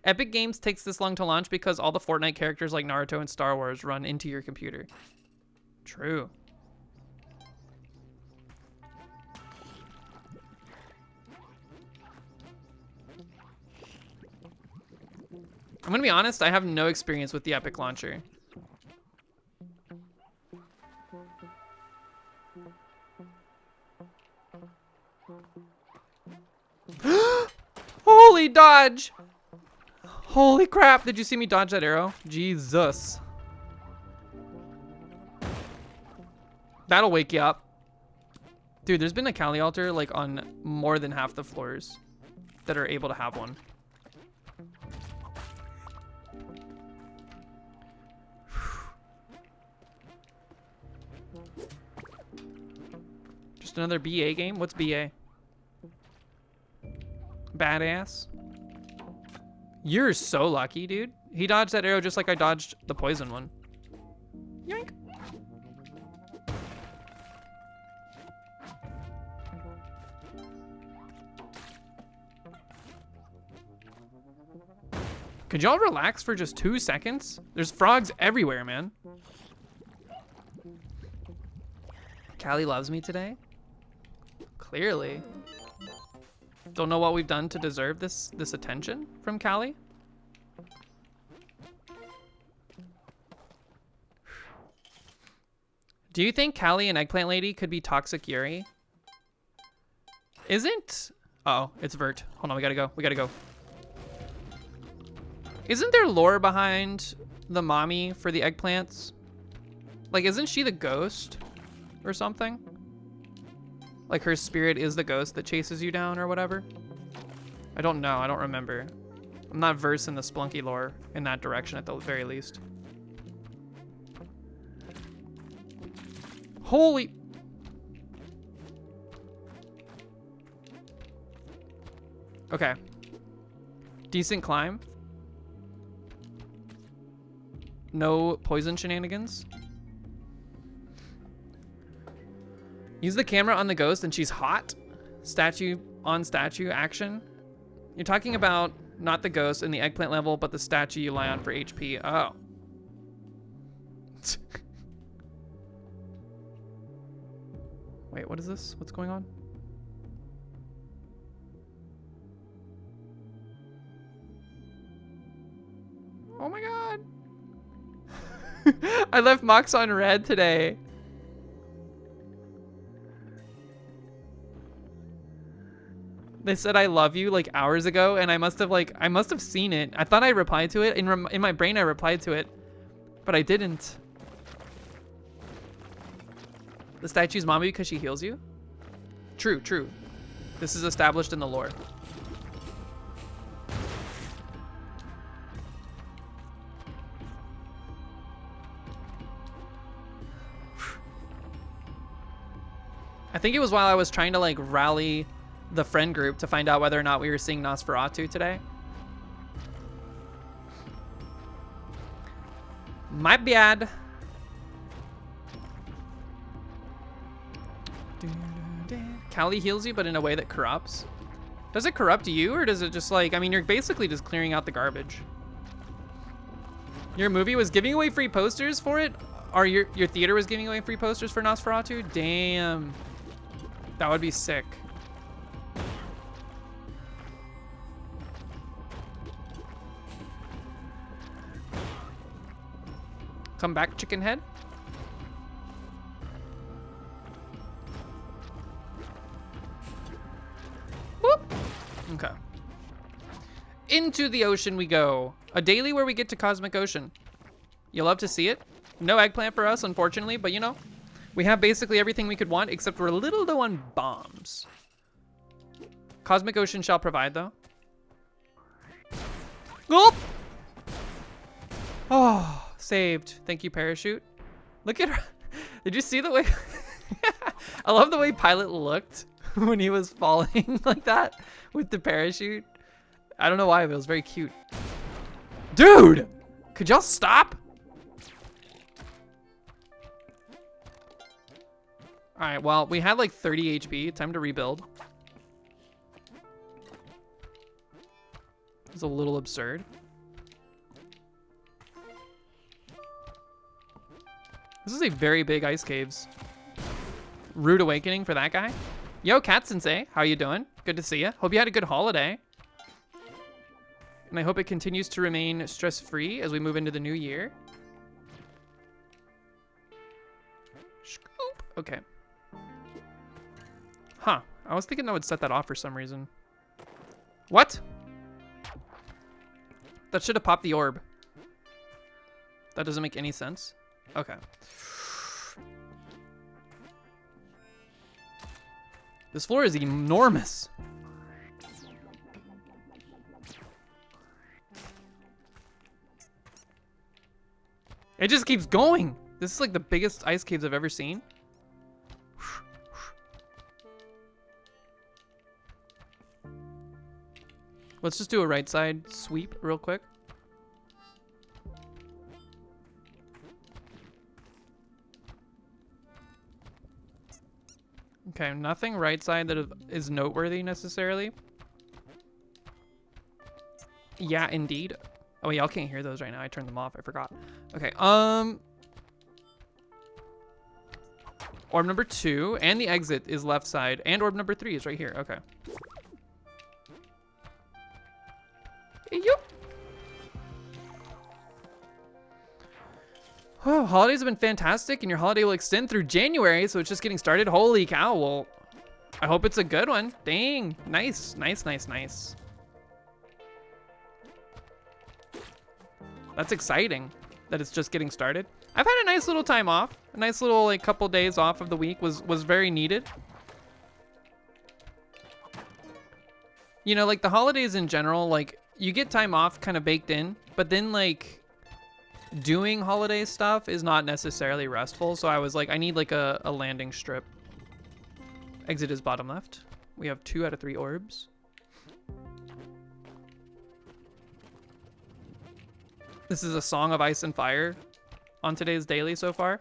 Epic Games takes this long to launch because all the Fortnite characters like Naruto and Star Wars run into your computer. True. I'm gonna be honest, I have no experience with the Epic launcher. Holy dodge! Holy crap, did you see me dodge that arrow? Jesus. That'll wake you up. Dude, there's been a Cali altar like on more than half the floors that are able to have one. Just another BA game? What's BA? Badass. You're so lucky, dude. He dodged that arrow just like I dodged the poison one. Yoink. Could y'all relax for just 2 seconds? There's frogs everywhere, man. Callie loves me today? Clearly. Don't know what we've done to deserve this attention from Callie. Do you think Callie and Eggplant Lady could be Toxic Yuri? Isn't... Oh, it's Vert. Hold on, we gotta go. We gotta go. Isn't there lore behind the mommy for the eggplants? Like, isn't she the ghost or something? Like, her spirit is the ghost that chases you down or whatever? I don't know. I don't remember. I'm not versed in the Spelunky lore in that direction at the very least. Holy... Okay. Decent climb. No poison shenanigans. Use the camera on the ghost and she's hot. Statue on statue action. You're talking about not the ghost in the eggplant level, but the statue you lie on for HP. Oh. Wait, what is this? What's going on? Oh my god. I left Mox on red today. They said I love you like hours ago and I must have seen it. I thought I replied to it. In my brain I replied to it, but I didn't. The statue's mommy because she heals you? True, true. This is established in the lore. I think it was while I was trying to like rally the friend group to find out whether or not we were seeing Nosferatu today. My bad. Kali heals you, but in a way that corrupts. Does it corrupt you, or does it just like, I mean, you're basically just clearing out the garbage. Your movie was giving away free posters for it? Or your theater was giving away free posters for Nosferatu? Damn. That would be sick. Come back, chicken head. Whoop. Okay. Into the ocean we go. A daily where we get to Cosmic Ocean. You love to see it. No eggplant for us, unfortunately, but you know, we have basically everything we could want, except we're a little low on bombs. Cosmic Ocean shall provide, though. Gulp! Oh, saved. Thank you, parachute. Look at her. Did you see the way? I love the way Pilot looked when he was falling like that with the parachute. I don't know why, but it was very cute. Dude! Could y'all stop? All right, well, we had like 30 HP. Time to rebuild. It's a little absurd. This is a very big ice caves. Rude awakening for that guy. Yo, Cat Sensei, how you doing? Good to see you. Hope you had a good holiday. And I hope it continues to remain stress-free as we move into the new year. Scoop. Okay. Huh. I was thinking I would set that off for some reason. What? That should have popped the orb. That doesn't make any sense. Okay. This floor is enormous. It just keeps going. This is like the biggest ice caves I've ever seen. Let's just do a right side sweep real quick. Okay, nothing right side that is noteworthy necessarily. Yeah, indeed. Oh, y'all can't hear those right now. I turned them off. I forgot. Okay, orb number 2, and the exit is left side, and orb number 3 is right here. Okay. Yup. Oh, holidays have been fantastic, and your holiday will extend through January, so it's just getting started. Holy cow. Well, I hope it's a good one. Dang. Nice, nice, nice, nice. That's exciting that it's just getting started. I've had a nice little time off. A nice little like couple days off of the week was very needed. You know, like the holidays in general, like you get time off kind of baked in, but then like doing holiday stuff is not necessarily restful. So I was like, I need like a landing strip. Exit is bottom left. We have 2 out of 3 orbs. This is a song of ice and fire on today's daily so far.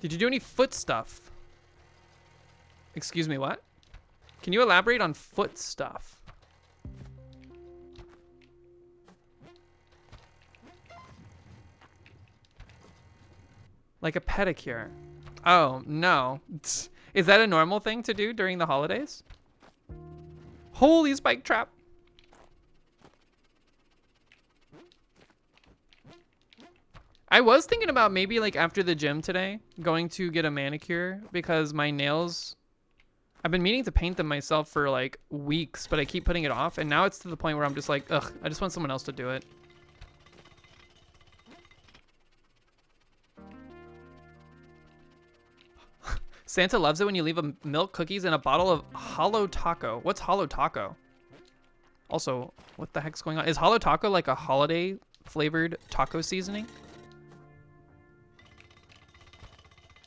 Did you do any foot stuff? Excuse me, what? Can you elaborate on foot stuff? Like a pedicure. Oh, no. Is that a normal thing to do during the holidays? Holy spike trap. I was thinking about maybe like after the gym today, going to get a manicure because my nails, I've been meaning to paint them myself for like weeks, but I keep putting it off. And now it's to the point where I'm just like, ugh, I just want someone else to do it. Santa loves it when you leave a milk, cookies, and a bottle of Holo Taco. What's Holo Taco? Also, what the heck's going on? Is Holo Taco like a holiday flavored taco seasoning?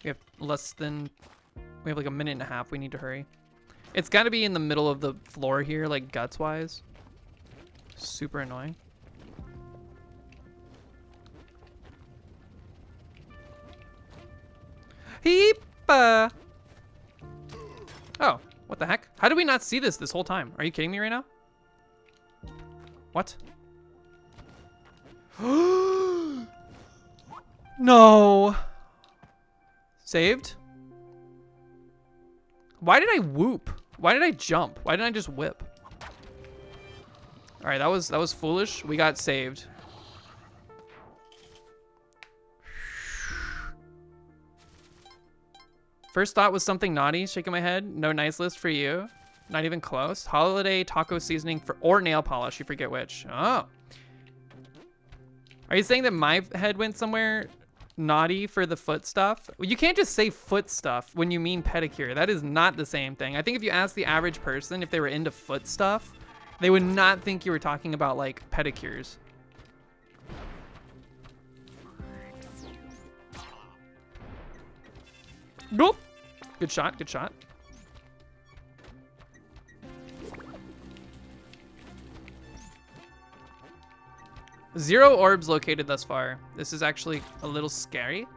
We have we have like a minute and a half. We need to hurry. It's got to be in the middle of the floor here, like guts wise. Super annoying. Heep. Oh, what the heck? How did we not see this whole time? Are you kidding me right now? What? No. Saved? Why did I whoop? Why did I jump? Why didn't I just whip? All right, that was foolish. We got saved. First thought was something naughty, shaking my head. No nice list for you. Not even close. Holiday taco seasoning or nail polish, you forget which. Oh. Are you saying that my head went somewhere naughty for the foot stuff? Well, you can't just say foot stuff when you mean pedicure. That is not the same thing. I think if you ask the average person if they were into foot stuff, they would not think you were talking about like pedicures. Nope. Good shot, good shot. Zero orbs located thus far. This is actually a little scary.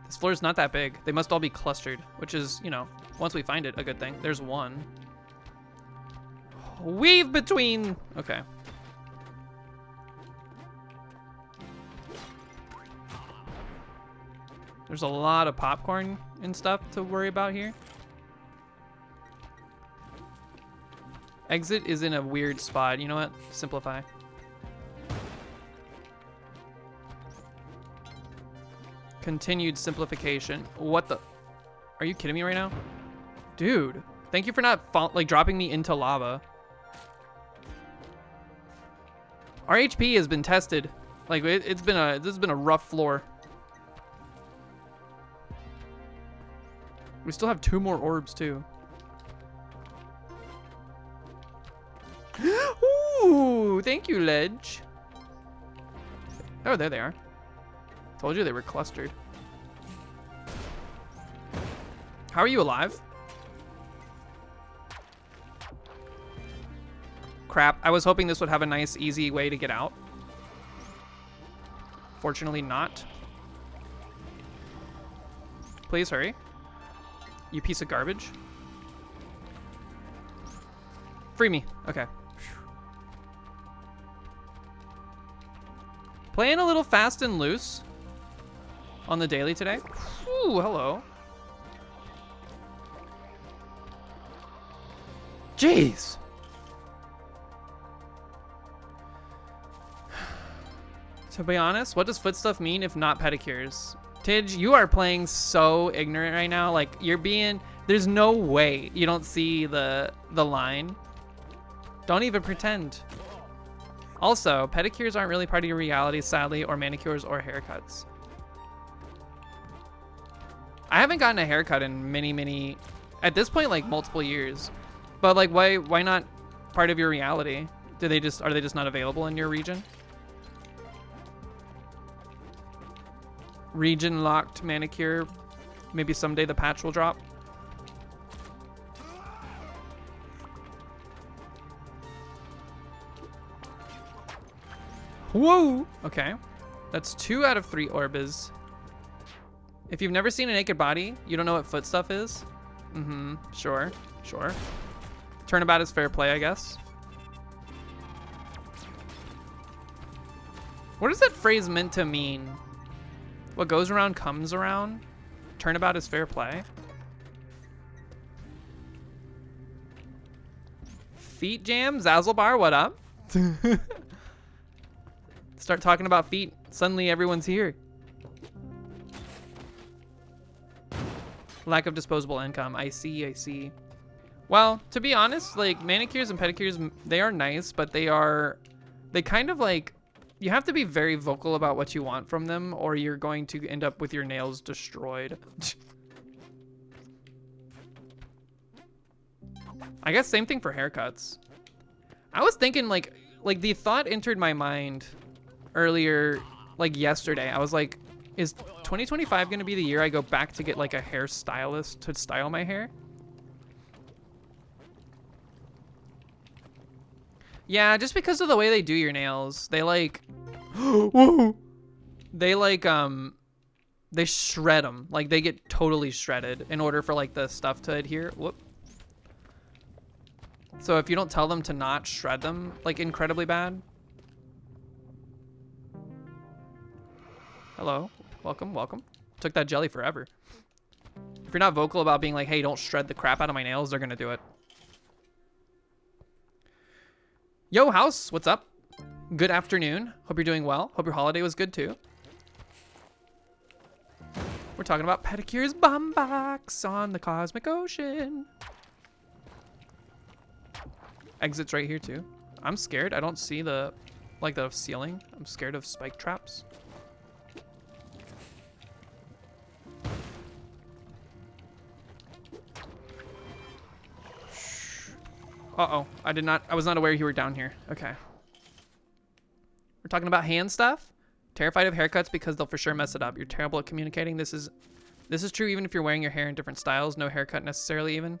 This floor is not that big. They must all be clustered, which is, you know, once we find it, a good thing. There's one. Weave between. Okay. There's a lot of popcorn and stuff to worry about here. Exit is in a weird spot. You know what? Simplify. Continued simplification. What the? Are you kidding me right now? Dude, thank you for not like dropping me into lava. Our HP has been tested. Like this has been a rough floor. We still have 2 more orbs too. Ooh, thank you, Ledge. Oh, there they are. Told you they were clustered. How are you alive? Crap, I was hoping this would have a nice, easy way to get out. Fortunately not. Please hurry. You piece of garbage. Free me. Okay. Playing a little fast and loose on the daily today. Ooh, hello. Jeez. To be honest, what does foot stuff mean if not pedicures? Tidge, you are playing so ignorant right now. Like, you're being, there's no way you don't see the line. Don't even pretend. Also, pedicures aren't really part of your reality, sadly, or manicures or haircuts. I haven't gotten a haircut in many, at this point, like multiple years. But like, why not part of your reality? Are they just not available in your region? Region locked manicure. Maybe someday the patch will drop. Whoa! Okay. That's 2 out of 3 orbs. If you've never seen a naked body, you don't know what foot stuff is? Mm-hmm. Sure. Sure. Turnabout is fair play, I guess. What is that phrase meant to mean? What goes around comes around? Turnabout is fair play? Feet jam? Zazzlebar, what up? Start talking about feet. Suddenly everyone's here. Lack of disposable income. I see, I see. Well, to be honest, like manicures and pedicures, they are nice, but they kind of like, you have to be very vocal about what you want from them or you're going to end up with your nails destroyed. I guess same thing for haircuts. I was thinking like the thought entered my mind earlier, like yesterday. I was like, is 2025 gonna be the year I go back to get like a hairstylist to style my hair? Yeah, just because of the way they do your nails. They like, whoa. They like, They shred them. Like, they get totally shredded in order for, like, the stuff to adhere. Whoop. So if you don't tell them to not shred them, like, incredibly bad. Hello. Welcome, welcome. Took that jelly forever. If you're not vocal about being like, hey, don't shred the crap out of my nails, they're gonna do it. Yo, House, what's up? Good afternoon. Hope you're doing well. Hope your holiday was good too. We're talking about Pedicure's Bomb Box on the Cosmic Ocean. Exits right here too. I'm scared. I don't see the, like, the ceiling. I'm scared of spike traps. Uh-oh. I was not aware you were down here. Okay. We're talking about hand stuff. Terrified of haircuts because they'll for sure mess it up. You're terrible at communicating. This is true even if you're wearing your hair in different styles. No haircut necessarily even.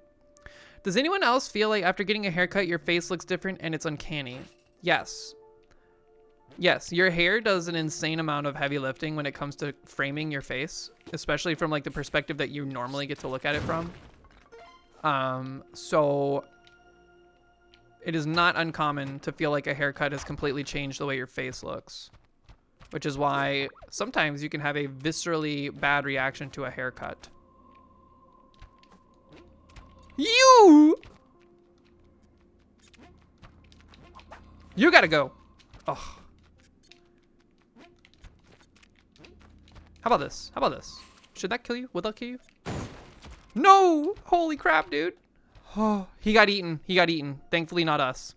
Does anyone else feel like after getting a haircut, your face looks different and it's uncanny? Yes. Yes, your hair does an insane amount of heavy lifting when it comes to framing your face, especially from like the perspective that you normally get to look at it from. So it is not uncommon to feel like a haircut has completely changed the way your face looks, which is why sometimes you can have a viscerally bad reaction to a haircut. You gotta go. Oh. How about this? How about this? Should that kill you? Would that kill you? No! Holy crap, dude. Oh, he got eaten. He got eaten. Thankfully, not us.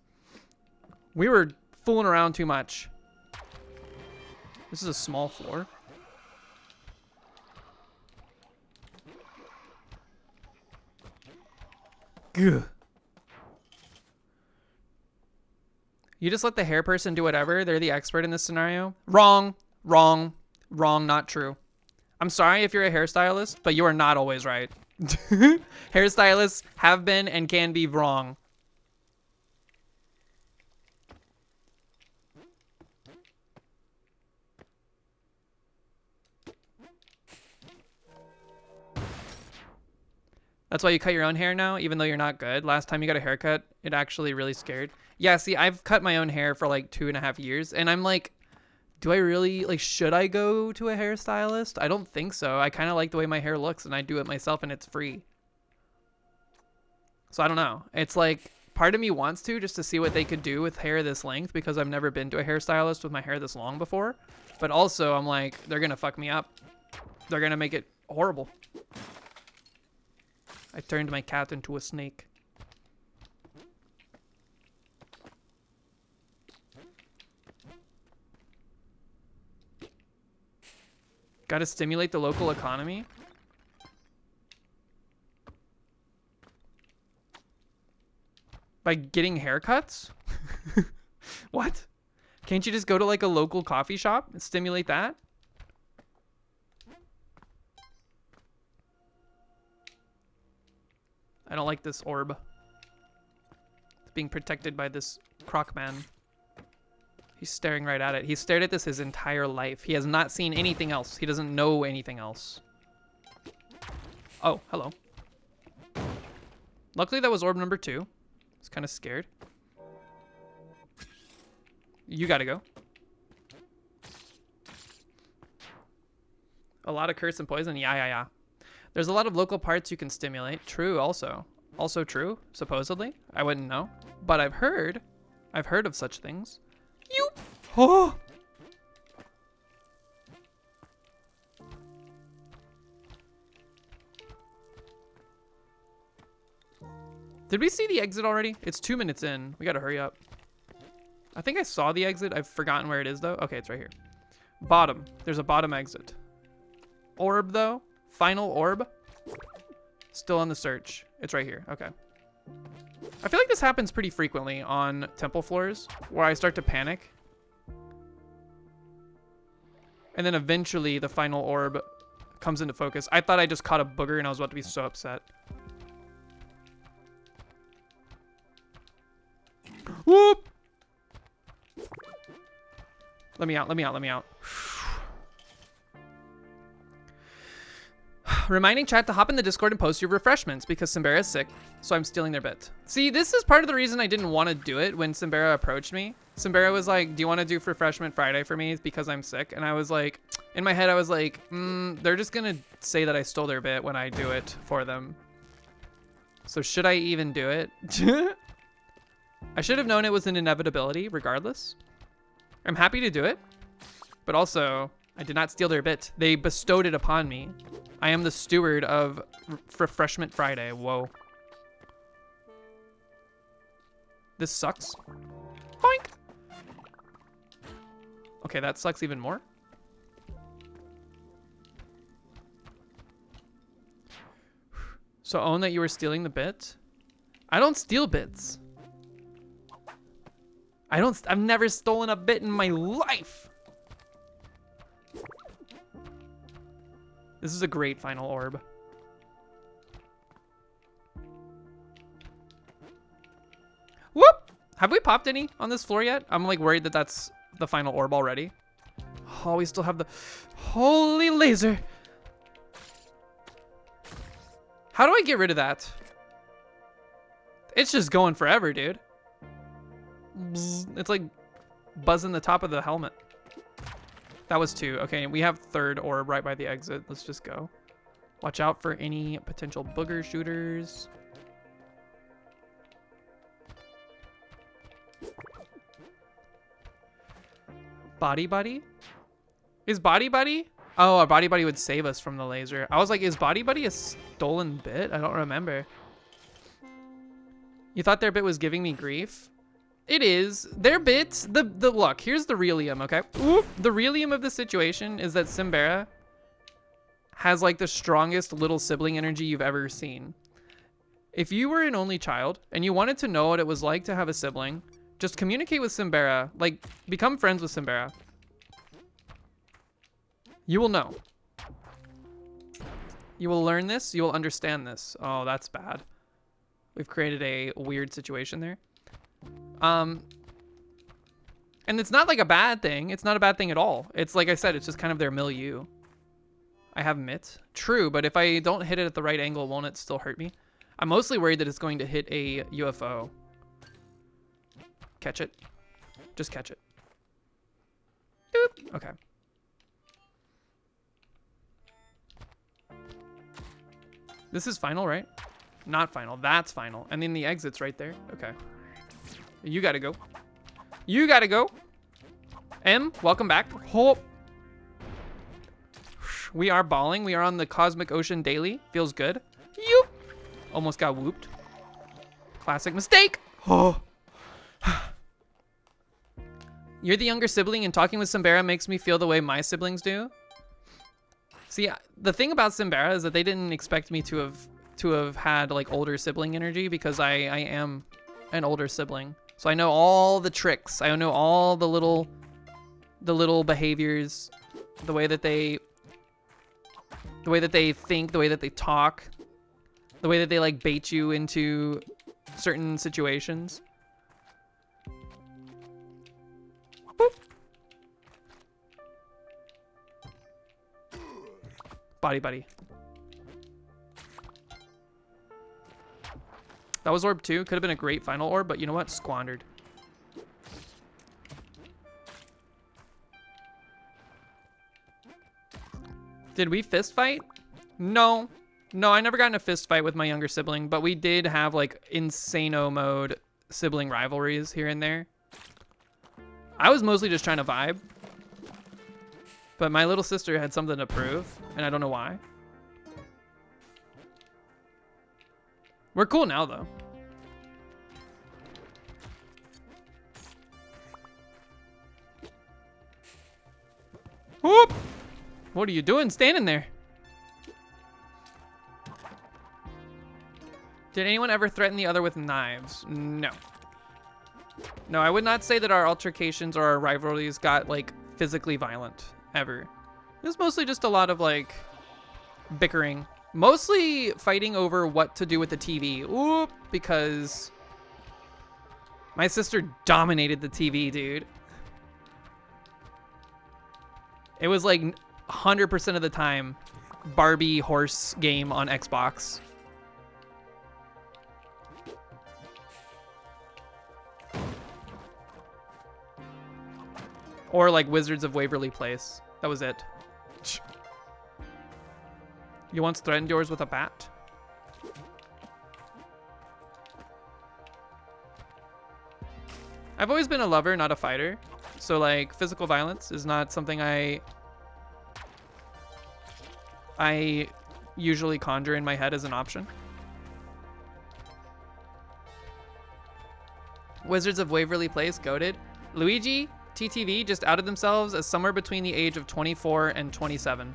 We were fooling around too much. This is a small floor. Gah. You just let the hair person do whatever. They're the expert in this scenario. Wrong. Wrong. Wrong. Not true. I'm sorry if you're a hairstylist, but you are not always right. Hairstylists have been and can be wrong. That's why you cut your own hair now, even though you're not good. Last time you got a haircut, it actually really scared. Yeah, see, I've cut my own hair for like 2.5 years, and I'm like, do I really, like, should I go to a hairstylist? I don't think so. I kind of like the way my hair looks, and I do it myself, and it's free. So I don't know. It's like, part of me wants to, just to see what they could do with hair this length, because I've never been to a hairstylist with my hair this long before. But also, I'm like, they're going to fuck me up. They're going to make it horrible. I turned my cat into a snake. Got to stimulate the local economy. By getting haircuts? What? Can't you just go to like a local coffee shop and stimulate that? I don't like this orb. It's being protected by this croc man. He's staring right at it. He's stared at this his entire life. He has not seen anything else. He doesn't know anything else. Oh, hello. Luckily that was orb number 2. I was kind of scared. You gotta go. A lot of curse and poison? Yeah. There's a lot of local parts you can stimulate. True, also. Also true, supposedly. I wouldn't know. But I've heard of such things. You. Oh. Did we see the exit already? It's 2 minutes in. We gotta hurry up. I think I saw the exit. I've forgotten where it is though. Okay, it's right here. Bottom. There's a bottom exit. Orb though. Final orb. Still on the search. It's right here. Okay. I feel like this happens pretty frequently on temple floors where I start to panic. And then eventually the final orb comes into focus. I thought I just caught a booger and I was about to be so upset. Whoop! Let me out. Reminding chat to hop in the Discord and post your refreshments because Simbera is sick, so I'm stealing their bit. See, this is part of the reason I didn't want to do it when Simbera approached me. Simbera was like, do you want to do Refreshment Friday for me because I'm sick? And I was like, in my head, I was like, they're just going to say that I stole their bit when I do it for them. So should I even do it? I should have known it was an inevitability regardless. I'm happy to do it, but also I did not steal their bit. They bestowed it upon me. I am the steward of Refreshment Friday. Whoa. This sucks. Boink. Okay, that sucks even more. So own that you were stealing the bit. I don't steal bits. I've never stolen a bit in my life. This is a great final orb. Whoop! Have we popped any on this floor yet? I'm like worried that that's the final orb already. Oh, we still have the holy laser. How do I get rid of that? It's just going forever, dude. It's like buzzing the top of the helmet. That was 2. Okay, we have 3rd orb right by the exit. Let's just go. Watch out for any potential booger shooters. Body Buddy? Is Body Buddy? Oh, our Body Buddy would save us from the laser. I was like, is Body Buddy a stolen bit? I don't remember. You thought their bit was giving me grief? It is. Their bits, the look, here's the realium, okay? Oop. The realium of the situation is that Simbera has like the strongest little sibling energy you've ever seen. If you were an only child and you wanted to know what it was like to have a sibling, just communicate with Simbera, like become friends with Simbera. You will know. You will learn this, you will understand this. Oh, that's bad. We've created a weird situation there. And it's not like a bad thing. It's not a bad thing at all. It's like I said, it's just kind of their milieu. I have mitt. True, but if I don't hit it at the right angle, won't it still hurt me? I'm mostly worried that it's going to hit a UFO. Catch it. Just catch it. Doop. Okay. This is final, right? Not final. That's final. And then the exit's right there. Okay. You gotta go. You gotta go. M, welcome back. Hope. We are balling. We are on the Cosmic Ocean daily. Feels good. Yoop. Almost got whooped. Classic mistake. Oh. You're the younger sibling, and talking with Simbera makes me feel the way my siblings do. See, the thing about Simbera is that they didn't expect me to have had like older sibling energy because I am an older sibling. So I know all the tricks. I know all the little behaviors, the way that they think, the way that they talk, the way that they like bait you into certain situations. Boop. Body Buddy. That was orb 2. Could have been a great final orb, but you know what? Squandered. Did we fist fight? No. No, I never got in a fist fight with my younger sibling, but we did have like insano mode sibling rivalries here and there. I was mostly just trying to vibe. But my little sister had something to prove, and I don't know why. We're cool now, though. Whoop! What are you doing standing there? Did anyone ever threaten the other with knives? No. No, I would not say that our altercations or our rivalries got, like, physically violent, ever. It was mostly just a lot of, like, bickering. Mostly fighting over what to do with the TV. Oop, because my sister dominated the TV, dude. It was like 100% of the time Barbie horse game on Xbox. Or like Wizards of Waverly Place. That was it. You once threatened yours with a bat? I've always been a lover, not a fighter. So like physical violence is not something I usually conjure in my head as an option. Wizards of Waverly Place, goated. Luigi, TTV just outed themselves as somewhere between the age of 24 and 27.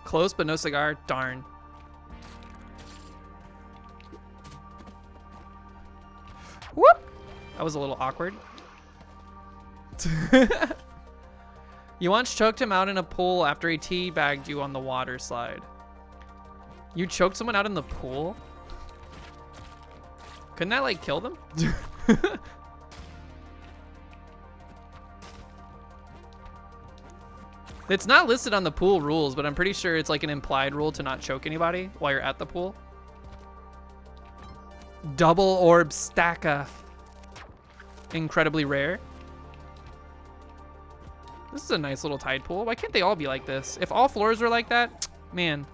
Close, but no cigar. Darn. Whoop! That was a little awkward. You once choked him out in a pool after he teabagged you on the water slide. You choked someone out in the pool? Couldn't that, like, kill them? It's not listed on the pool rules, but I'm pretty sure it's like an implied rule to not choke anybody while you're at the pool. Double orb stacka. Incredibly rare. This is a nice little tide pool. Why can't they all be like this? If all floors were like that, man.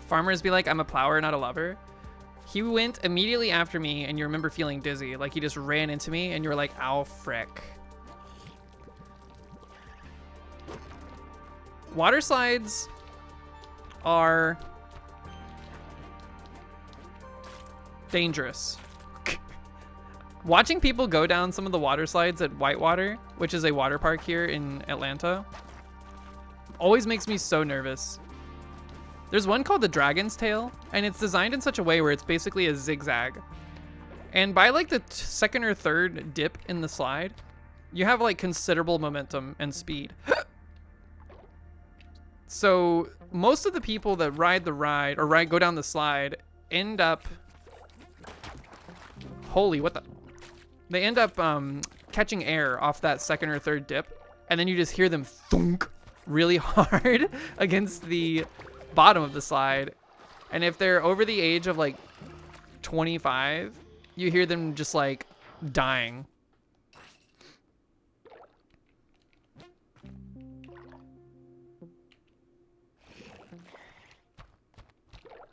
Farmers be like, I'm a plower, not a lover. He went immediately after me, and you remember feeling dizzy. Like he just ran into me, and you were like, ow, frick. Water slides are dangerous. Watching people go down some of the water slides at Whitewater, which is a water park here in Atlanta, always makes me so nervous. There's one called the Dragon's Tail, and it's designed in such a way where it's basically a zigzag. And by like the second or third dip in the slide, you have like considerable momentum and speed. So most of the people that ride the ride or go down the slide end up, holy, what the? They end up catching air off that second or third dip, and then you just hear them thunk really hard against the bottom of the slide. And if they're over the age of like 25, you hear them just like dying.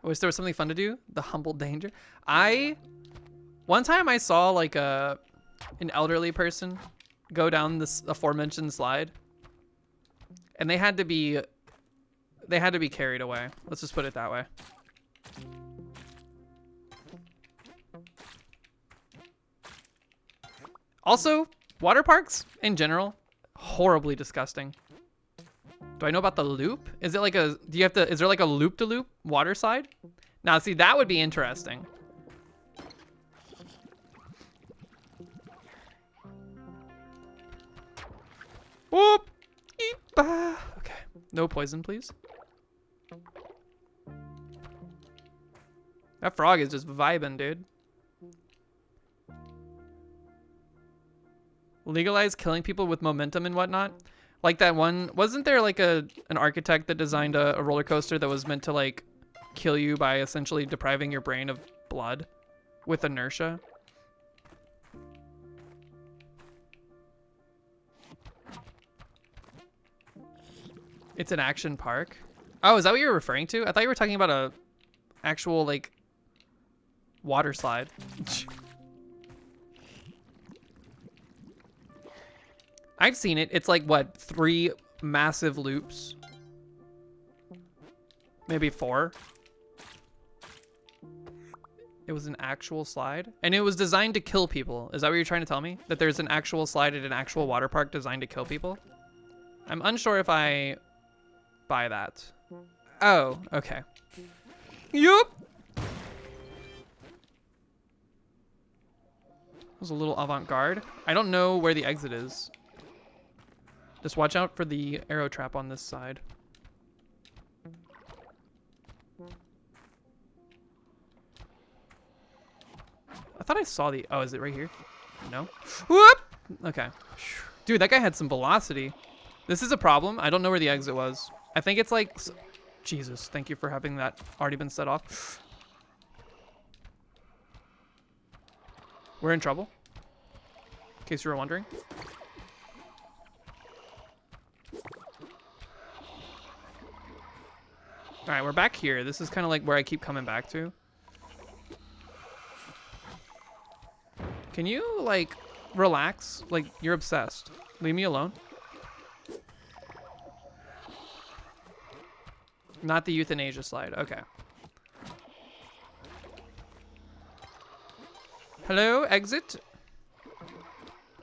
I wish there was something fun to do. The humble danger. One time I saw like an elderly person go down this aforementioned slide, and they had to be carried away. Let's just put it that way. Also, water parks in general, horribly disgusting. Do I know about the loop? Is it like is there like a loop-de-loop water slide? Now, see, that would be interesting. Whoop! Eep-ah. Okay, no poison, please. That frog is just vibing, dude. Legalize killing people with momentum and whatnot. Like that one, wasn't there like an architect that designed a roller coaster that was meant to like kill you by essentially depriving your brain of blood with inertia? It's an action park. Oh, is that what you were referring to? I thought you were talking about a actual like water slide. I've seen it. It's like what, 3 massive loops? Maybe 4. It was an actual slide, and it was designed to kill people. Is that what you're trying to tell me? That there's an actual slide at an actual water park designed to kill people? I'm unsure if I buy that. Oh, okay. Yup. That was a little avant-garde. I don't know where the exit is. Just watch out for the arrow trap on this side. I thought I saw the... Oh, is it right here? No? Whoop! Okay. Dude, that guy had some velocity. This is a problem. I don't know where the exit was. I think it's like... Jesus, thank you for having that already been set off. We're in trouble. In case you were wondering. All right, we're back here. This is kind of like where I keep coming back to. Can you, like, relax? Like, you're obsessed. Leave me alone. Not the euthanasia slide. Okay. Hello, exit.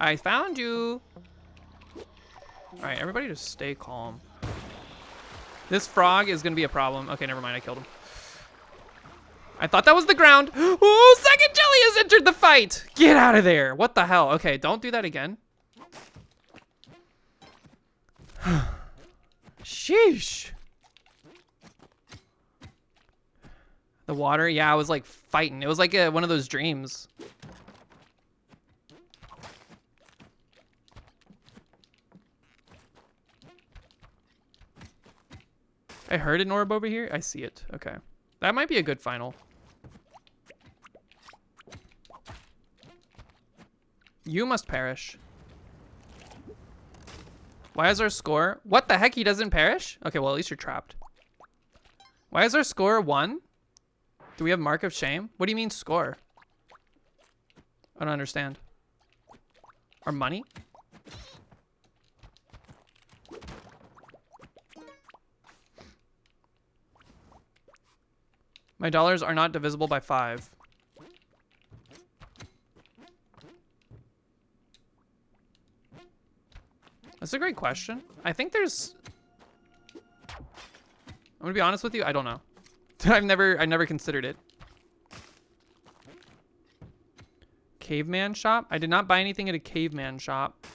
I found you. All right, everybody just stay calm. This frog is going to be a problem. Okay, never mind. I killed him. I thought that was the ground. Ooh, second jelly has entered the fight. Get out of there. What the hell? Okay, don't do that again. Sheesh. The water, yeah, I was like fighting. It was like one of those dreams. I heard an orb over here. I see it. Okay. That might be a good final. You must perish. Why is our score? What the heck? He doesn't perish? Okay, well, at least you're trapped. Why is our score 1? Do we have mark of shame? What do you mean score? I don't understand. Our money? My dollars are not divisible by 5. That's a great question. I think there's... I'm gonna be honest with you, I don't know. I never considered it. Caveman shop? I did not buy anything at a caveman shop.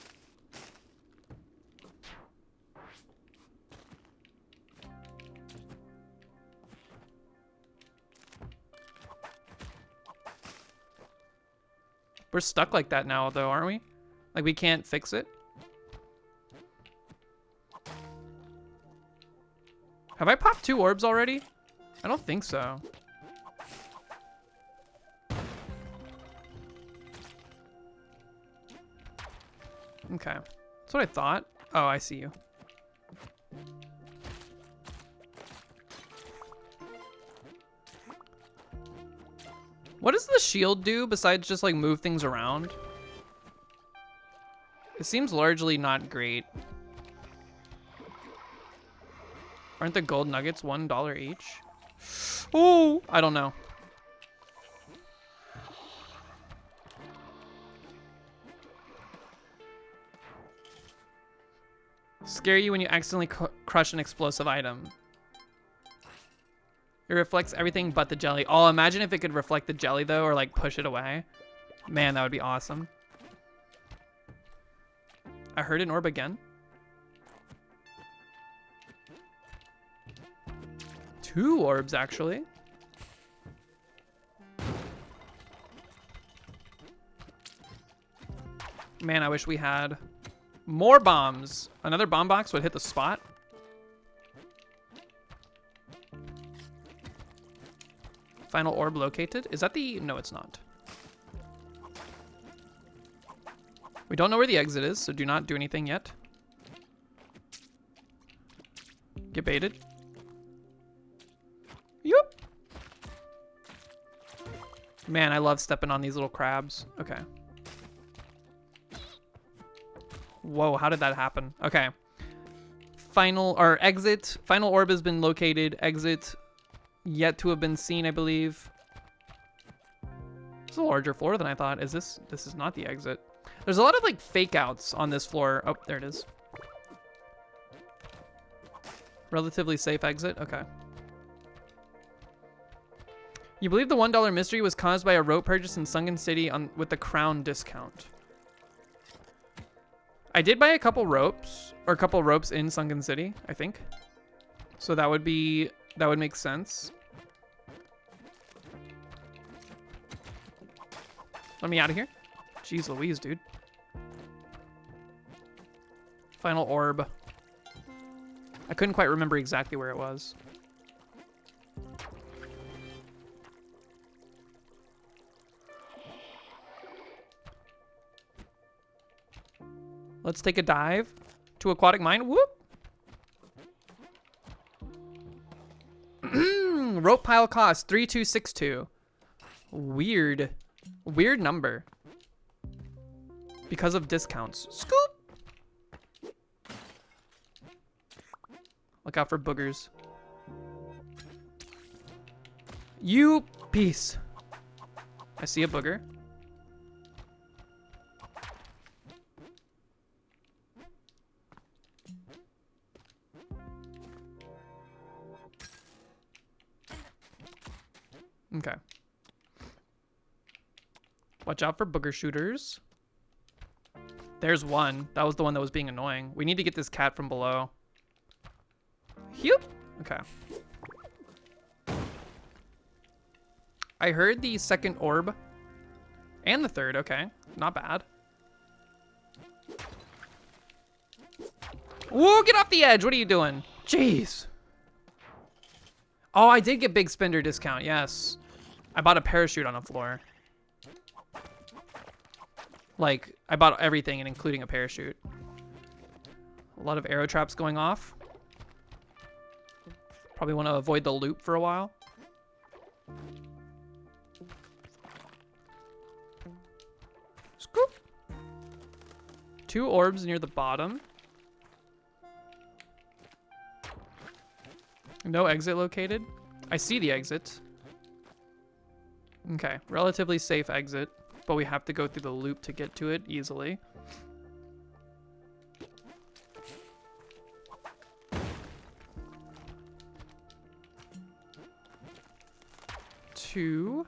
We're stuck like that now, though, aren't we? Like, we can't fix it? Have I popped 2 orbs already? I don't think so. Okay. That's what I thought. Oh, I see you. What does the shield do besides just like move things around? It seems largely not great. Aren't the gold nuggets $1 each? Oh, I don't know. Scare you when you accidentally crush an explosive item. It reflects everything but the jelly. Oh, imagine if it could reflect the jelly, though, or, like, push it away. Man, that would be awesome. I heard an orb again. 2 orbs, actually. Man, I wish we had more bombs. Another bomb box would hit the spot. Final orb located. Is that the... No, it's not. We don't know where the exit is, so do not do anything yet. Get baited. Yup. Man, I love stepping on these little crabs. Okay. Whoa, how did that happen? Okay. Final, or exit. Final orb has been located. Exit yet to have been seen, I believe. It's a larger floor than I thought. Is this? This is not the exit. There's a lot of like fake outs on this floor. Oh, there it is. Relatively safe exit. Okay. You believe the $1 mystery was caused by a rope purchase in Sunken City with the crown discount. I did buy a couple ropes, or a couple ropes in Sunken City, I think. So that would make sense. Let me out of here. Jeez Louise, dude. Final orb. I couldn't quite remember exactly where it was. Let's take a dive to Aquatic Mine. Whoop! Rope pile cost 3262. Weird. Weird number. Because of discounts. Scoop! Look out for boogers. You piece. I see a booger. Okay. Watch out for booger shooters. There's one. That was the one that was being annoying. We need to get this cat from below. Phew. Okay. I heard the second orb. And the third. Okay. Not bad. Whoa, get off the edge. What are you doing? Jeez. Oh, I did get big spender discount. Yes. I bought a parachute on the floor. Like, I bought everything, and including a parachute. A lot of arrow traps going off. Probably want to avoid the loop for a while. Scoop. 2 orbs near the bottom. No exit located. I see the exit. Okay, relatively safe exit, but we have to go through the loop to get to it easily. Two.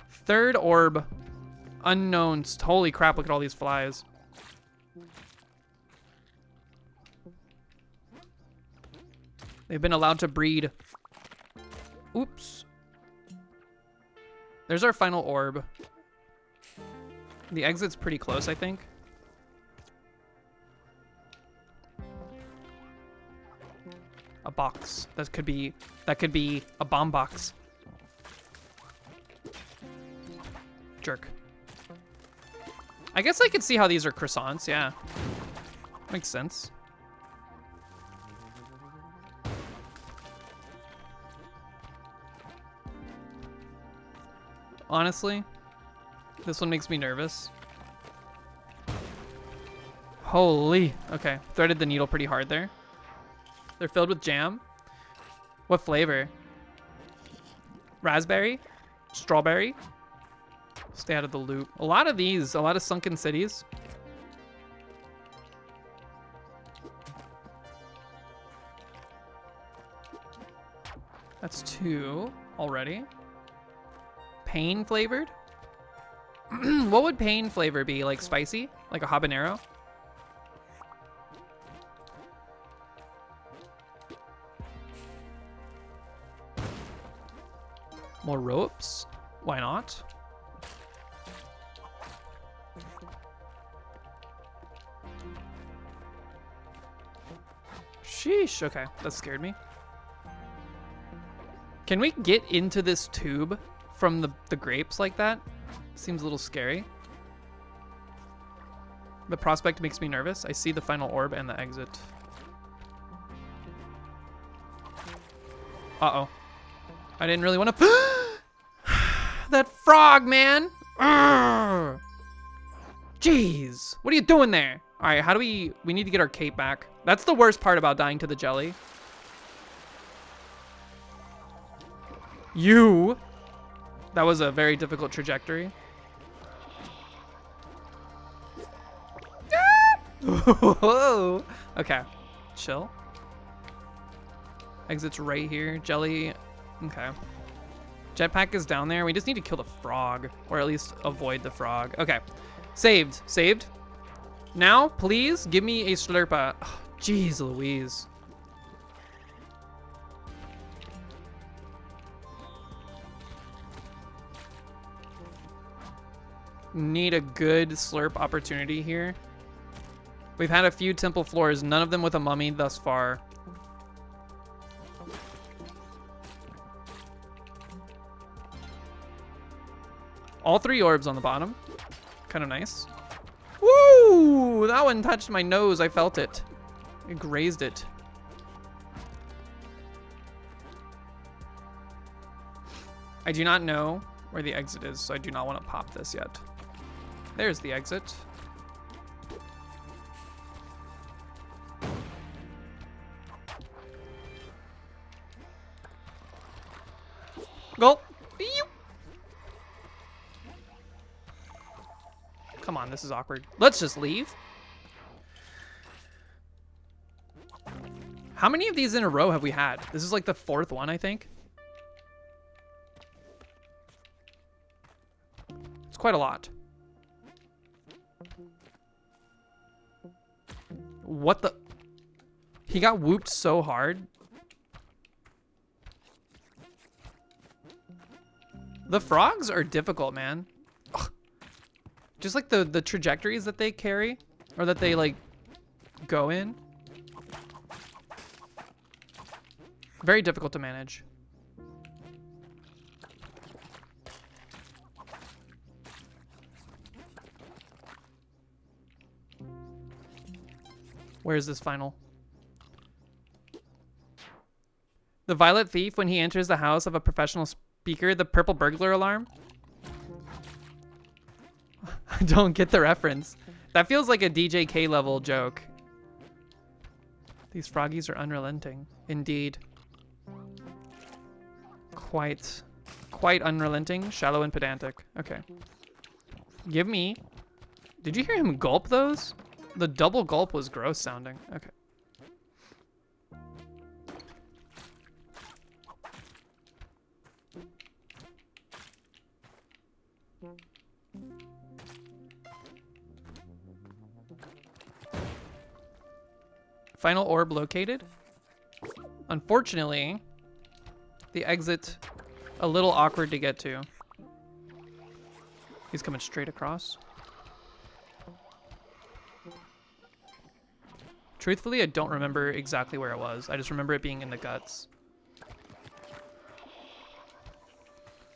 Third orb. Unknowns. Holy crap, look at all these flies. They've been allowed to breed. Oops. There's our final orb. The exit's pretty close, I think. A box. That could be a bomb box. Jerk. I guess I could see how these are croissants, yeah. Makes sense. Honestly, this one makes me nervous. Holy. Okay, threaded the needle pretty hard there. They're filled with jam. What flavor? Raspberry? Strawberry? Stay out of the loop. A lot of these, a lot of sunken cities. That's 2 already. Pain flavored? What would pain flavor be? Like spicy? Like a habanero? More ropes? Why not? Sheesh. Okay, that scared me. Can we get into this tube from the grapes like that? Seems a little scary. The prospect makes me nervous. I see the final orb and the exit. Uh-oh. I didn't really want to... That frog, man! Urgh. Jeez. What are you doing there? All right, how do we need to get our cape back. That's the worst part about dying to the jelly. That was a very difficult trajectory. Whoa. Okay, chill. Exit's right here. Jelly. Okay. Jetpack is down there. We just need to kill the frog, or at least avoid the frog. Okay. Saved. Saved. Now, please give me a slurpa. Oh, jeez Louise. Need a good slurp opportunity here. We've had a few temple floors, none of them with a mummy thus far. All 3 orbs on the bottom. Kind of nice. Woo! That one touched my nose. I felt it. It grazed it. I do not know where the exit is, so I do not want to pop this yet. There's the exit. Gulp. Come on, this is awkward. Let's just leave. How many of these in a row have we had? This is like the 4th one, I think. It's quite a lot. What the? He got whooped so hard. The frogs are difficult, man. Ugh. Just like the trajectories that they carry, or that they like go in. Very difficult to manage. Where is this final? The Violet Thief, when he enters the house of a professional speaker, the purple burglar alarm. I don't get the reference. That feels like a DJK level joke. These froggies are unrelenting. Indeed. Quite unrelenting, shallow and pedantic. Okay. Give me. Did you hear him gulp those? The double gulp was gross sounding. Okay. Final orb located. Unfortunately, the exit a little awkward to get to. He's coming straight across. Truthfully, I don't remember exactly where it was. I just remember it being in the guts.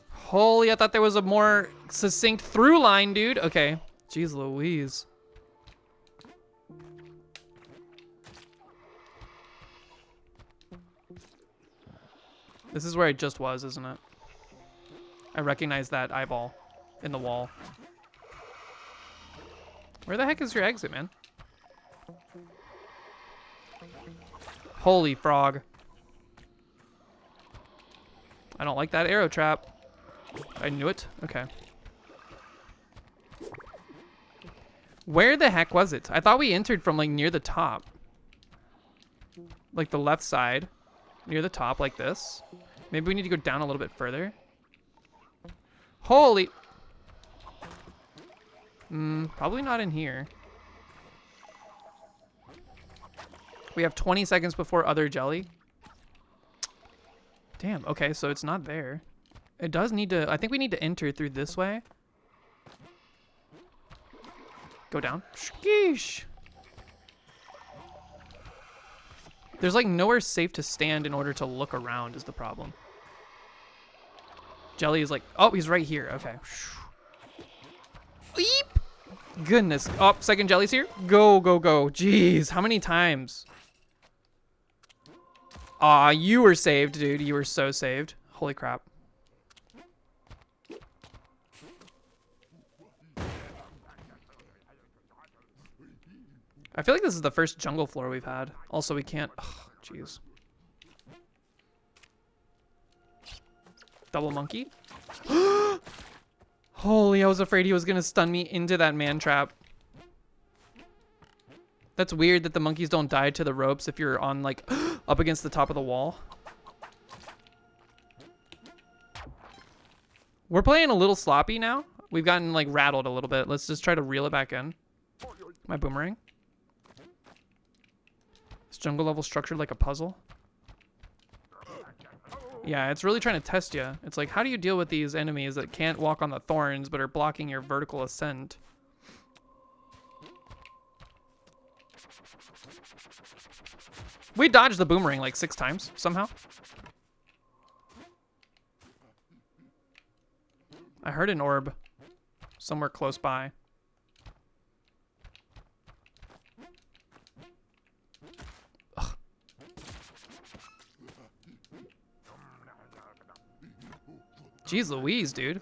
Holy, I thought there was a more succinct through line, dude. Okay. Jeez Louise. This is where it just was, isn't it? I recognize that eyeball in the wall. Where the heck is your exit, man? Holy frog. I don't like that arrow trap. I knew it. Okay. Where the heck was it? I thought we entered from like near the top. Like the left side. Near the top like this. Maybe we need to go down a little bit further. Holy. Probably not in here. We have 20 seconds before other jelly. Damn, okay, so it's not there. It does need to, I think we need to enter through this way. Go down. Sheesh. There's like nowhere safe to stand in order to look around is the problem. Jelly is like, oh, he's right here. Okay. Eep. Goodness. Oh, second jelly's here. Go, go, go. Jeez, how many times? Aw, you were saved, dude. You were so saved. Holy crap. I feel like this is the first jungle floor we've had. Also, we can't... Oh, jeez. Double monkey. Holy, I was afraid he was going to stun me into that man trap. That's weird that the monkeys don't die to the ropes if you're on, like, up against the top of the wall. We're playing a little sloppy now. We've gotten, like, rattled a little bit. Let's just try to reel it back in. My boomerang. Is jungle level structured like a puzzle? Yeah, it's really trying to test you. It's like, how do you deal with these enemies that can't walk on the thorns but are blocking your vertical ascent? We dodged the boomerang like 6 times somehow. I heard an orb somewhere close by. Ugh. Jeez Louise, dude.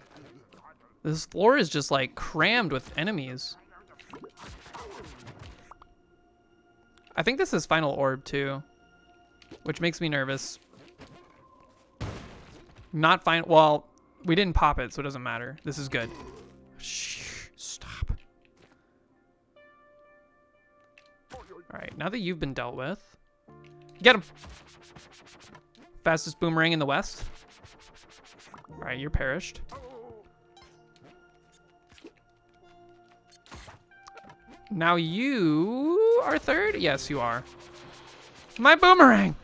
This floor is just like crammed with enemies. I think this is final orb too, which makes me nervous. Not fine. Well, we didn't pop it, so it doesn't matter. This is good. Shh, stop. All right, now that you've been dealt with, get him. Fastest boomerang in the West. All right, you're perished. Now you are third? Yes, you are. My boomerang!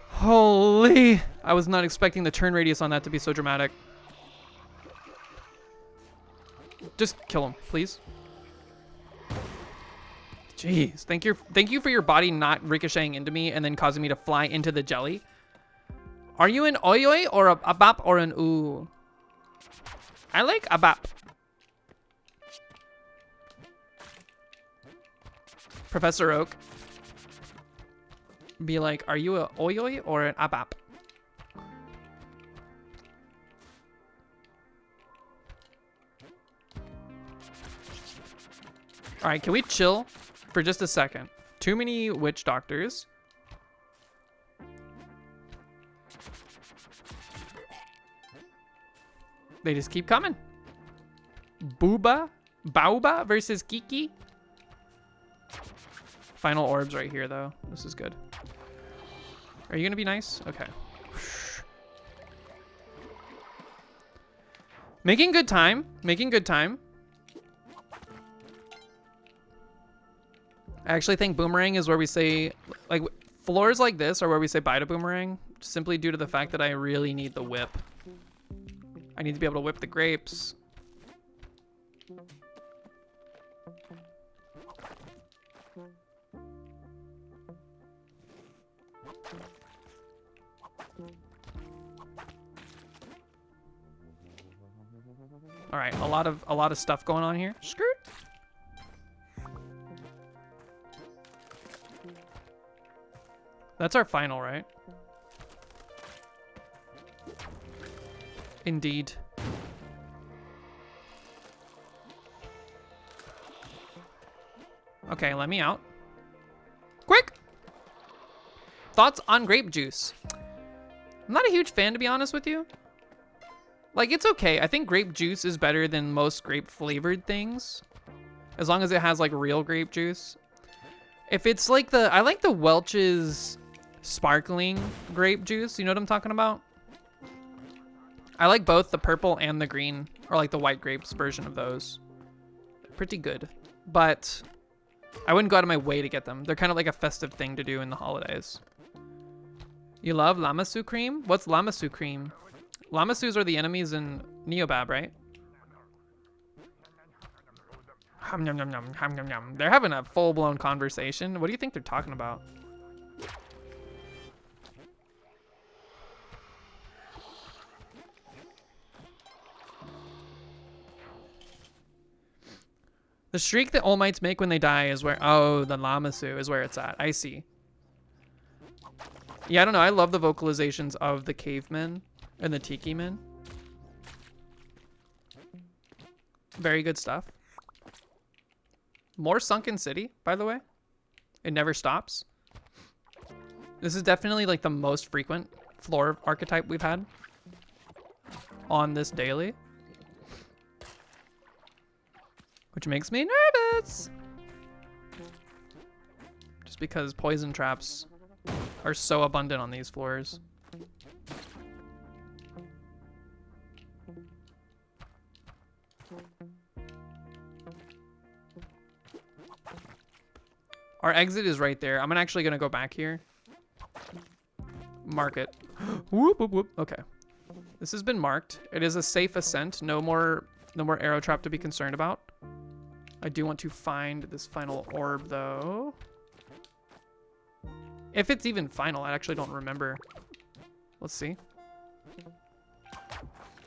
Holy! I was not expecting the turn radius on that to be so dramatic. Just kill him, please. Jeez, thank you for your body not ricocheting into me and then causing me to fly into the jelly. Are you an oi oi or a bap or an ooh? I like a bap. Professor Oak. Be like, are you a oi oi or an abap? All right, can we chill for just a second? Too many witch doctors. They just keep coming. Bauba versus Kiki. Final orbs right here, though. This is good. Are you gonna be nice? Okay. Making good time. Making good time. I actually think boomerang is where we say, like, floors like this are where we say bye to boomerang, simply due to the fact that I really need the whip. I need to be able to whip the grapes. All right, a lot of stuff going on here. Skirt. That's our final, right? Indeed. Okay, let me out. Quick! Thoughts on grape juice? I'm not a huge fan, to be honest with you. Like, it's okay. I think grape juice is better than most grape flavored things, as long as it has like real grape juice. If it's like I like the Welch's sparkling grape juice. You know what I'm talking about? I like both the purple and the green, or like the white grapes version of those. Pretty good, but I wouldn't go out of my way to get them. They're kind of like a festive thing to do in the holidays. You love Lamassu cream? What's Lamassu cream? Lamassus are the enemies in Neobab, right? Hum, yum, yum, yum, hum, yum, yum. They're having a full-blown conversation. What do you think they're talking about? The shriek that All Mights make when they die is where... Oh, the Lamassu is where it's at. I see. Yeah, I don't know. I love the vocalizations of the cavemen and the tiki men. Very good stuff. More Sunken City, by the way. It never stops. This is definitely like the most frequent floor archetype we've had on this daily, which makes me nervous. Just because poison traps are so abundant on these floors. Our exit is right there. I'm actually gonna go back here. mark it. Whoop, whoop, whoop. Okay. This has been marked. It is a safe ascent. No more arrow trap to be concerned about. I do want to find this final orb, though. If it's even final, I actually don't remember. Let's see.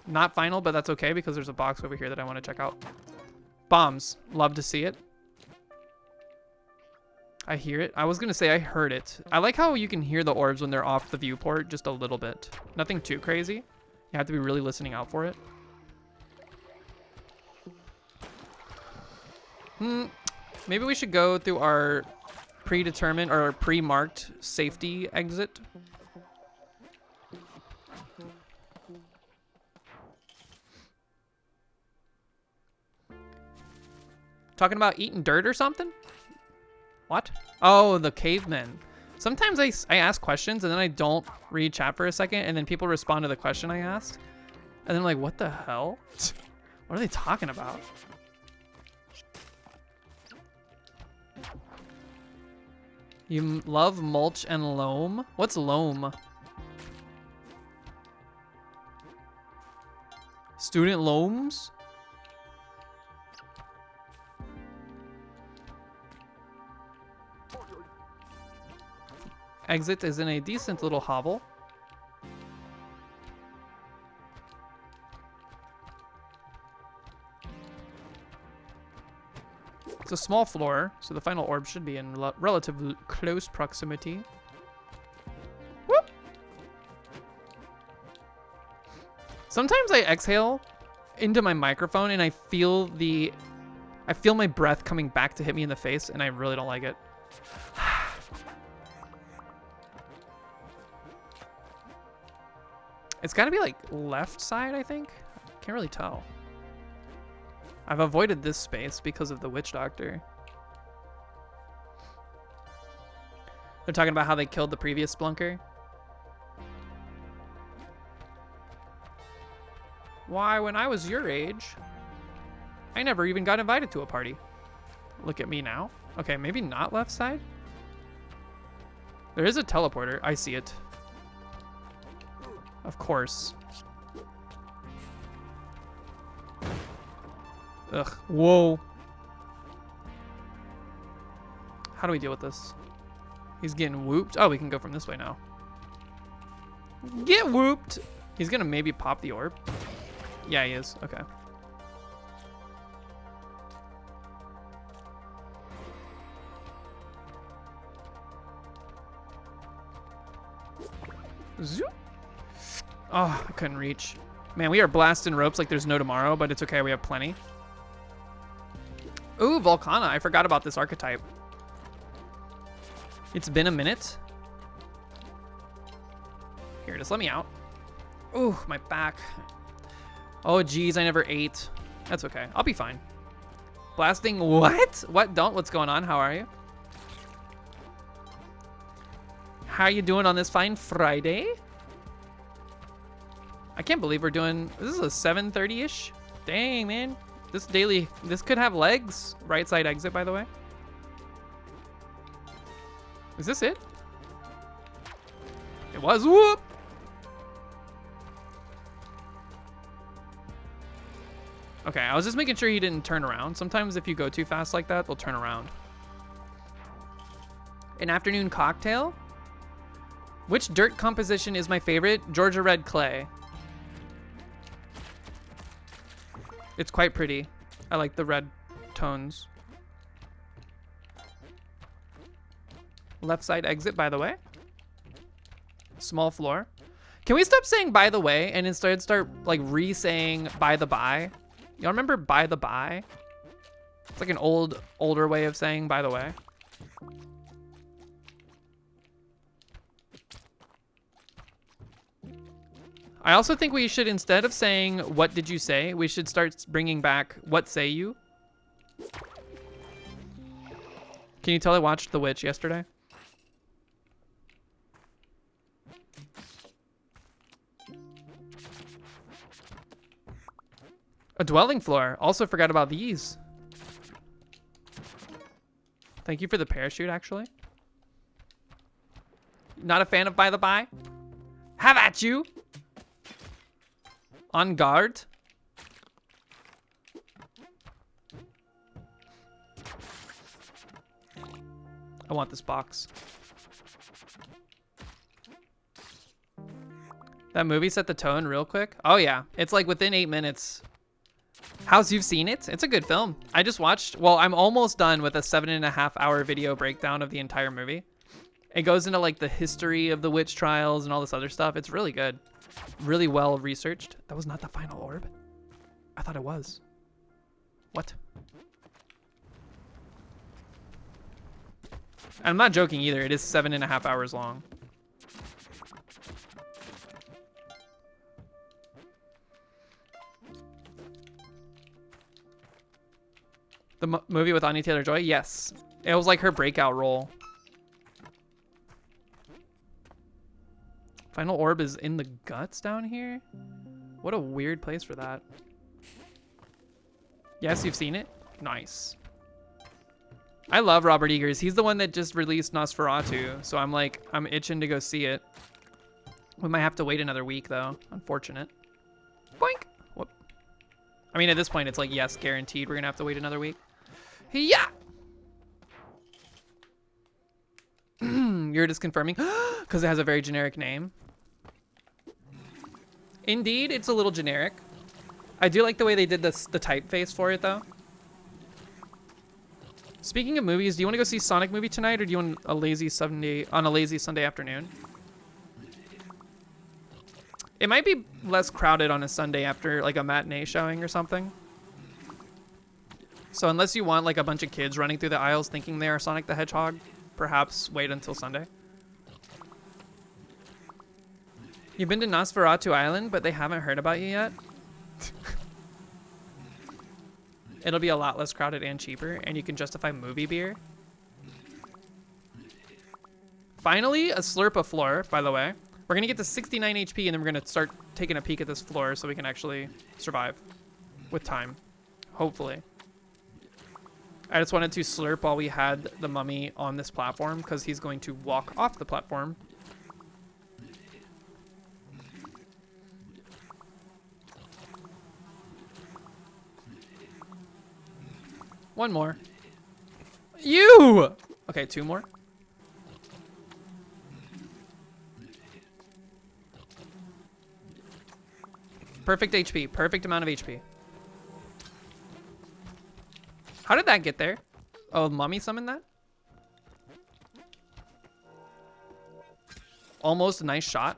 Not final, but that's okay because there's a box over here that I want to check out. Bombs. Love to see it. I hear it. I was going to say I heard it. I like how you can hear the orbs when they're off the viewport just a little bit. Nothing too crazy. You have to be really listening out for it. Maybe we should go through our predetermined or pre-marked safety exit. Talking about eating dirt or something? What? Oh, the cavemen. Sometimes I ask questions and then I don't read chat for a second and then people respond to the question I asked. And then I'm like, what the hell? What are they talking about? You love mulch and loam? What's loam? Student loams? Exit is in a decent little hovel. It's a small floor, so the final orb should be in relatively close proximity. Whoop! Sometimes I exhale into my microphone and I feel my breath coming back to hit me in the face, and I really don't like it. It's gotta be like left side, I think. Can't really tell. I've avoided this space because of the witch doctor. They're talking about how they killed the previous Splunker. Why, when I was your age, I never even got invited to a party. Look at me now. Okay, maybe not left side. There is a teleporter. I see it. Of course. Ugh. Whoa. How do we deal with this? He's getting whooped. Oh, we can go from this way now. Get whooped. He's gonna maybe pop the orb. Yeah, he is. Okay. Zoop. Oh, I couldn't reach. Man, we are blasting ropes like there's no tomorrow, but it's okay. We have plenty. Ooh, Volcana. I forgot about this archetype. It's been a minute. Here, just let me out. Ooh, my back. Oh, geez, I never ate. That's okay. I'll be fine. Blasting what? What? Don't? What's going on? How are you? How you doing on this fine Friday? I can't believe we're doing... This is a 7:30-ish? Dang, man. This could have legs. Right side exit, by the way. Is this it? It was. Whoop! Okay, I was just making sure he didn't turn around. Sometimes if you go too fast like that, they'll turn around. An afternoon cocktail? Which dirt composition is my favorite? Georgia Red Clay. It's quite pretty. I like the red tones. Left side exit, by the way. Small floor. Can we stop saying by the way and instead start like re-saying by the by? Y'all remember by the by? It's like an older way of saying by the way. I also think we should, instead of saying, what did you say? We should start bringing back, what say you? Can you tell I watched The Witch yesterday? A dwelling floor. Also forgot about these. Thank you for the parachute, actually. Not a fan of by the by? Have at you. On guard. I want this box. That movie set the tone real quick. Oh yeah, it's like within 8 minutes. How's you've seen it? It's a good film. I just watched, well, I'm almost done with a 7.5-hour video breakdown of the entire movie. It goes into like the history of the witch trials and all this other stuff. It's really good. Really well researched. That was not the final orb? I thought it was. What? I'm not joking either. It is 7.5 hours long. The movie with Anya Taylor-Joy? Yes. It was like her breakout role. Final orb is in the guts down here? What a weird place for that. Yes, you've seen it? Nice. I love Robert Eggers. He's the one that just released Nosferatu, so I'm itching to go see it. We might have to wait another week though. Unfortunate. Boink! Whoop. I mean, at this point, it's like, yes, guaranteed we're gonna have to wait another week. Yeah! You're just confirming? Because it has a very generic name. Indeed, it's a little generic. I do like the way they did this, the typeface for it, though. Speaking of movies, do you want to go see Sonic movie tonight, or do you want a lazy Sunday afternoon? It might be less crowded on a Sunday after like a matinee showing or something. So unless you want like a bunch of kids running through the aisles thinking they are Sonic the Hedgehog, perhaps wait until Sunday. You've been to Nosferatu Island, but they haven't heard about you yet? It'll be a lot less crowded and cheaper, and you can justify movie beer. Finally, a slurp of floor, by the way. We're gonna get to 69 HP, and then we're gonna start taking a peek at this floor so we can actually survive with time, hopefully. I just wanted to slurp while we had the mummy on this platform, because he's going to walk off the platform. One more. You! Okay, 2 more. Perfect HP. Perfect amount of HP. How did that get there? Oh, mummy summoned that? Almost a nice shot.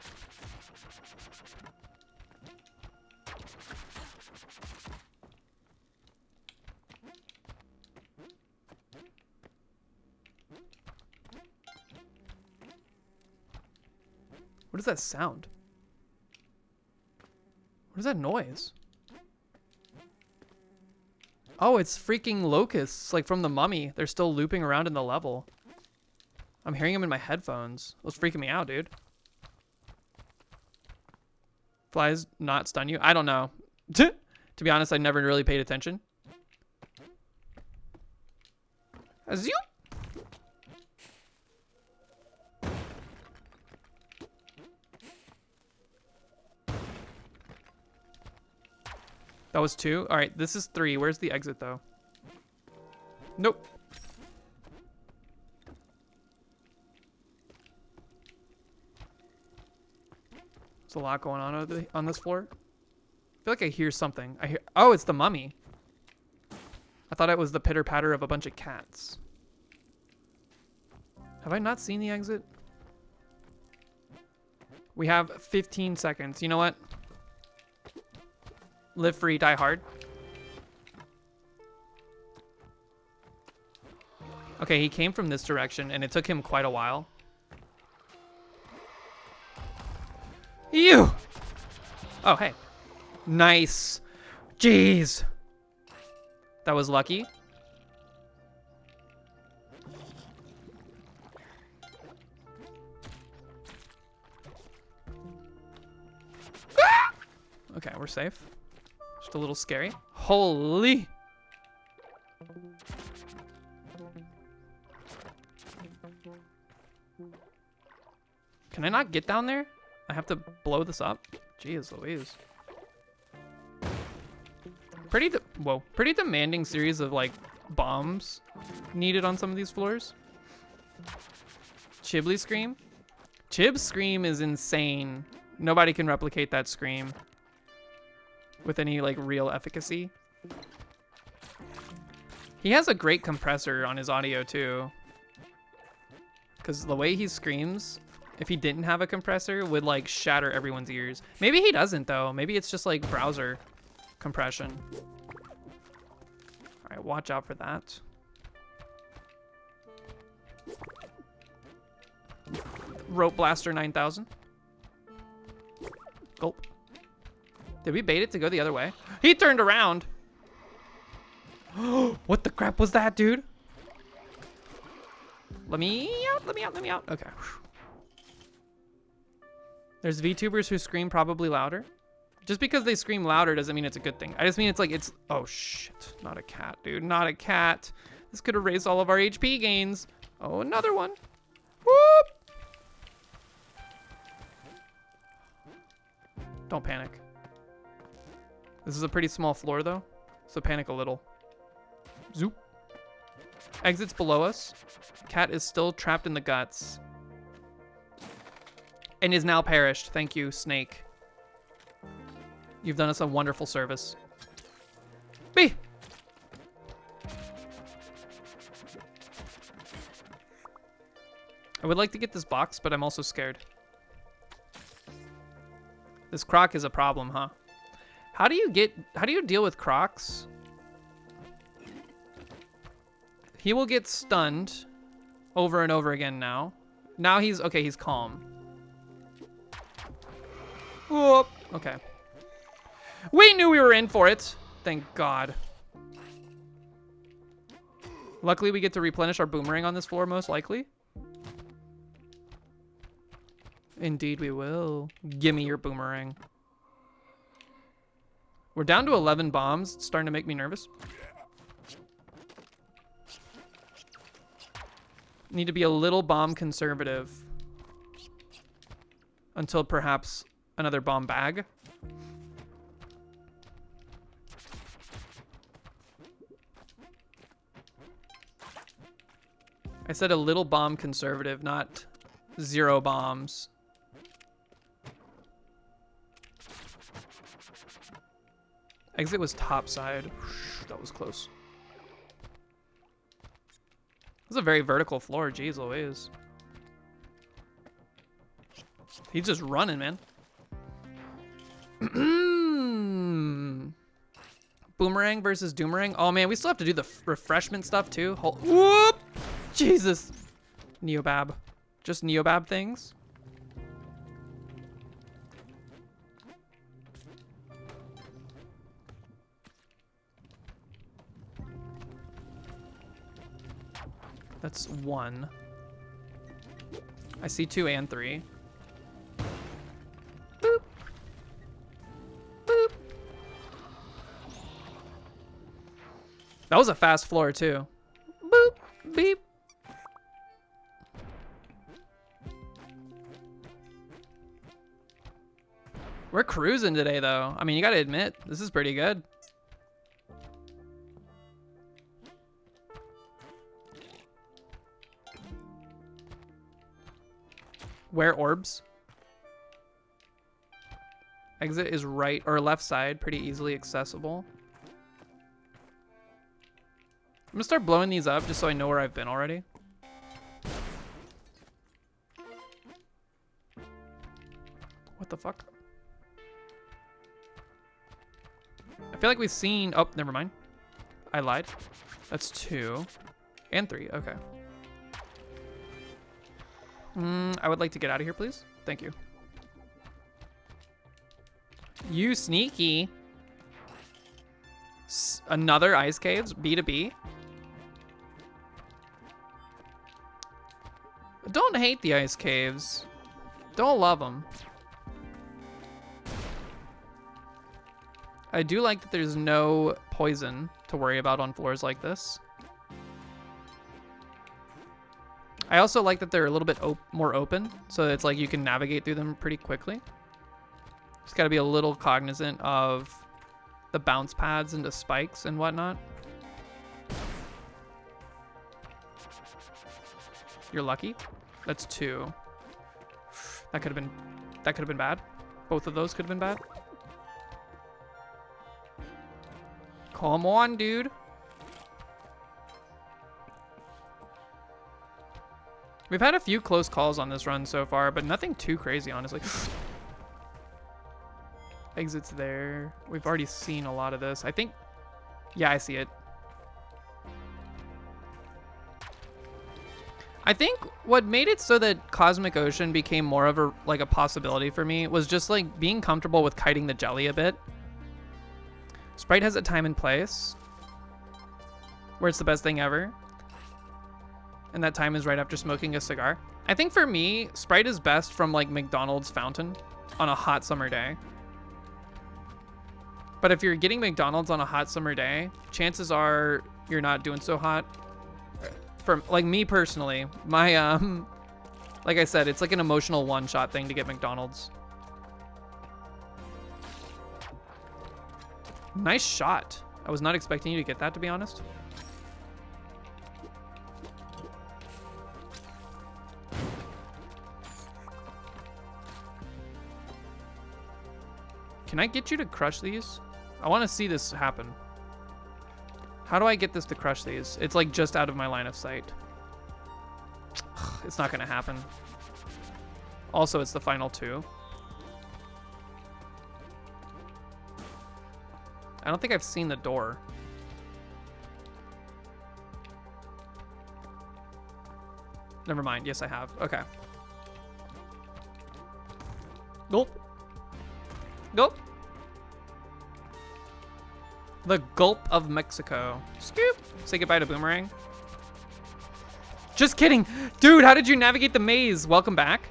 What is that sound? What is that noise? Oh, it's freaking locusts, like from the mummy. They're still looping around in the level. I'm hearing them in my headphones. It's freaking me out, dude. Flies not stun you? I don't know. To be honest, I never really paid attention. Zoop! That was 2. All right, this is 3. Where's the exit, though? Nope. There's a lot going on this floor. I feel like I hear something. Oh, it's the mummy. I thought it was the pitter-patter of a bunch of cats. Have I not seen the exit? We have 15 seconds. You know what? Live free, die hard. Okay, he came from this direction, and it took him quite a while. You! Oh, hey. Nice. Jeez. That was lucky. Ah! Okay, we're safe. Just a little scary. Holy. Can I not get down there? I have to blow this up? Jeez Louise. Pretty demanding series of like bombs needed on some of these floors. Chibli Scream. Chib's Scream is insane. Nobody can replicate that scream with any like real efficacy. He has a great compressor on his audio too. Because the way he screams, if he didn't have a compressor, would like shatter everyone's ears. Maybe he doesn't though. Maybe it's just like browser compression. All right, watch out for that. Rope Blaster 9000. Gulp. Did we bait it to go the other way? He turned around. What the crap was that, dude? Let me out, let me out, let me out. Okay. There's VTubers who scream probably louder. Just because they scream louder doesn't mean it's a good thing. I just mean it's like, oh shit. Not a cat, dude, not a cat. This could erase all of our HP gains. Oh, another one. Whoop. Don't panic. This is a pretty small floor though, so panic a little. Zoop. Exits below us. Cat is still trapped in the guts. And is now perished. Thank you, Snake. You've done us a wonderful service. B! I would like to get this box, but I'm also scared. This croc is a problem, huh? How do you deal with crocs? He will get stunned over and over again now. Now he's calm. Whoop. Okay. We knew we were in for it. Thank God. Luckily, we get to replenish our boomerang on this floor, most likely. Indeed, we will. Gimme your boomerang. We're down to 11 bombs. It's starting to make me nervous. Need to be a little bomb conservative until perhaps another bomb bag. I said a little bomb conservative, not 0 bombs. Exit was top side. That was close. This is a very vertical floor. Jeez Louise. He's just running, man. Boomerang versus Doomerang. Oh, man, we still have to do the refreshment stuff, too. Whoop! Jesus. Neobab. Just Neobab things. That's 1. I see 2 and 3. Boop. Boop. That was a fast floor too. Boop. Beep. We're cruising today though. I mean, you gotta admit, this is pretty good. Where orbs? Exit is right or left side, pretty easily accessible. I'm gonna start blowing these up just so I know where I've been already. What the fuck? I feel like we've seen, oh, never mind. I lied. That's 2 and 3, okay. I would like to get out of here, please. Thank you. You sneaky. Another ice caves, B to B. Don't hate the ice caves. Don't love them. I do like that there's no poison to worry about on floors like this. I also like that they're a little bit more open, so it's like you can navigate through them pretty quickly. Just got to be a little cognizant of the bounce pads into spikes and whatnot. You're lucky. That's 2. That could have been bad. Both of those could have been bad. Come on, dude. We've had a few close calls on this run so far, but nothing too crazy, honestly. Exits there. We've already seen a lot of this. I think... Yeah, I see it. I think what made it so that Cosmic Ocean became more of a possibility for me was just like being comfortable with kiting the jelly a bit. Sprite has a time and place where it's the best thing ever. And that time is right after smoking a cigar. I think for me, Sprite is best from like McDonald's fountain on a hot summer day. But if you're getting McDonald's on a hot summer day, chances are you're not doing so hot. For like me personally, my like I said, it's like an emotional one-shot thing to get McDonald's. Nice shot. I was not expecting you to get that, to be honest. Can I get you to crush these? I want to see this happen. How do I get this to crush these? It's like just out of my line of sight. It's not going to happen. Also, it's the final 2. I don't think I've seen the door. Never mind. Yes, I have. Okay. Gulp. Gulp. The Gulp of Mexico. Scoop. Say goodbye to Boomerang. Just kidding. Dude, how did you navigate the maze? Welcome back.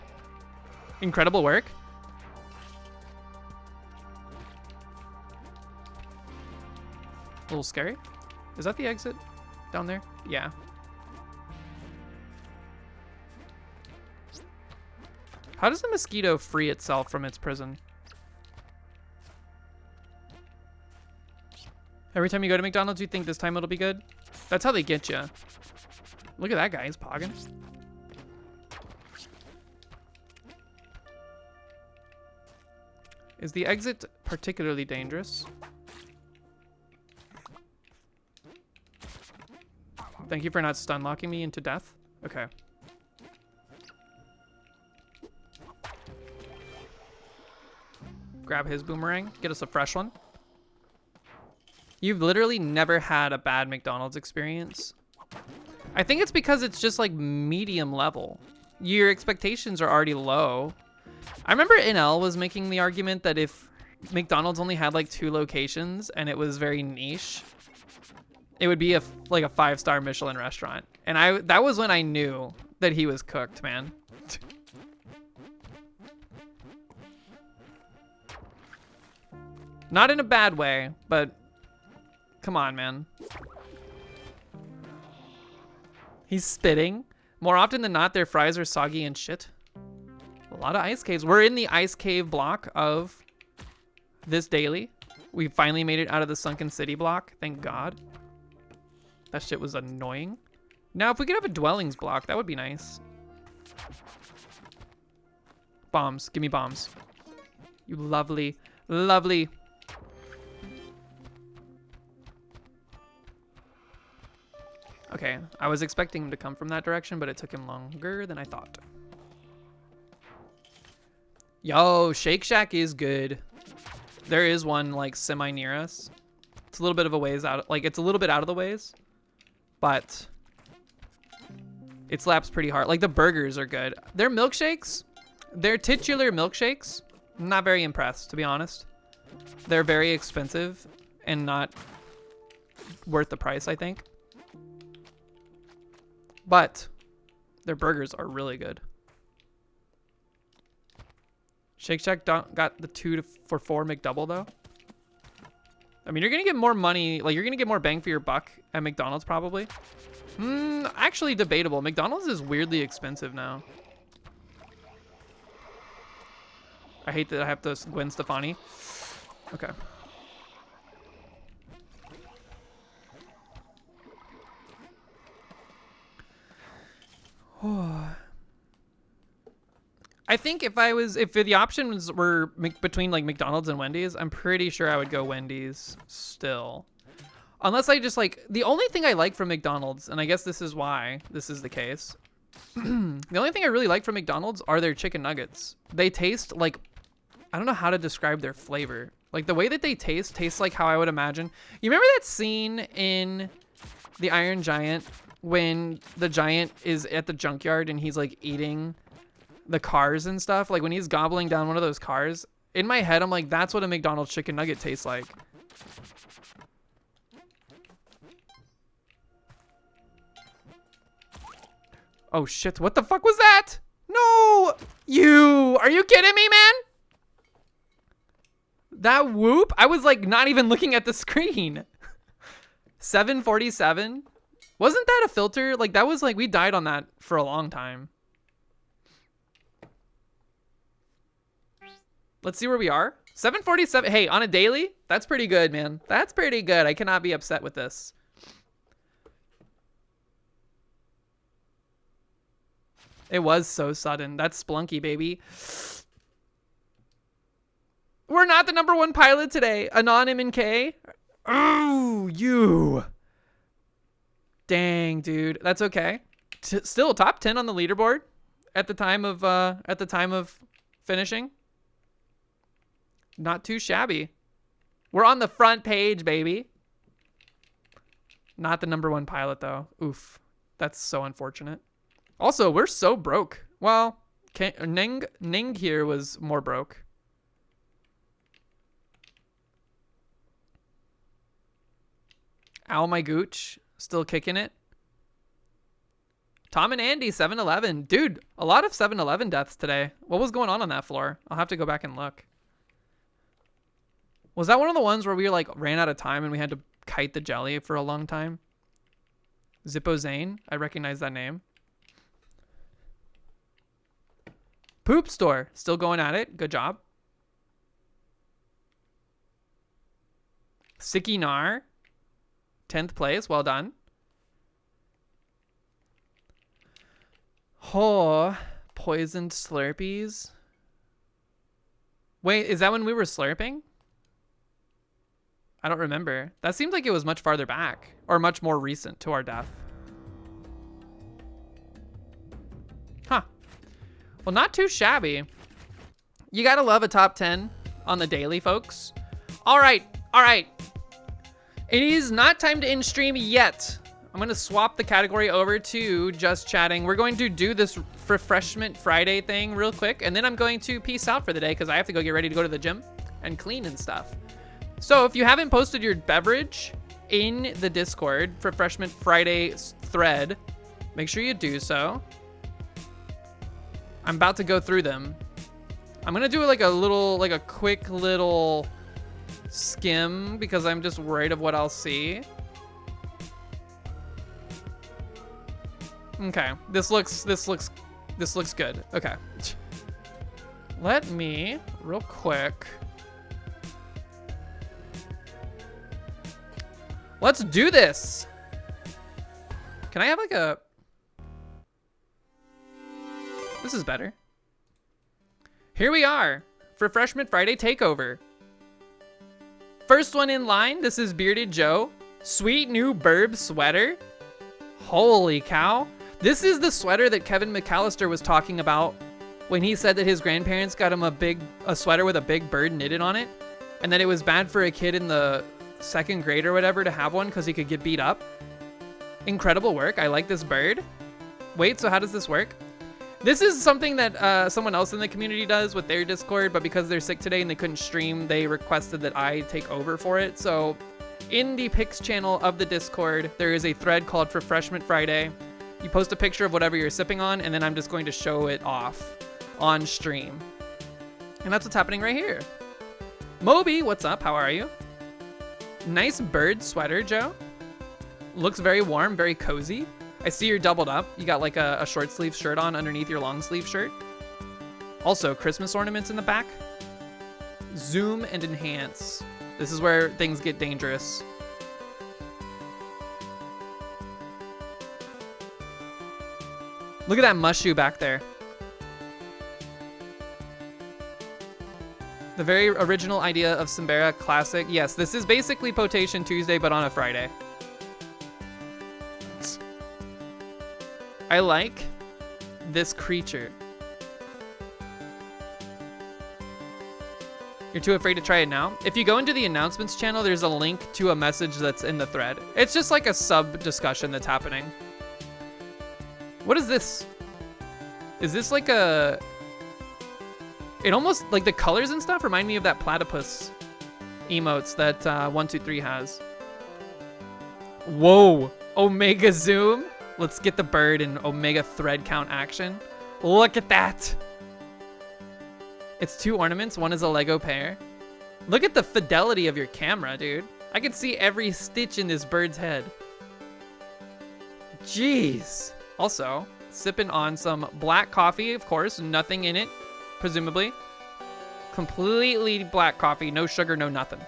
Incredible work. A little scary. Is that the exit down there? Yeah. How does the mosquito free itself from its prison? Every time you go to McDonald's, you think this time it'll be good? That's how they get you. Look at that guy. He's pogging. Is the exit particularly dangerous? Thank you for not stun locking me into death. Okay. Grab his boomerang. Get us a fresh one. You've literally never had a bad McDonald's experience. I think it's because it's just like medium level. Your expectations are already low. I remember NL was making the argument that if McDonald's only had like 2 locations and it was very niche, it would be like a 5-star Michelin restaurant. And that was when I knew that he was cooked, man. Not in a bad way, but come on, man. He's spitting. More often than not, their fries are soggy and shit. A lot of ice caves. We're in the ice cave block of this daily. We finally made it out of the Sunken City block. Thank God. That shit was annoying. Now, if we could have a dwellings block, that would be nice. Bombs. Give me bombs. You lovely, lovely. Okay, I was expecting him to come from that direction, but it took him longer than I thought. Yo, Shake Shack is good. There is one like semi near us. It's a little bit of a ways out, like it's a little bit out of the ways, but it slaps pretty hard. Like the burgers are good. Their milkshakes, their titular milkshakes, I'm not very impressed, to be honest. They're very expensive and not worth the price, I think. But their burgers are really good. Shake Shack got the 2 for $4 McDouble though. I mean, you're gonna get more money, like you're gonna get more bang for your buck at McDonald's probably. Actually debatable. McDonald's is weirdly expensive now. I hate that I have to Gwen Stefani. Okay. I think if the options were between like McDonald's and Wendy's, I'm pretty sure I would go Wendy's still. Unless I just like, the only thing I like from McDonald's, and I guess this is why this is the case. The only thing I really like from McDonald's are their chicken nuggets. They taste like, I don't know how to describe their flavor. Like the way that they tastes like how I would imagine. You remember that scene in The Iron Giant when the giant is at the junkyard and he's like eating the cars and stuff? Like when he's gobbling down one of those cars. In my head, I'm like, that's what a McDonald's chicken nugget tastes like. Oh shit, what the fuck was that? No! Are you kidding me, man? That whoop? I was like not even looking at the screen. 747? Wasn't that a filter? Like that was like, we died on that for a long time. Let's see where we are. 747, hey, on a daily? That's pretty good, man. That's pretty good. I cannot be upset with this. It was so sudden. That's Splunky, baby. We're not the #1 pilot today. Anonym and K. Oh, you. Dang, dude. That's okay. Still top 10 on the leaderboard at the time of finishing. Not too shabby. We're on the front page, baby. Not the #1 pilot though. Oof. That's so unfortunate. Also, we're so broke. Well, Ning here was more broke. Al my gooch, still kicking it. Tom and Andy, 7-Eleven. Dude, a lot of 7-Eleven deaths today. What was going on that floor? I'll have to go back and look. Was that one of the ones where we like ran out of time and we had to kite the jelly for a long time? Zippo Zane, I recognize that name. Poop Store, still going at it. Good job. Sicky Nar, 10th place. Well done. Oh, poisoned Slurpees. Wait, is that when we were slurping? I don't remember. That seemed like it was much farther back or much more recent to our death. Huh. Well, not too shabby. You gotta love a top 10 on the daily, folks. All right. All right. It is not time to end stream yet. I'm gonna swap the category over to just chatting. We're going to do this Refreshment Friday thing real quick, and then I'm going to peace out for the day because I have to go get ready to go to the gym and clean and stuff. So if you haven't posted your beverage in the Discord for Refreshment Friday thread, make sure you do so. I'm about to go through them. I'm gonna do like a quick little skim because I'm just worried of what I'll see. Okay, this looks good. Okay. Let me real quick. Let's do this. Can I have like a... This is better. Here we are. Refreshment Friday Takeover. First one in line. This is Bearded Joe. Sweet new Burb sweater. Holy cow. This is the sweater that Kevin McAllister was talking about when he said that his grandparents got him a sweater with a big bird knitted on it, and that it was bad for a kid in the 2nd grade or whatever to have one because he could get beat up. Incredible work. I like this bird. Wait, so how does this work? This is something that someone else in the community does with their Discord, but because they're sick today and they couldn't stream, they requested that I take over for it. So in the Picks channel of the Discord, there is a thread called Refreshment Friday. You post a picture of whatever you're sipping on, and then I'm just going to show it off on stream. And that's what's happening right here. Moby, what's up? How are you? Nice bird sweater, Joe. Looks very warm, very cozy. I see you're doubled up. You got like a short sleeve shirt on underneath your long sleeve shirt. Also, Christmas ornaments in the back. Zoom and enhance. This is where things get dangerous. Look at that mushu back there. The very original idea of Simbera Classic. Yes, this is basically Potation Tuesday, but on a Friday. I like this creature. You're too afraid to try it now? If you go into the announcements channel, there's a link to a message that's in the thread. It's just like a sub discussion that's happening. What is this? Is this like a... It almost, like the colors and stuff remind me of that platypus emotes that 123 has. Whoa, Omega Zoom. Let's get the bird in Omega thread count action. Look at that. It's 2 ornaments, one is a Lego pair. Look at the fidelity of your camera, dude. I can see every stitch in this bird's head. Jeez. Also, sipping on some black coffee, of course, nothing in it, presumably. Completely black coffee, no sugar, no nothing.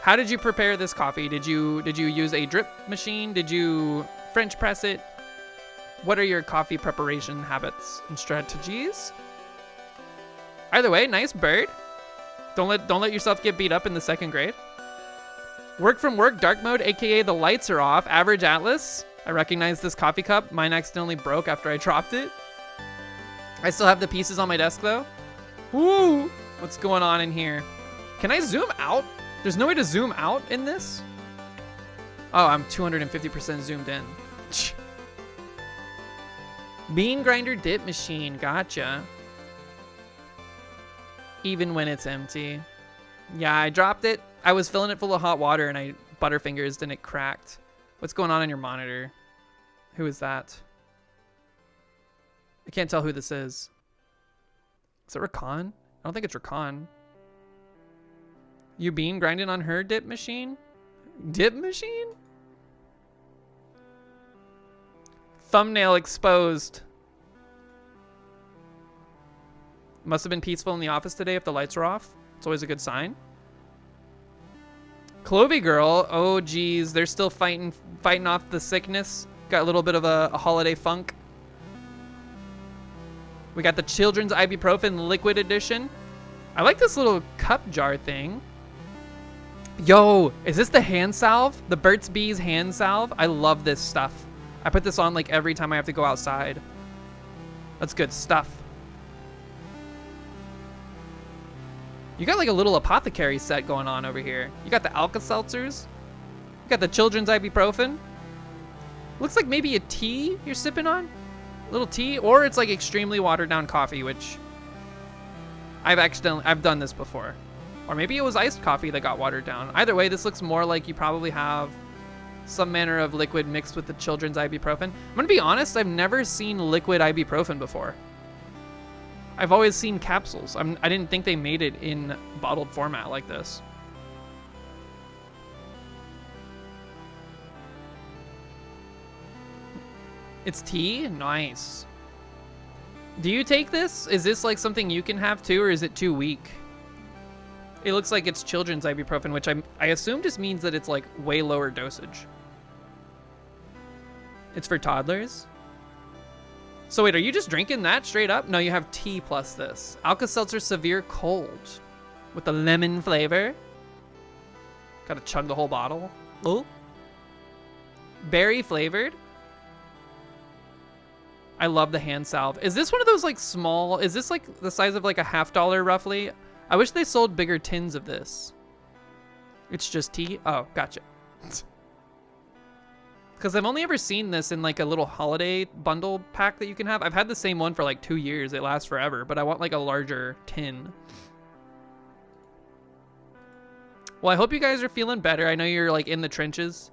How did you prepare this coffee? Did you use a drip machine? Did you French press it? What are your coffee preparation habits and strategies? Either way, nice bird. Don't let yourself get beat up in the 2nd grade. Work from work, dark mode, aka the lights are off. Average Atlas. I recognize this coffee cup. Mine accidentally broke after I dropped it. I still have the pieces on my desk though. Woo! What's going on in here? Can I zoom out? There's no way to zoom out in this? Oh, I'm 250% zoomed in. Bean grinder dip machine, gotcha. Even when it's empty. Yeah, I dropped it. I was filling it full of hot water and I butterfingers and it cracked. What's going on your monitor? Who is that? I can't tell who this is. Is it Rakan? I don't think it's Rakan. You bean grinding on her dip machine? Dip machine? Thumbnail exposed. Must have been peaceful in the office today if the lights are off. It's always a good sign. Clovey girl. Oh, geez. They're still fighting off the sickness. Got a little bit of a holiday funk. We got the children's ibuprofen liquid edition. I like this little cup jar thing. Yo, is this the hand salve? The Burt's Bees hand salve? I love this stuff. I put this on like every time I have to go outside. That's good stuff. You got like a little apothecary set going on over here. You got the Alka-Seltzers. You got the children's ibuprofen. Looks like maybe a tea you're sipping on. A little tea, or it's like extremely watered down coffee, which I've done this before. Or maybe it was iced coffee that got watered down. Either way, this looks more like you probably have some manner of liquid mixed with the children's ibuprofen. I'm gonna be honest, I've never seen liquid ibuprofen before. I've always seen capsules. I didn't think they made it in bottled format like this. It's tea? Nice. Do you take this? Is this like something you can have too, or is it too weak? It looks like it's children's ibuprofen, which I assume just means that it's like way lower dosage. It's for toddlers? So wait, are you just drinking that straight up? No, you have tea plus this. Alka-Seltzer Severe Cold with the lemon flavor. Gotta chug the whole bottle. Oh. Berry flavored. I love the hand salve. Is this one of those like small, is this like the size of like a $50 roughly? I wish they sold bigger tins of this. It's just tea? Oh, gotcha. Because I've only ever seen this in like a little holiday bundle pack that you can have. I've had the same one for like 2 years. It lasts forever, but I want like a larger tin. Well, I hope you guys are feeling better. I know you're like in the trenches.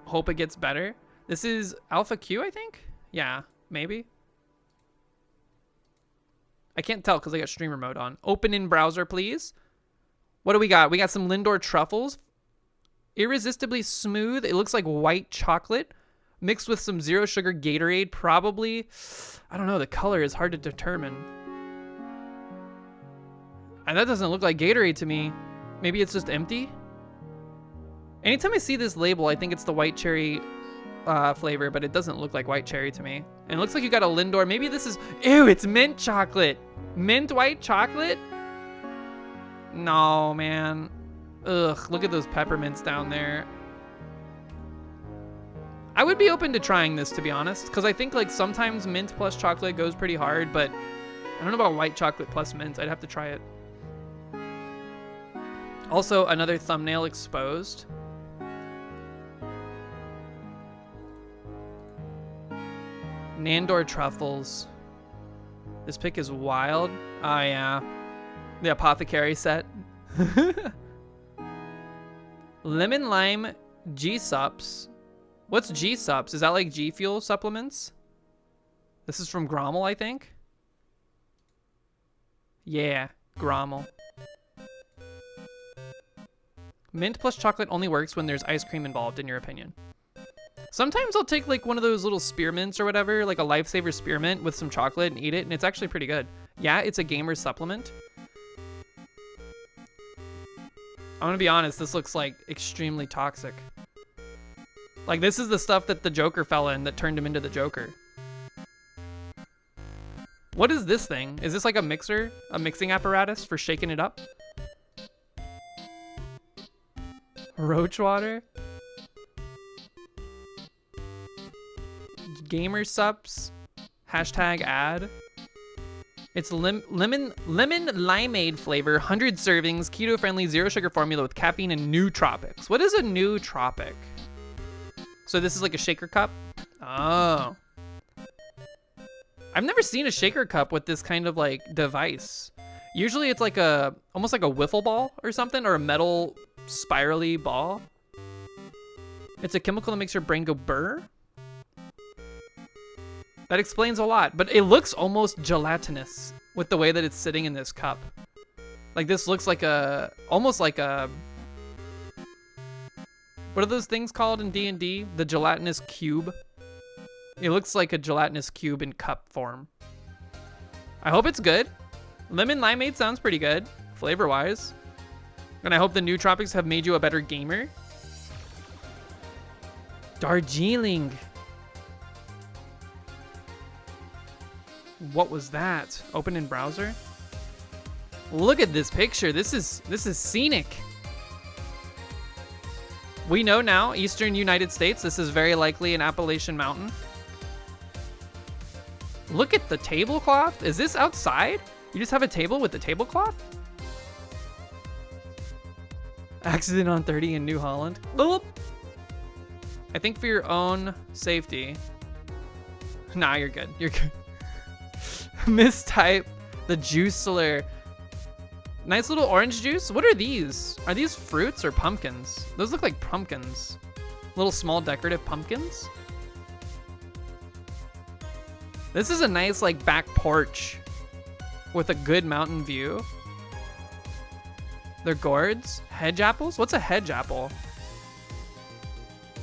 Hope it gets better. This is Alpha Q, I think? Yeah, maybe. I can't tell because I got streamer mode on. Open in browser, please. What do we got? We got some Lindor truffles. Irresistibly smooth. It looks like white chocolate mixed with some zero sugar Gatorade. Probably, I don't know. The color is hard to determine. And that doesn't look like Gatorade to me. Maybe it's just empty. Anytime I see this label, I think it's the white cherry flavor, but it doesn't look like white cherry to me. And it looks like you got a Lindor. Maybe this is, ew, it's mint chocolate. Mint white chocolate? No, man. Ugh, look at those peppermints down there. I would be open to trying this, to be honest, because I think like sometimes mint plus chocolate goes pretty hard, but I don't know about white chocolate plus mint. I'd have to try it. Also, another thumbnail exposed. Nandor truffles. This pic is wild. Oh yeah. The apothecary set. Lemon lime G-Sups. What's G-Sups? Is that like G Fuel supplements? This is from Grommel, I think. Yeah, Grommel. Mint plus chocolate only works when there's ice cream involved, in your opinion. Sometimes I'll take like one of those little spearmints or whatever, like a Lifesaver spearmint with some chocolate and eat it, and it's actually pretty good. Yeah, it's a gamer supplement. I'm gonna be honest, this looks like extremely toxic. Like this is the stuff that the Joker fell in that turned him into the Joker. What is this thing? Is this like a mixer? A mixing apparatus for shaking it up? Roach water? Gamer Sups. Hashtag ad. It's lemon limeade flavor, 100 servings, keto-friendly, zero sugar formula with caffeine and nootropics. What is a nootropic? So this is like a shaker cup? Oh. I've never seen a shaker cup with this kind of like device. Usually it's like a, almost like a wiffle ball or something, or a metal spirally ball. It's a chemical that makes your brain go burr. That explains a lot, but it looks almost gelatinous with the way that it's sitting in this cup. Like this looks like a, almost like a, what are those things called in D&D? The gelatinous cube. It looks like a gelatinous cube in cup form. I hope it's good. Lemon limeade sounds pretty good, flavor-wise. And I hope the nootropics have made you a better gamer. Darjeeling. What was that? Open in browser? Look at this picture. This is scenic. We know now, Eastern United States, this is very likely an Appalachian mountain. Look at the tablecloth. Is this outside? You just have a table with the tablecloth? Accident on 30 in New Holland. Boop. I think for your own safety. Nah, you're good. You're good. Mistype the juiceler. Nice little orange juice. What are these? Are these fruits or pumpkins? Those look like pumpkins. Little small decorative pumpkins. This is a nice like back porch with a good mountain view. They're gourds. Hedge apples? What's a hedge apple?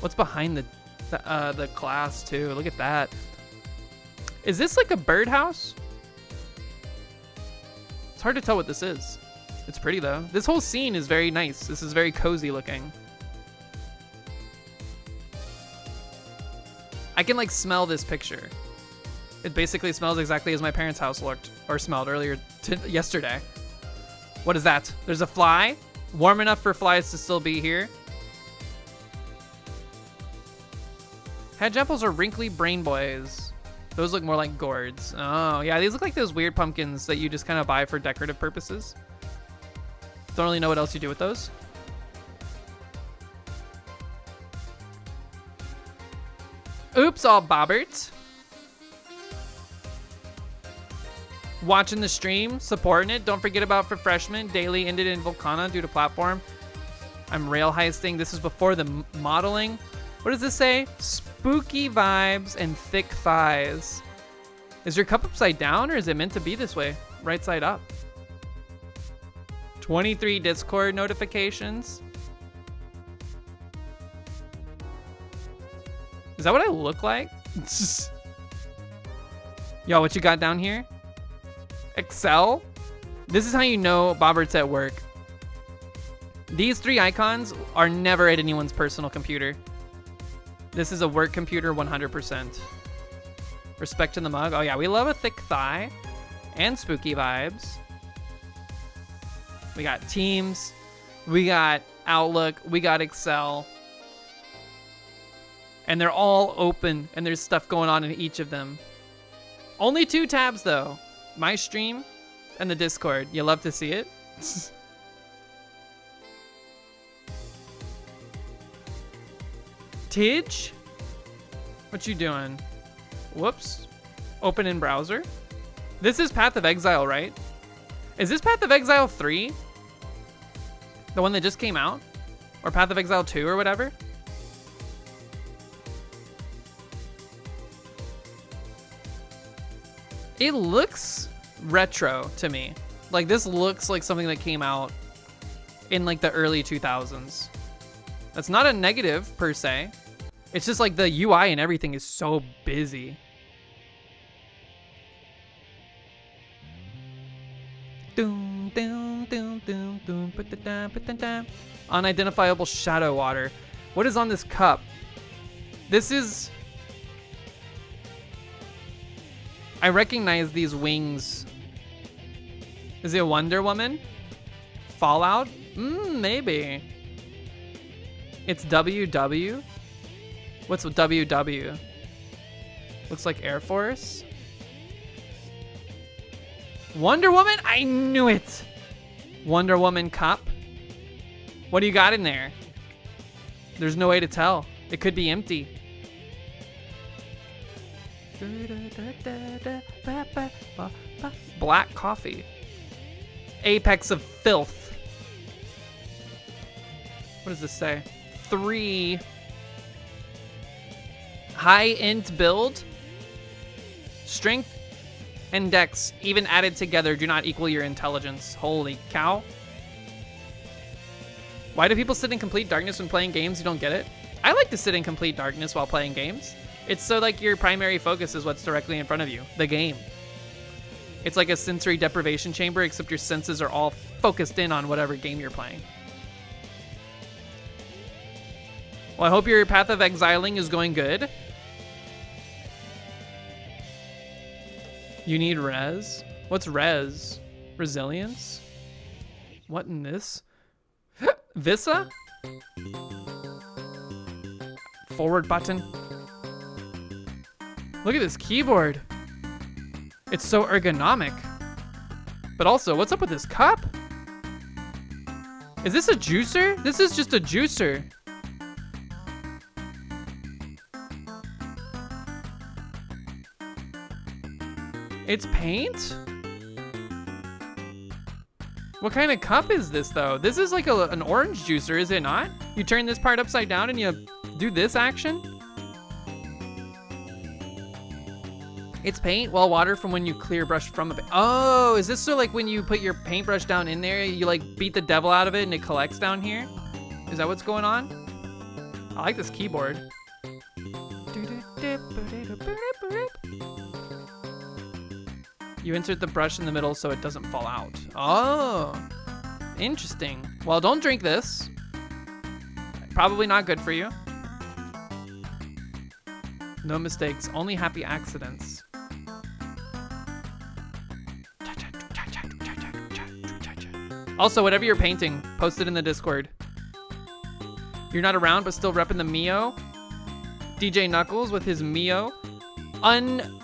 What's behind the glass too? Look at that. Is this like a birdhouse? It's hard to tell what this is. It's pretty though. This whole scene is very nice. This is very cozy looking. I can like smell this picture. It basically smells exactly as my parents' house looked or smelled earlier yesterday. What is that? There's a fly. Warm enough for flies to still be here. Hedge apples are wrinkly brain boys. Those look more like gourds. Oh, yeah, these look like those weird pumpkins that you just kind of buy for decorative purposes. Don't really know what else you do with those. Oops, all bobbert. Watching the stream, supporting it. Don't forget about For Freshmen. Daily ended in Volcana due to platform. I'm rail heisting. This is before the modeling. What does this say? Spooky vibes and thick thighs. Is your cup upside down or is it meant to be this way? Right side up. 23 Discord notifications. Is that what I look like? Yo, what you got down here? Excel? This is how you know Bobbert's at work. These 3 icons are never at anyone's personal computer. This is a work computer 100%. Respect in the mug. Oh yeah, we love a thick thigh and spooky vibes. We got Teams, we got Outlook, we got Excel. And they're all open and there's stuff going on in each of them. Only 2 tabs though. My stream and the Discord. You love to see it. Tidge? What you doing? Whoops. Open in browser. This is Path of Exile, right? Is this Path of Exile 3? The one that just came out? Or Path of Exile 2 or whatever? It looks retro to me. Like this looks like something that came out in like the early 2000s. That's not a negative per se. It's just like the UI and everything is so busy. Doom, doom, doom, doom, doom, unidentifiable shadow water. What is on this cup? This is... I recognize these wings. Is it Wonder Woman? Fallout? Maybe. It's WW? What's WW? Looks like Air Force. Wonder Woman? I knew it! Wonder Woman cup. What do you got in there? There's no way to tell. It could be empty. Black coffee. Apex of filth. What does this say? 3. High int build. Strength and dex, even added together, do not equal your intelligence. Holy cow. Why do people sit in complete darkness when playing games? You don't get it? I like to sit in complete darkness while playing games. It's so like your primary focus is what's directly in front of you, the game. It's like a sensory deprivation chamber, except your senses are all focused in on whatever game you're playing. Well, I hope your Path of Exiling is going good. You need res? What's res? Resilience? What in this? Visa? Forward button. Look at this keyboard. It's so ergonomic. But also, what's up with this cup? Is this a juicer? This is just a juicer. It's paint? What kind of cup is this though? This is like an orange juicer, is it not? You turn this part upside down and you do this action? It's paint? Well, water from when you clear brush from a... Oh, is this so like when you put your paintbrush down in there, you like beat the devil out of it and it collects down here? Is that what's going on? I like this keyboard. You insert the brush in the middle so it doesn't fall out. Oh, interesting. Well, don't drink this. Probably not good for you. No mistakes, only happy accidents. Also, whatever you're painting, post it in the Discord. You're not around, but still repping the Mio. DJ Knuckles with his Mio.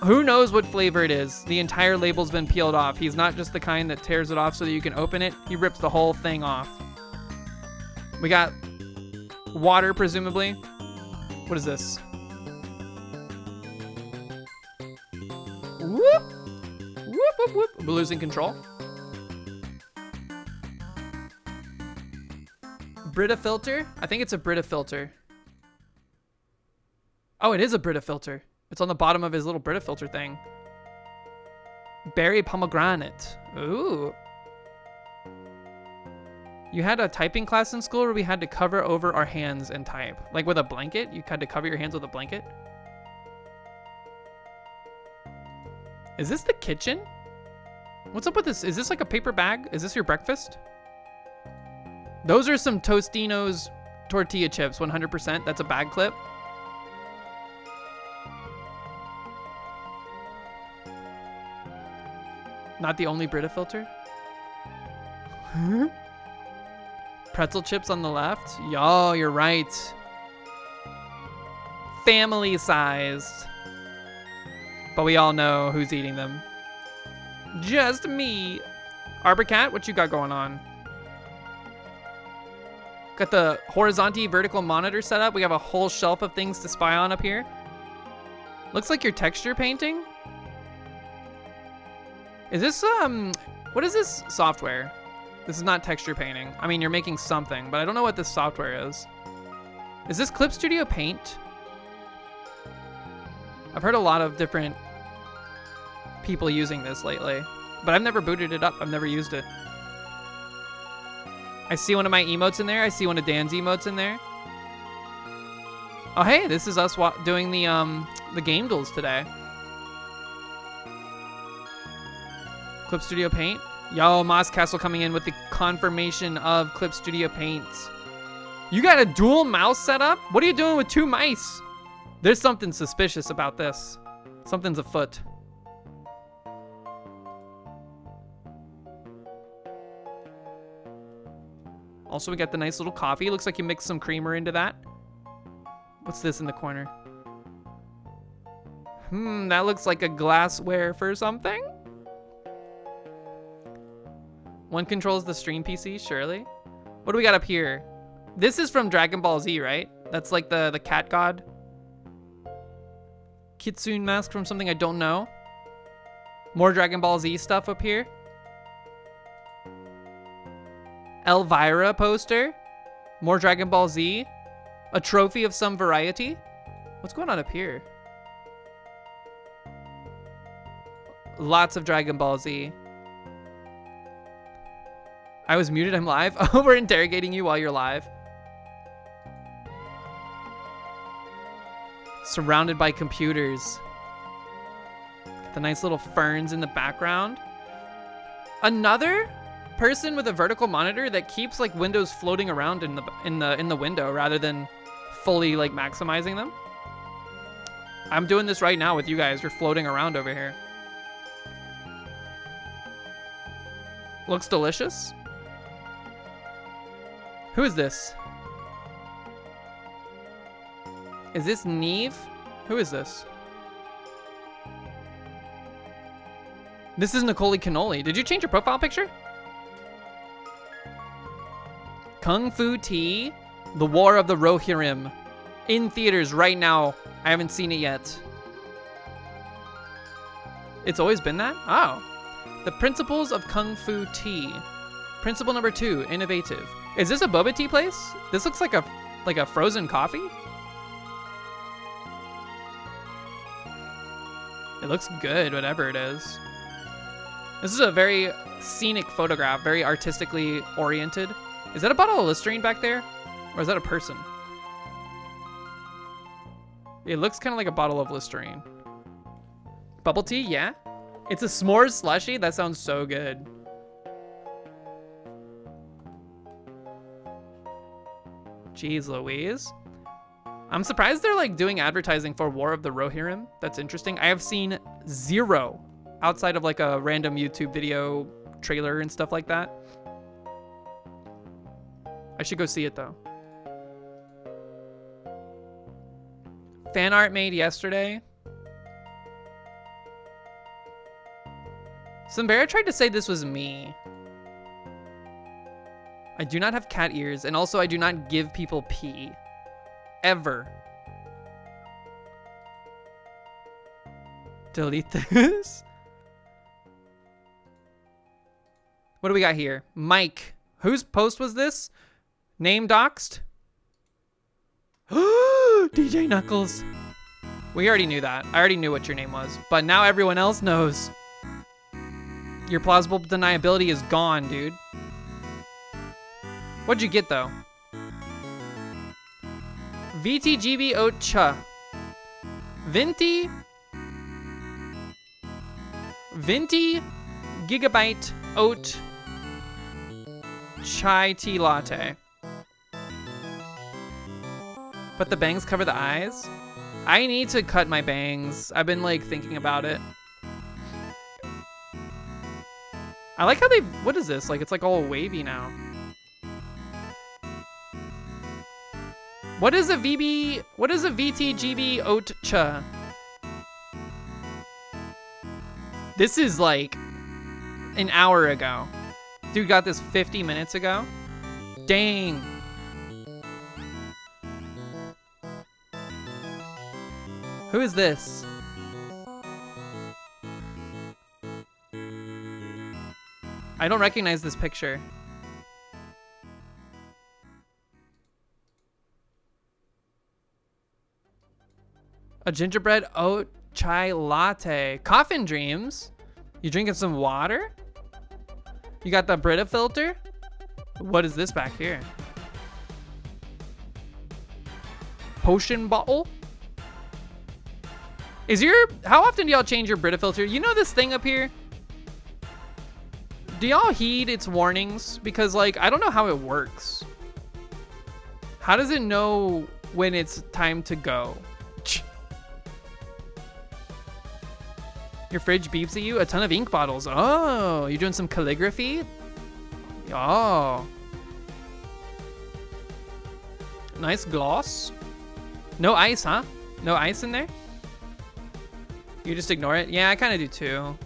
Who knows what flavor it is? The entire label's been peeled off. He's not just the kind that tears it off so that you can open it. He rips the whole thing off. We got water, presumably. What is this? Whoop! Whoop, whoop, whoop. We're losing control. Brita filter? I think it's a Brita filter. Oh, it is a Brita filter. It's on the bottom of his little Brita filter thing. Berry pomegranate. Ooh. You had a typing class in school where we had to cover over our hands and type. Like with a blanket? You had to cover your hands with a blanket? Is this the kitchen? What's up with this? Is this like a paper bag? Is this your breakfast? Those are some Tostinos tortilla chips, 100%. That's a bag clip. Not the only Brita filter? Pretzel chips on the left? Yo, you're right. Family sized. But we all know who's eating them. Just me. Arbor Cat, what you got going on? Got the horizontal vertical monitor set up. We have a whole shelf of things to spy on up here. Looks like you're texture painting. Is this, what is this software? This is not texture painting. I mean, you're making something, but I don't know what this software is. Is this Clip Studio Paint? I've heard a lot of different people using this lately, but I've never booted it up. I've never used it. I see one of my emotes in there. I see one of Dan's emotes in there. Oh, hey, this is us doing the game duels today. Clip Studio Paint. Yo, Moss Castle coming in with the confirmation of Clip Studio Paint. You got a dual mouse setup? What are you doing with 2 mice? There's something suspicious about this. Something's afoot. Also, we got the nice little coffee. Looks like you mixed some creamer into that. What's this in the corner? That looks like a glassware for something. One controls the stream PC, surely. What do we got up here? This is from Dragon Ball Z, right? That's like the cat god. Kitsune mask from something I don't know. More Dragon Ball Z stuff up here. Elvira poster. More Dragon Ball Z. A trophy of some variety. What's going on up here? Lots of Dragon Ball Z. I was muted, I'm live. Oh, we're interrogating you while you're live. Surrounded by computers. Got the nice little ferns in the background. Another person with a vertical monitor that keeps like windows floating around in the window rather than fully like maximizing them. I'm doing this right now with you guys. You're floating around over here. Looks delicious. Who is this? Is this Neve? Who is this? This is Nicole Cannoli. Did you change your profile picture? Kung Fu Tea, The War of the Rohirrim. In theaters right now. I haven't seen it yet. It's always been that? Oh. The Principles of Kung Fu Tea. Principle number 2, innovative. Is this a boba tea place? This looks like a frozen coffee. It looks good, whatever it is. This is a very scenic photograph, very artistically oriented. Is that a bottle of Listerine back there? Or is that a person? It looks kind of like a bottle of Listerine. Bubble tea, yeah. It's a s'mores slushy? That sounds so good. Jeez Louise. I'm surprised they're like doing advertising for War of the Rohirrim. That's interesting. I have seen 0 outside of like a random YouTube video trailer and stuff like that. I should go see it though. Fan art made yesterday. Simbera tried to say this was me. I do not have cat ears, and also I do not give people pee. Ever. Delete this. What do we got here? Mike. Whose post was this? Name doxed? DJ Knuckles. We already knew that. I already knew what your name was, but now everyone else knows. Your plausible deniability is gone, dude. What'd you get though? VTGB Oat Cha. Venti Gigabyte Oat Chai Tea Latte. But the bangs cover the eyes? I need to cut my bangs. I've been like thinking about it. I like how they, what is this? Like it's like all wavy now. What is a VTGB Oat Cha? This is like an hour ago. Dude got this 50 minutes ago. Dang. Who is this? I don't recognize this picture. A gingerbread oat chai latte. Coffin dreams? You drinking some water? You got the Brita filter? What is this back here? Potion bottle? How often do y'all change your Brita filter? You know this thing up here? Do y'all heed its warnings? Because like, I don't know how it works. How does it know when it's time to go? Your fridge beeps at you? A ton of ink bottles. Oh, you doing some calligraphy? Oh. Nice gloss. No ice, huh? No ice in there? You just ignore it? Yeah, I kind of do too.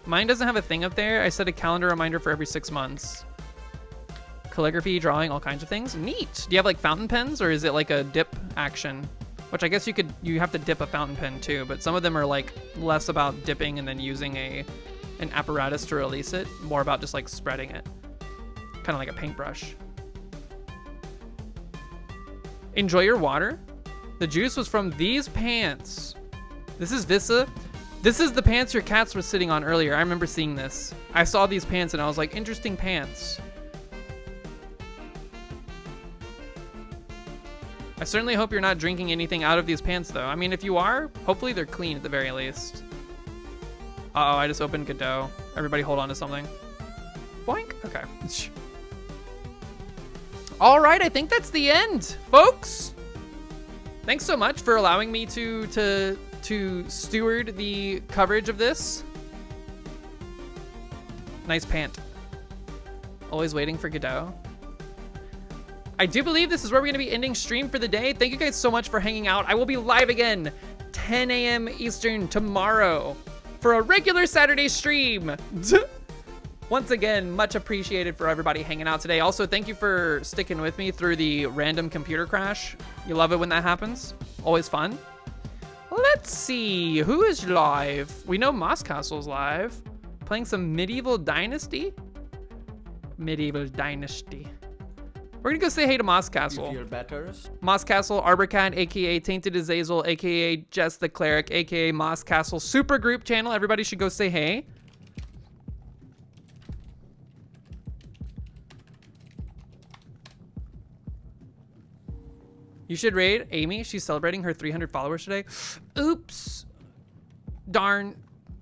Mine doesn't have a thing up there. I set a calendar reminder for every 6 months. Calligraphy, drawing, all kinds of things. Neat. Do you have like fountain pens or is it like a dip action? Which I guess you have to dip a fountain pen too, but some of them are like less about dipping and then using an apparatus to release it, more about just like spreading it. Kind of like a paintbrush. Enjoy your water? The juice was from these pants. This is Vissa. This is the pants your cats were sitting on earlier. I remember seeing this. I saw these pants and I was like, interesting pants. I certainly hope you're not drinking anything out of these pants though. I mean, if you are, hopefully they're clean at the very least. Uh-oh, I just opened Godot. Everybody hold on to something. Boink, okay. All right, I think that's the end, folks. Thanks so much for allowing me to steward the coverage of this. Nice pant. Always waiting for Godot. I do believe this is where we're going to be ending stream for the day. Thank you guys so much for hanging out. I will be live again 10 a.m. Eastern tomorrow for a regular Saturday stream. Once again, much appreciated for everybody hanging out today. Also, thank you for sticking with me through the random computer crash. You love it when that happens. Always fun. Let's see, who is live? We know Moss Castle's live. Playing some Medieval Dynasty? Medieval Dynasty. We're gonna go say hey to Moss Castle. You feel better? Moss Castle, Arborcat, aka Tainted Azazel, aka Jess the Cleric, aka Moss Castle Super Group channel. Everybody should go say hey. You should raid Amy. She's celebrating her 300 followers today. Oops. Darn.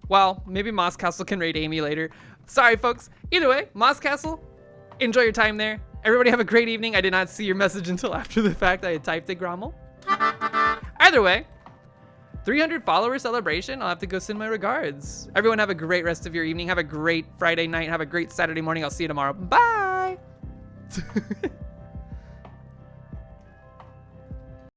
Well, maybe Moss Castle can raid Amy later. Sorry, folks. Either way, Moss Castle, enjoy your time there. Everybody have a great evening. I did not see your message until after the fact. I had typed it, Grommel. Either way, 300 follower celebration. I'll have to go send my regards. Everyone have a great rest of your evening. Have a great Friday night. Have a great Saturday morning. I'll see you tomorrow. Bye.